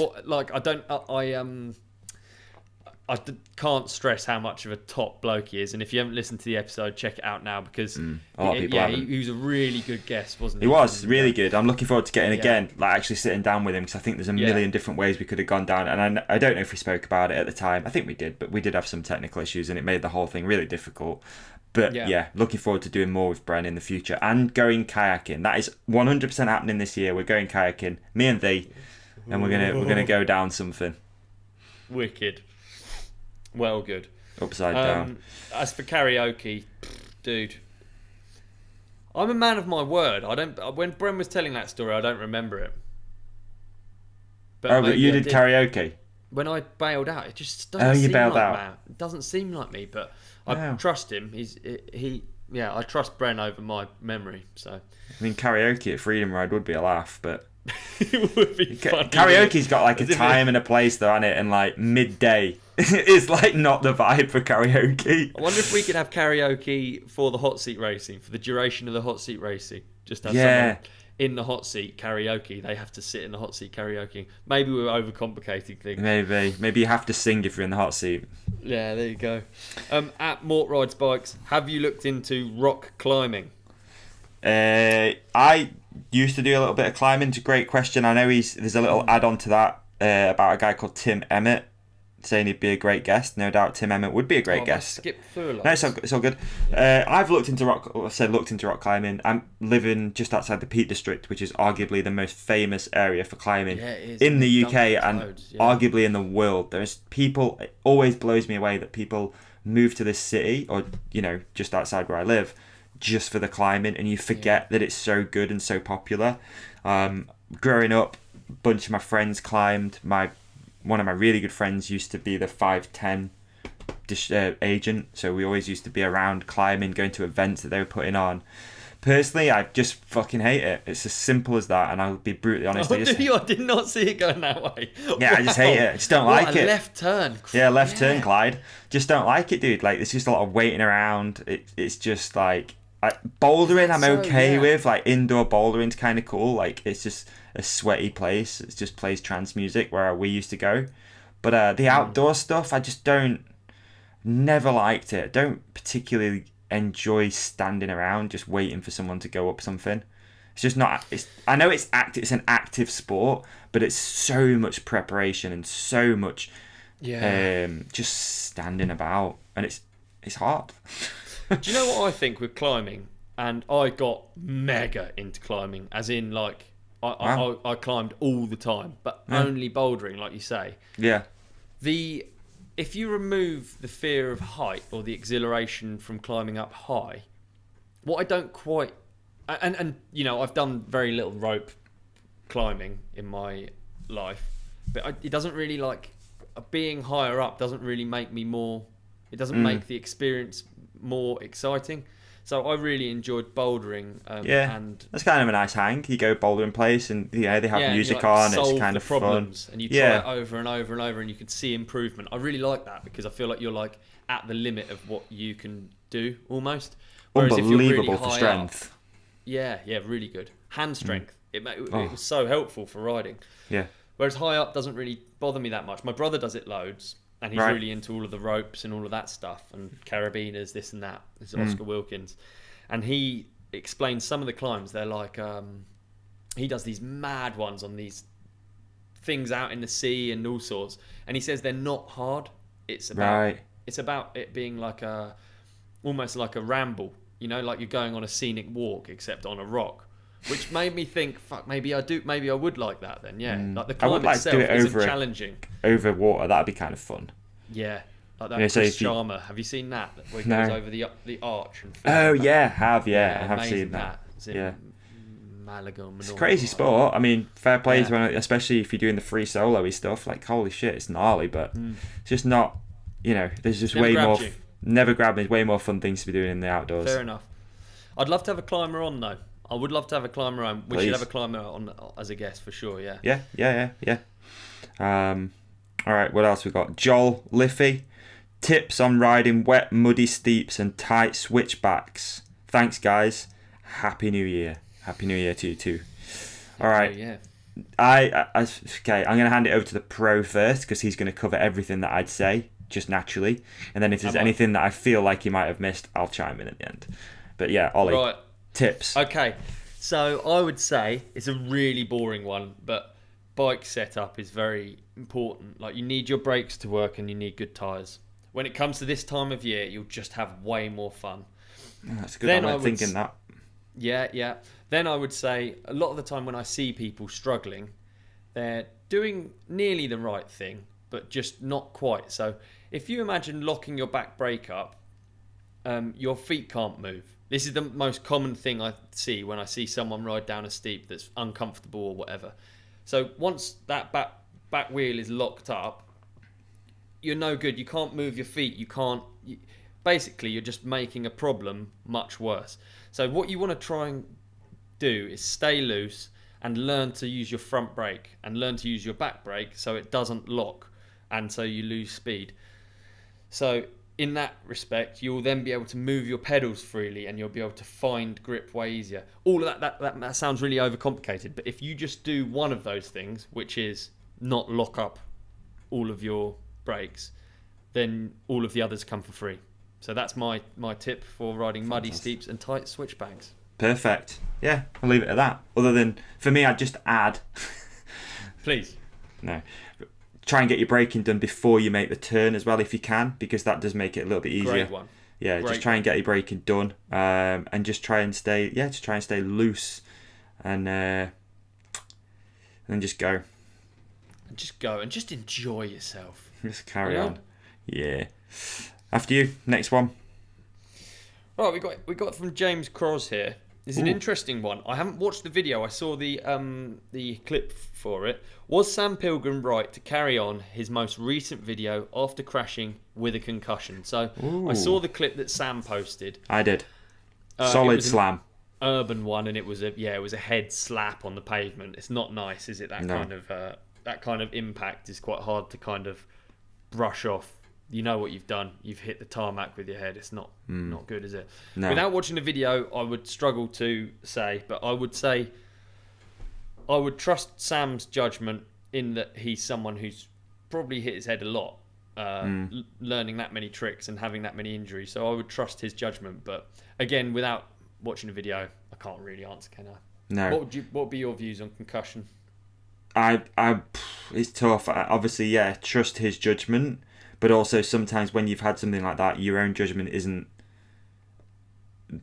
I can't stress how much of a top bloke he is, and if you haven't listened to the episode, check it out now because he was a really good guest, wasn't he? He was really good. I'm looking forward to getting again, like actually sitting down with him because I think there's a million different ways we could have gone down, and I don't know if we spoke about it at the time. I think we did, but we did have some technical issues, and it made the whole thing really difficult. But yeah, looking forward to doing more with Bren in the future and going kayaking. That is 100% happening this year. We're going kayaking, me and thee, and we're gonna go down something wicked. Well, good. Upside down. As for karaoke, dude, I'm a man of my word. When Bren was telling that story, I don't remember it. But you did karaoke? When I bailed out, it just doesn't seem bailed like out. Man. It doesn't seem like me, but I trust him. I trust Bren over my memory. So I mean, karaoke at Freedom Ride would be a laugh, but it would be fun. Karaoke's got like a time and a place though, hasn't it? And like midday is like not the vibe for karaoke. I wonder if we could have karaoke for the hot seat racing, for the duration of the hot seat racing. Just have someone in the hot seat karaoke. They have to sit in the hot seat karaoke. Maybe we're overcomplicating things. Maybe you have to sing if you're in the hot seat. Yeah, there you go. At Mort Rides Bikes, have you looked into rock climbing? I used to do a little bit of climbing. It's a great question. I know there's a little add-on to that about a guy called Tim Emmett saying he'd be a great guest. No doubt Tim Emmett would be a great guest. Skip through a lot. No, it's all good. I've looked into rock climbing. I'm living just outside the Peak District, which is arguably the most famous area for climbing in the UK and arguably in the world. There's people, it always blows me away that people move to this city or, just outside where I live just for the climbing, and you forget that it's so good and so popular. Growing up, a bunch of my friends climbed. One of my really good friends used to be the 510 agent, so we always used to be around climbing, going to events that they were putting on. Personally, I just fucking hate it. It's as simple as that, and I'll be brutally honest. Oh, do you? I did not see it going that way. Yeah, wow. I just hate it. I just don't like it. Left turn. Yeah, left turn, Clyde. Just don't like it, dude. Like, there's just a lot of waiting around. It's just like bouldering. I'm okay with. Like, indoor bouldering's kind of cool. Like, it's just a sweaty place. It just plays trance music where we used to go. But the outdoor stuff, I just don't. Never liked it. Don't particularly enjoy standing around just waiting for someone to go up something. It's just not. I know it's an active sport, but it's so much preparation and so much just standing about, and it's hard. Do you know what I think with climbing? And I got mega into climbing, as in like I climbed all the time, but only bouldering, like you say. Yeah. If you remove the fear of height or the exhilaration from climbing up high, what I don't quite... And you know, I've done very little rope climbing in my life, but it doesn't really, like... Being higher up doesn't really make me more... It doesn't make the experience more exciting. So I really enjoyed bouldering. And that's kind of a nice hang. You go bouldering place and they have music on. It's kind of problems, fun. And you try it over and over and over, and you can see improvement. I really like that because I feel like you're like at the limit of what you can do almost. Whereas unbelievable if you're really for strength. Up, really good hand strength. It was so helpful for riding. Yeah. Whereas high up doesn't really bother me that much. My brother does it loads. And he's really into all of the ropes and all of that stuff and carabiners, this and that. This is Olly Wilkins. And he explains some of the climbs. They're like, he does these mad ones on these things out in the sea and all sorts. And he says they're not hard. It's about it being like almost like a ramble, you know, like you're going on a scenic walk, except on a rock. Which made me think, fuck, maybe I would like that then, yeah. Like the climb itself isn't challenging. Over water, that'd be kind of fun. Yeah. Like that Chris Sharma. Have you seen that? Where he goes over the arch and I have seen that. Malaga. It's a crazy sport. I mean, fair play to him, especially if you're doing the free solo-y stuff. Like, holy shit, it's gnarly, but it's just not, you know, there's just never grabbed me. There's way more fun things to be doing in the outdoors. Fair enough. I'd love to have a climber on, though. I would love to have a climber on. We should have a climber on as a guest for sure, yeah. Yeah. All right, what else we got? Joel Liffey. Tips on riding wet, muddy steeps and tight switchbacks. Thanks, guys. Happy New Year. Happy New Year to you too. All right. Yeah. Okay, I'm going to hand it over to the pro first because he's going to cover everything that I'd say, just naturally. And then if there's anything that I feel like he might have missed, I'll chime in at the end. But yeah, Ollie. Right. Tips. Okay, so I would say it's a really boring one, but bike setup is very important. Like, you need your brakes to work and you need good tyres. When it comes to this time of year, you'll just have way more fun. Oh, that's a good one. I'm thinking that. Yeah. Then I would say a lot of the time when I see people struggling, they're doing nearly the right thing, but just not quite. So if you imagine locking your back brake up, your feet can't move. This is the most common thing I see when I see someone ride down a steep that's uncomfortable or whatever. So once that back wheel is locked up, you're no good. You can't move your feet. Basically, you're just making a problem much worse. So what you want to try and do is stay loose and learn to use your front brake and learn to use your back brake so it doesn't lock and so you lose speed. So in that respect, you'll then be able to move your pedals freely and you'll be able to find grip way easier. All of that sounds really overcomplicated, but if you just do one of those things, which is not lock up all of your brakes, then all of the others come for free. So that's my tip for riding muddy steeps and tight switchbacks. Perfect. Yeah, I'll leave it at that. Other than, for me, I'd just add... Please. No. Try and get your braking done before you make the turn as well, if you can, because that does make it a little bit easier. Great one. Yeah, just try and get your braking done, and just try and stay loose, and then just go. And just go and just enjoy yourself. Just carry on. Yeah. After you, next one. Right, we got from James Cross here. It's an interesting one. I haven't watched the video. I saw the clip for it. Was Sam Pilgrim right to carry on his most recent video after crashing with a concussion? So I saw the clip that Sam posted. I did. Solid slam. urban one, and it was a head slap on the pavement. It's not nice, is it? That kind of impact is quite hard to kind of brush off. You know what you've done. You've hit the tarmac with your head. It's not good, is it? No. Without watching the video, I would struggle to say, but I would say I would trust Sam's judgment in that he's someone who's probably hit his head a lot, learning that many tricks and having that many injuries. So I would trust his judgment. But again, without watching the video, I can't really answer, can I? No. What would be your views on concussion? It's tough. Obviously, yeah, trust his judgment. But also sometimes when you've had something like that, your own judgment isn't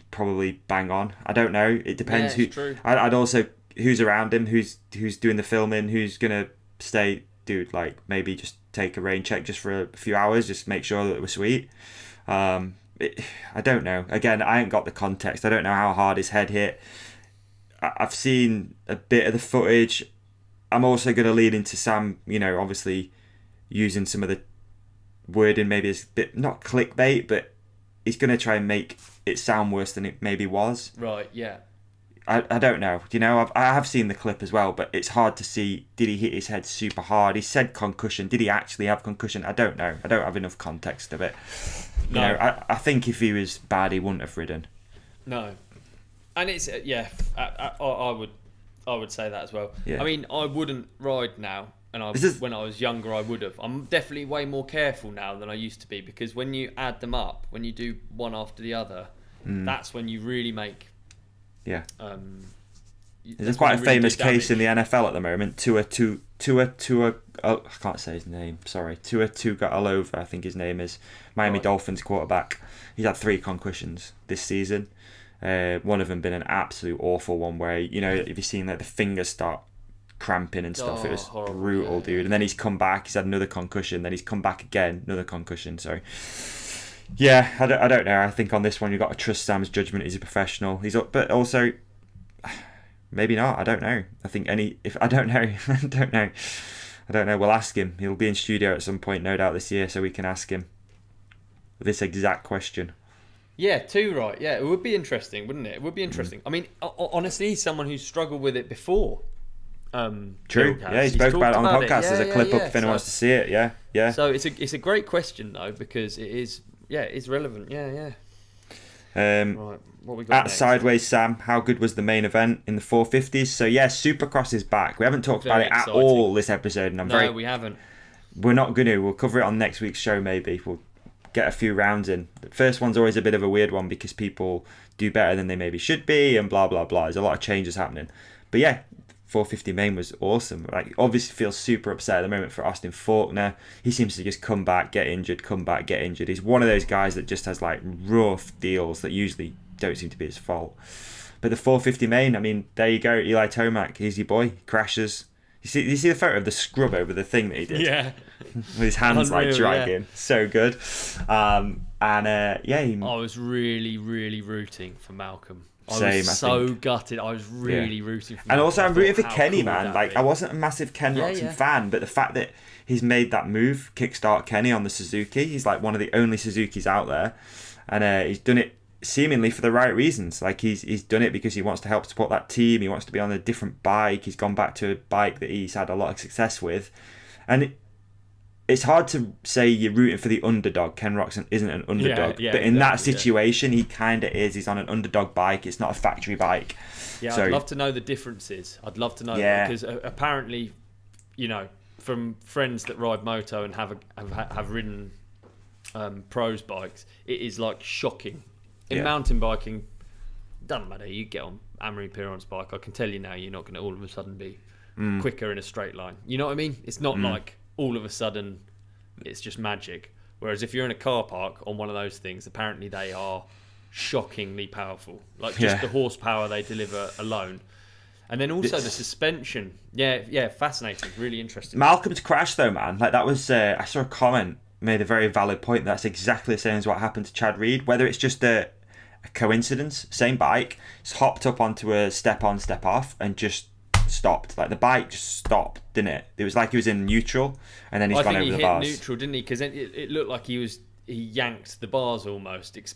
probably bang on. I don't know. It depends who. True. I'd also who's around him, who's doing the filming, who's gonna stay. Dude, like maybe just take a rain check just for a few hours, just make sure that it was sweet. I don't know. Again, I ain't got the context. I don't know how hard his head hit. I've seen a bit of the footage. I'm also gonna lead into Sam. Obviously using some of the wording maybe is a bit not clickbait, but he's going to try and make it sound worse than it maybe was. Right, yeah. I don't know. I have seen the clip as well, but it's hard to see. Did he hit his head super hard? He said concussion. Did he actually have concussion? I don't know. I don't have enough context of it. No. I think if he was bad, he wouldn't have ridden. No. And it's, I would say that as well. Yeah. I mean, I wouldn't ride now. And when I was younger, I would have. I'm definitely way more careful now than I used to be, because when you add them up, when you do one after the other, that's when you really make. Yeah. There's quite a famous case in the NFL at the moment. Tua, I can't say his name. Sorry, Tua Tagovailoa, I think his name is. Miami Dolphins quarterback. He's had 3 concussions this season. One of them been an absolute awful one where if you've seen like the fingers start cramping and stuff, it was horrible, brutal, dude. And then he's come back, he's had another concussion, then he's come back again, another concussion. So yeah, I don't know. I think on this one you've got to trust Sam's judgment. He's a professional. But also maybe not. I don't know. I don't know. We'll ask him. He'll be in studio at some point, no doubt, this year, so we can ask him this exact question. Yeah, too right. Yeah, it would be interesting, wouldn't it? It would be interesting. I mean, honestly, he's someone who's struggled with it before. True. Yeah, he spoke about it on the podcast. There's a clip up if anyone wants to see it. Yeah. So it's a great question though, because it is it's relevant. Yeah. Right, what we got at next? Sideways Sam, how good was the main event in the 450s? So yeah, Supercross is back. We haven't talked about it at all this episode, and we haven't. We're not going to. We'll cover it on next week's show. Maybe we'll get a few rounds in. The first one's always a bit of a weird one because people do better than they maybe should be, and blah blah blah. There's a lot of changes happening, but yeah. 450 main was awesome. Like, obviously feels super upset at the moment for Austin Faulkner. He seems to just come back, get injured, come back, get injured. He's one of those guys that just has like rough deals that usually don't seem to be his fault. But the 450 main, I mean, there you go, Eli Tomac, he's your boy, crashes. You see the photo of the scrub over the thing that he did? Yeah. With his hands like dragging. Yeah. So good. I was really, really rooting for Malcolm. I was gutted. I was really rooting for him. And also I'm rooting for Kenny, man. Like, I wasn't a massive Ken Roxon fan, but the fact that he's made that move, kickstart Kenny on the Suzuki, he's like one of the only Suzukis out there. And he's done it seemingly for the right reasons. Like, he's done it because he wants to help support that team. He wants to be on a different bike. He's gone back to a bike that he's had a lot of success with. And it's hard to say you're rooting for the underdog. Ken Roxon isn't an underdog. But in that situation, he kind of is. He's on an underdog bike. It's not a factory bike. Yeah, so, I'd love to know the differences. I'd love to know because apparently, from friends that ride moto and have ridden pros bikes, it is like shocking. In mountain biking, doesn't matter. You get on Amory Piron's bike, I can tell you now, you're not going to all of a sudden be quicker in a straight line. You know what I mean? It's not like all of a sudden it's just magic. Whereas if you're in a car park on one of those things, apparently they are shockingly powerful. Like just the horsepower they deliver alone. And then also the suspension. Yeah, fascinating. Really interesting. Malcolm's crash though, man. Like that was, I saw a comment made a very valid point. That's exactly the same as what happened to Chad Reed. Whether it's just a coincidence, same bike, he's hopped up onto a step on, step off and just stopped. Like the bike just stopped, didn't it? It was like he was in neutral and then he's gone over the bars. I think he hit neutral, didn't he? Because it looked like he yanked the bars almost. Because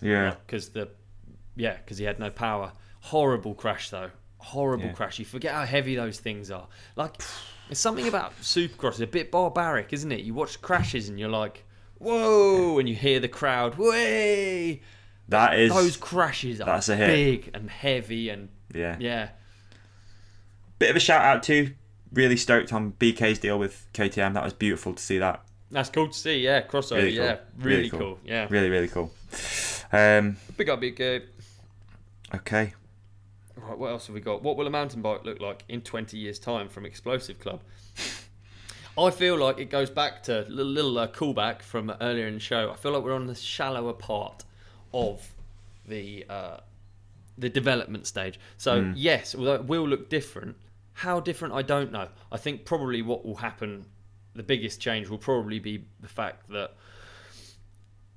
he had no power. Horrible crash though. Horrible crash. You forget how heavy those things are. Like, it's something about Supercross. It's a bit barbaric, isn't it? You watch crashes and you're like, whoa, and you hear the crowd, way. Those crashes are big and heavy and yeah. Bit of a shout out too. Really stoked on BK's deal with KTM. That was beautiful to see that. That's cool to see. Yeah, crossover. Really cool. Yeah, really cool. Yeah, really cool. Big up BK. Okay. Right, what else have we got? What will a mountain bike look like in 20 years' time from Explosive Club? I feel like it goes back to a little callback from earlier in the show. I feel like we're on the shallower part of the development stage. So yes, although it will look different, how different I don't know. I think probably what will happen, the biggest change will probably be the fact that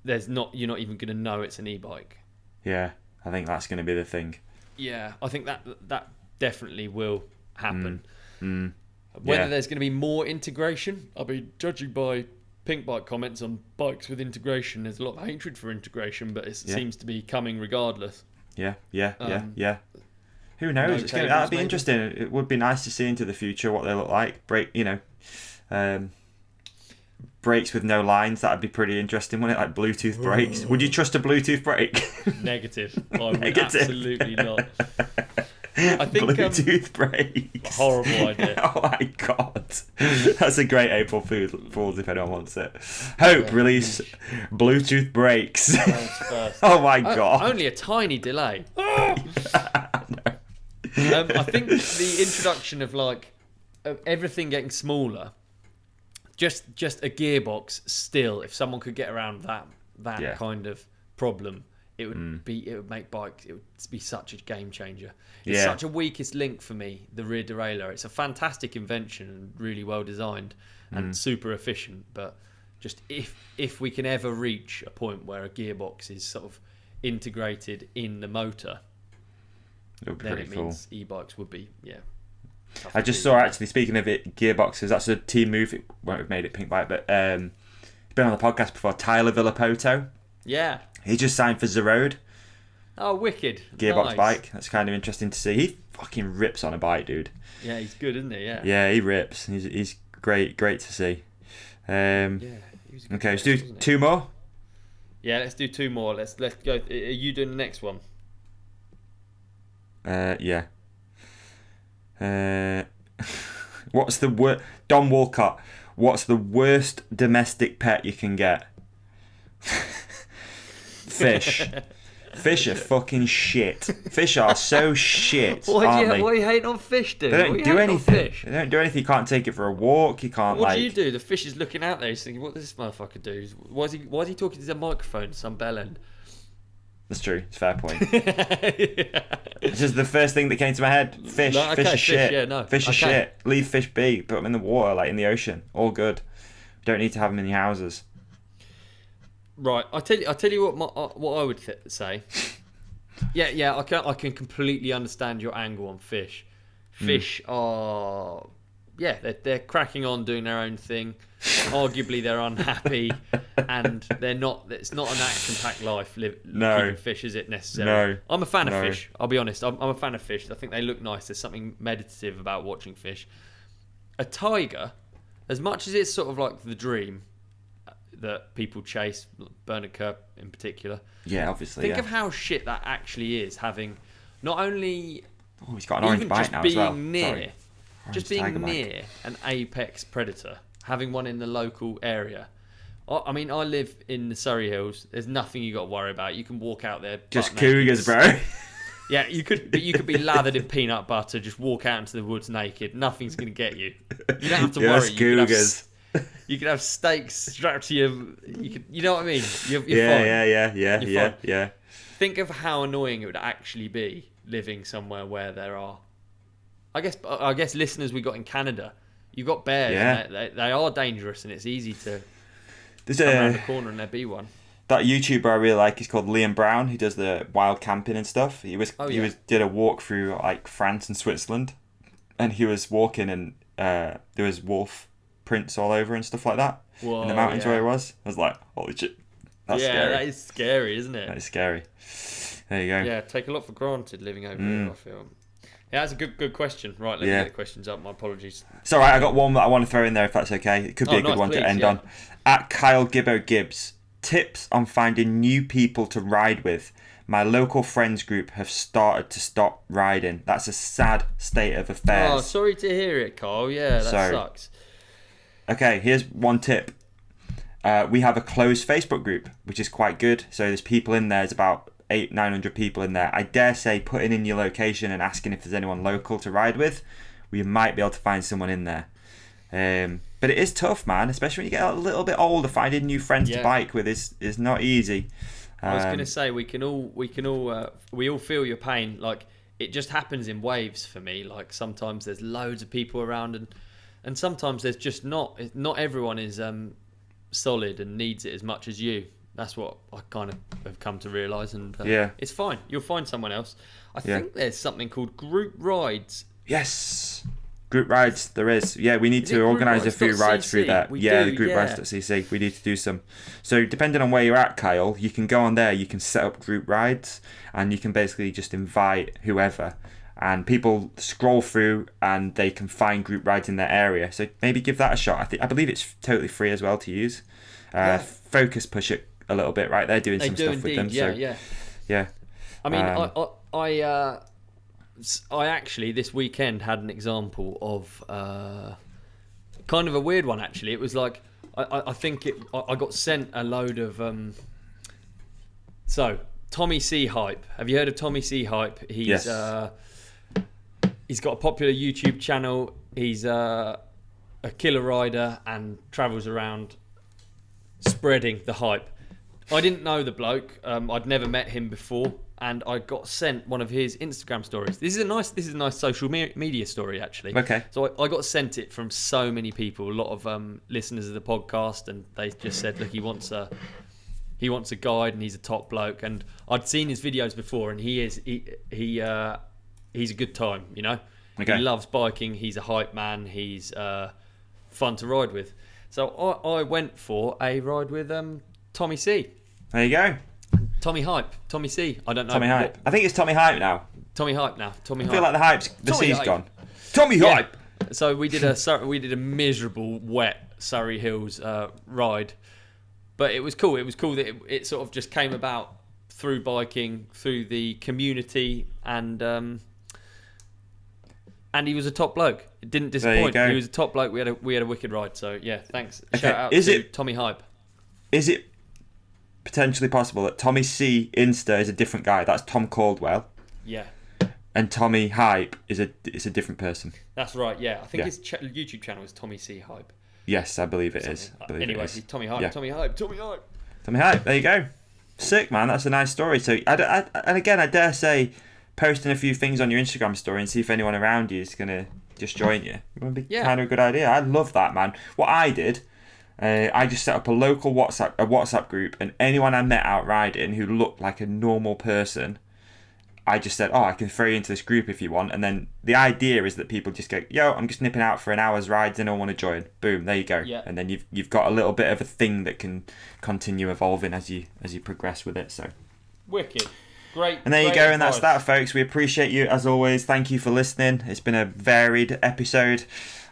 you're not even going to know it's an e-bike. Yeah, I think that's going to be the thing. Yeah, I think that definitely will happen. Whether there's going to be more integration, I'll be judging by Pink Bike comments on bikes with integration. There's a lot of hatred for integration, but it seems to be coming regardless. Yeah. Who knows? That'd be interesting. It would be nice to see into the future what they look like. Brakes with no lines. That'd be pretty interesting, wouldn't it? Like Bluetooth brakes. Would you trust a Bluetooth brake? Negative. I would absolutely not. I think Bluetooth brakes. Horrible idea. Oh my god, that's a great April Fool's if anyone wants it. Release Bluetooth brakes. Oh my god. Only a tiny delay. I think the introduction of of everything getting smaller. Just a gearbox still, if someone could get around that kind of problem, it would make bikes, it would be such a game changer. It's such a weakest link for me, the rear derailleur. It's a fantastic invention and really well designed and super efficient, but just if we can ever reach a point where a gearbox is sort of integrated in the motor, then it means e-bikes would be I just saw, actually, speaking of it, gearboxes, that's a team move. It won't have made it Pink Bike, but he's been on the podcast before. Tyler Villapoto. Yeah. He just signed for Zerode. Oh, wicked. Gearbox bike. That's kind of interesting to see. He fucking rips on a bike, dude. Yeah, he's good, isn't he? Yeah. Yeah, he rips. He's great to see. Okay, let's do two more. Yeah, let's do two more. Let's go. Are you doing the next one? Yeah. What's the Don Walcott? What's the worst domestic pet you can get? Fish. Fish are fucking shit. Fish are so shit. Why are you hating on fish, dude? They don't do anything. They don't do anything. You can't take it for a walk. You can't. What do you do? The fish is looking out there. He's thinking, "What does this motherfucker do? Why is he talking to the microphone? Some bell end." That's true. It's a fair point. It's just the first thing that came to my head. Fish. No, okay, fish are shit. Yeah, no. Fish are shit. Leave fish be. Put them in the water, like in the ocean. All good. Don't need to have them in your houses. Right. I tell you what I would say. Yeah. I can completely understand your angle on fish. Fish are. Yeah, they're cracking on, doing their own thing. Arguably, they're unhappy, and they're not. It's not an action-packed life. Keeping fish, is it necessarily? No. I'm a fan of fish. I'll be honest. I'm a fan of fish. I think they look nice. There's something meditative about watching fish. A tiger, as much as it's sort of like the dream that people chase, Bernard Kerr in particular. Yeah, obviously. Think of how shit that actually is. Having not only he's got an orange bite now as well. Just being near an apex predator, having one in the local area. I mean, I live in the Surrey Hills. There's nothing you got to worry about. You can walk out there. Just cougars, bro. Yeah, you could be lathered in peanut butter. Just walk out into the woods naked. Nothing's going to get you. You don't have to worry. Cougars. You could have stakes strapped to your. You know what I mean? You're fine. Yeah. Think of how annoying it would actually be living somewhere where there are. I guess listeners we got in Canada, you got bears. Yeah. And they are dangerous, and it's easy to come around the corner and there be one. That YouTuber I really like is called Liam Brown. He does the wild camping and stuff. He did a walk through like France and Switzerland, and he was walking and there was wolf prints all over and stuff like that. Whoa, in the mountains where he was. I was like, holy shit, that's scary. That is scary, isn't it? That is scary. There you go. Yeah, take a lot for granted living over here, I feel. Yeah, that's a good question. Right, let me get the questions up. My apologies. It's all right. I got one that I want to throw in there if that's okay. It could be a good one to end on. At Kyle Gibbo Gibbs, tips on finding new people to ride with. My local friends group have started to stop riding. That's a sad state of affairs. Oh, sorry to hear it, Kyle. Yeah, that sucks. Okay, here's one tip. We have a closed Facebook group, which is quite good. So there's people in there. There's about 800-900 people in there. I dare say putting in your location and asking if there's anyone local to ride with, we might be able to find someone in there. But it is tough, man, especially when you get a little bit older. Finding new friends to bike with is not easy. I was going to say we all feel your pain. Like, it just happens in waves for me. Like, sometimes there's loads of people around, and sometimes there's just not everyone is solid and needs it as much as you. That's what I kind of have come to realise, and it's fine. You'll find someone else. I think there's something called group rides. Yes, group rides. There is. Yeah, we need to organise a few rides through that. The group rides.cc. We need to do some. So depending on where you're at, Kyle, you can go on there. You can set up group rides, and you can basically just invite whoever, and people scroll through and they can find group rides in their area. So maybe give that a shot. I believe it's totally free as well to use. Focus push it a little bit, right? They're doing some stuff with them. Yeah. I mean, I actually this weekend had an example of kind of a weird one. Actually, it was like I think I got sent a load of so Tommy C Hype. Have you heard of Tommy C Hype? He's got a popular YouTube channel. He's a killer rider and travels around spreading the hype. I didn't know the bloke. I'd never met him before, and I got sent one of his Instagram stories. This is a nice social media story, actually. Okay. So I got sent it from so many people, a lot of listeners of the podcast, and they just said, look, he wants a guide, and he's a top bloke. And I'd seen his videos before, and he's a good time, you know. Okay. He loves biking. He's a hype man. He's fun to ride with. So I went for a ride with Tommy C. There you go. Tommy Hype. Tommy C. I don't know. Tommy Hype. I think it's Tommy Hype now. Tommy Hype now. Tommy Hype. I feel like the C's gone. Tommy Hype. So we did a miserable, wet Surrey Hills ride. But it was cool. It was cool that it sort of just came about through biking, through the community, and he was a top bloke. It didn't disappoint. He was a top bloke. We had a wicked ride. So yeah, thanks. Okay. Shout out to Tommy Hype. Is it potentially possible that Tommy C Insta is a different guy? That's Tom Caldwell. Yeah. And Tommy Hype is a different person. That's right. Yeah, I think his YouTube channel is Tommy C Hype. Yes, I believe it is. Anyway, he's Tommy Hype. Yeah. Tommy Hype. Tommy Hype. Tommy Hype. There you go. Sick, man. That's a nice story. So, and again, I dare say, posting a few things on your Instagram story and see if anyone around you is gonna just join you. It would be kind of a good idea. I love that, man. What I did, I just set up a local WhatsApp group, and anyone I met out riding who looked like a normal person, I just said, I can throw you into this group if you want. And then the idea is that people just go, yo, I'm just nipping out for an hour's ride, and I want to join. Boom, there you go. Yeah. And then you've got a little bit of a thing that can continue evolving as you progress with it. So wicked. Great. And there you go, and that's that, folks. We appreciate you as always. Thank you for listening. It's been a varied episode.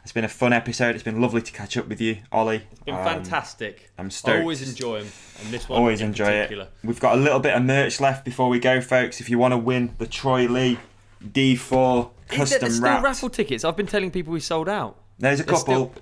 It's been a fun episode. It's been lovely to catch up with you, Ollie. It's been fantastic. I'm stoked. I always enjoy them, and this one always enjoy particular. It. We've got a little bit of merch left before we go, folks. If you want to win the Troy Lee D4 custom there's wrapped. Still raffle tickets. I've been telling people we sold out. There's a couple.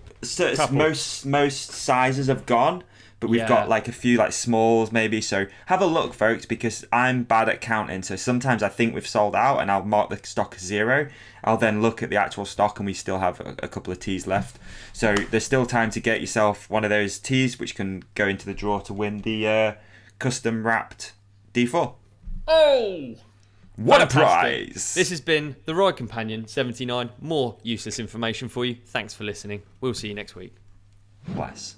Most sizes have gone. But we've got like a few like smalls maybe. So have a look, folks, because I'm bad at counting. So sometimes I think we've sold out and I'll mark the stock as 0. I'll then look at the actual stock and we still have a couple of tees left. So there's still time to get yourself one of those tees, which can go into the draw to win the custom wrapped D4. Oh! What fantastic. A prize! This has been The Ride Companion 79. More useless information for you. Thanks for listening. We'll see you next week. Bless.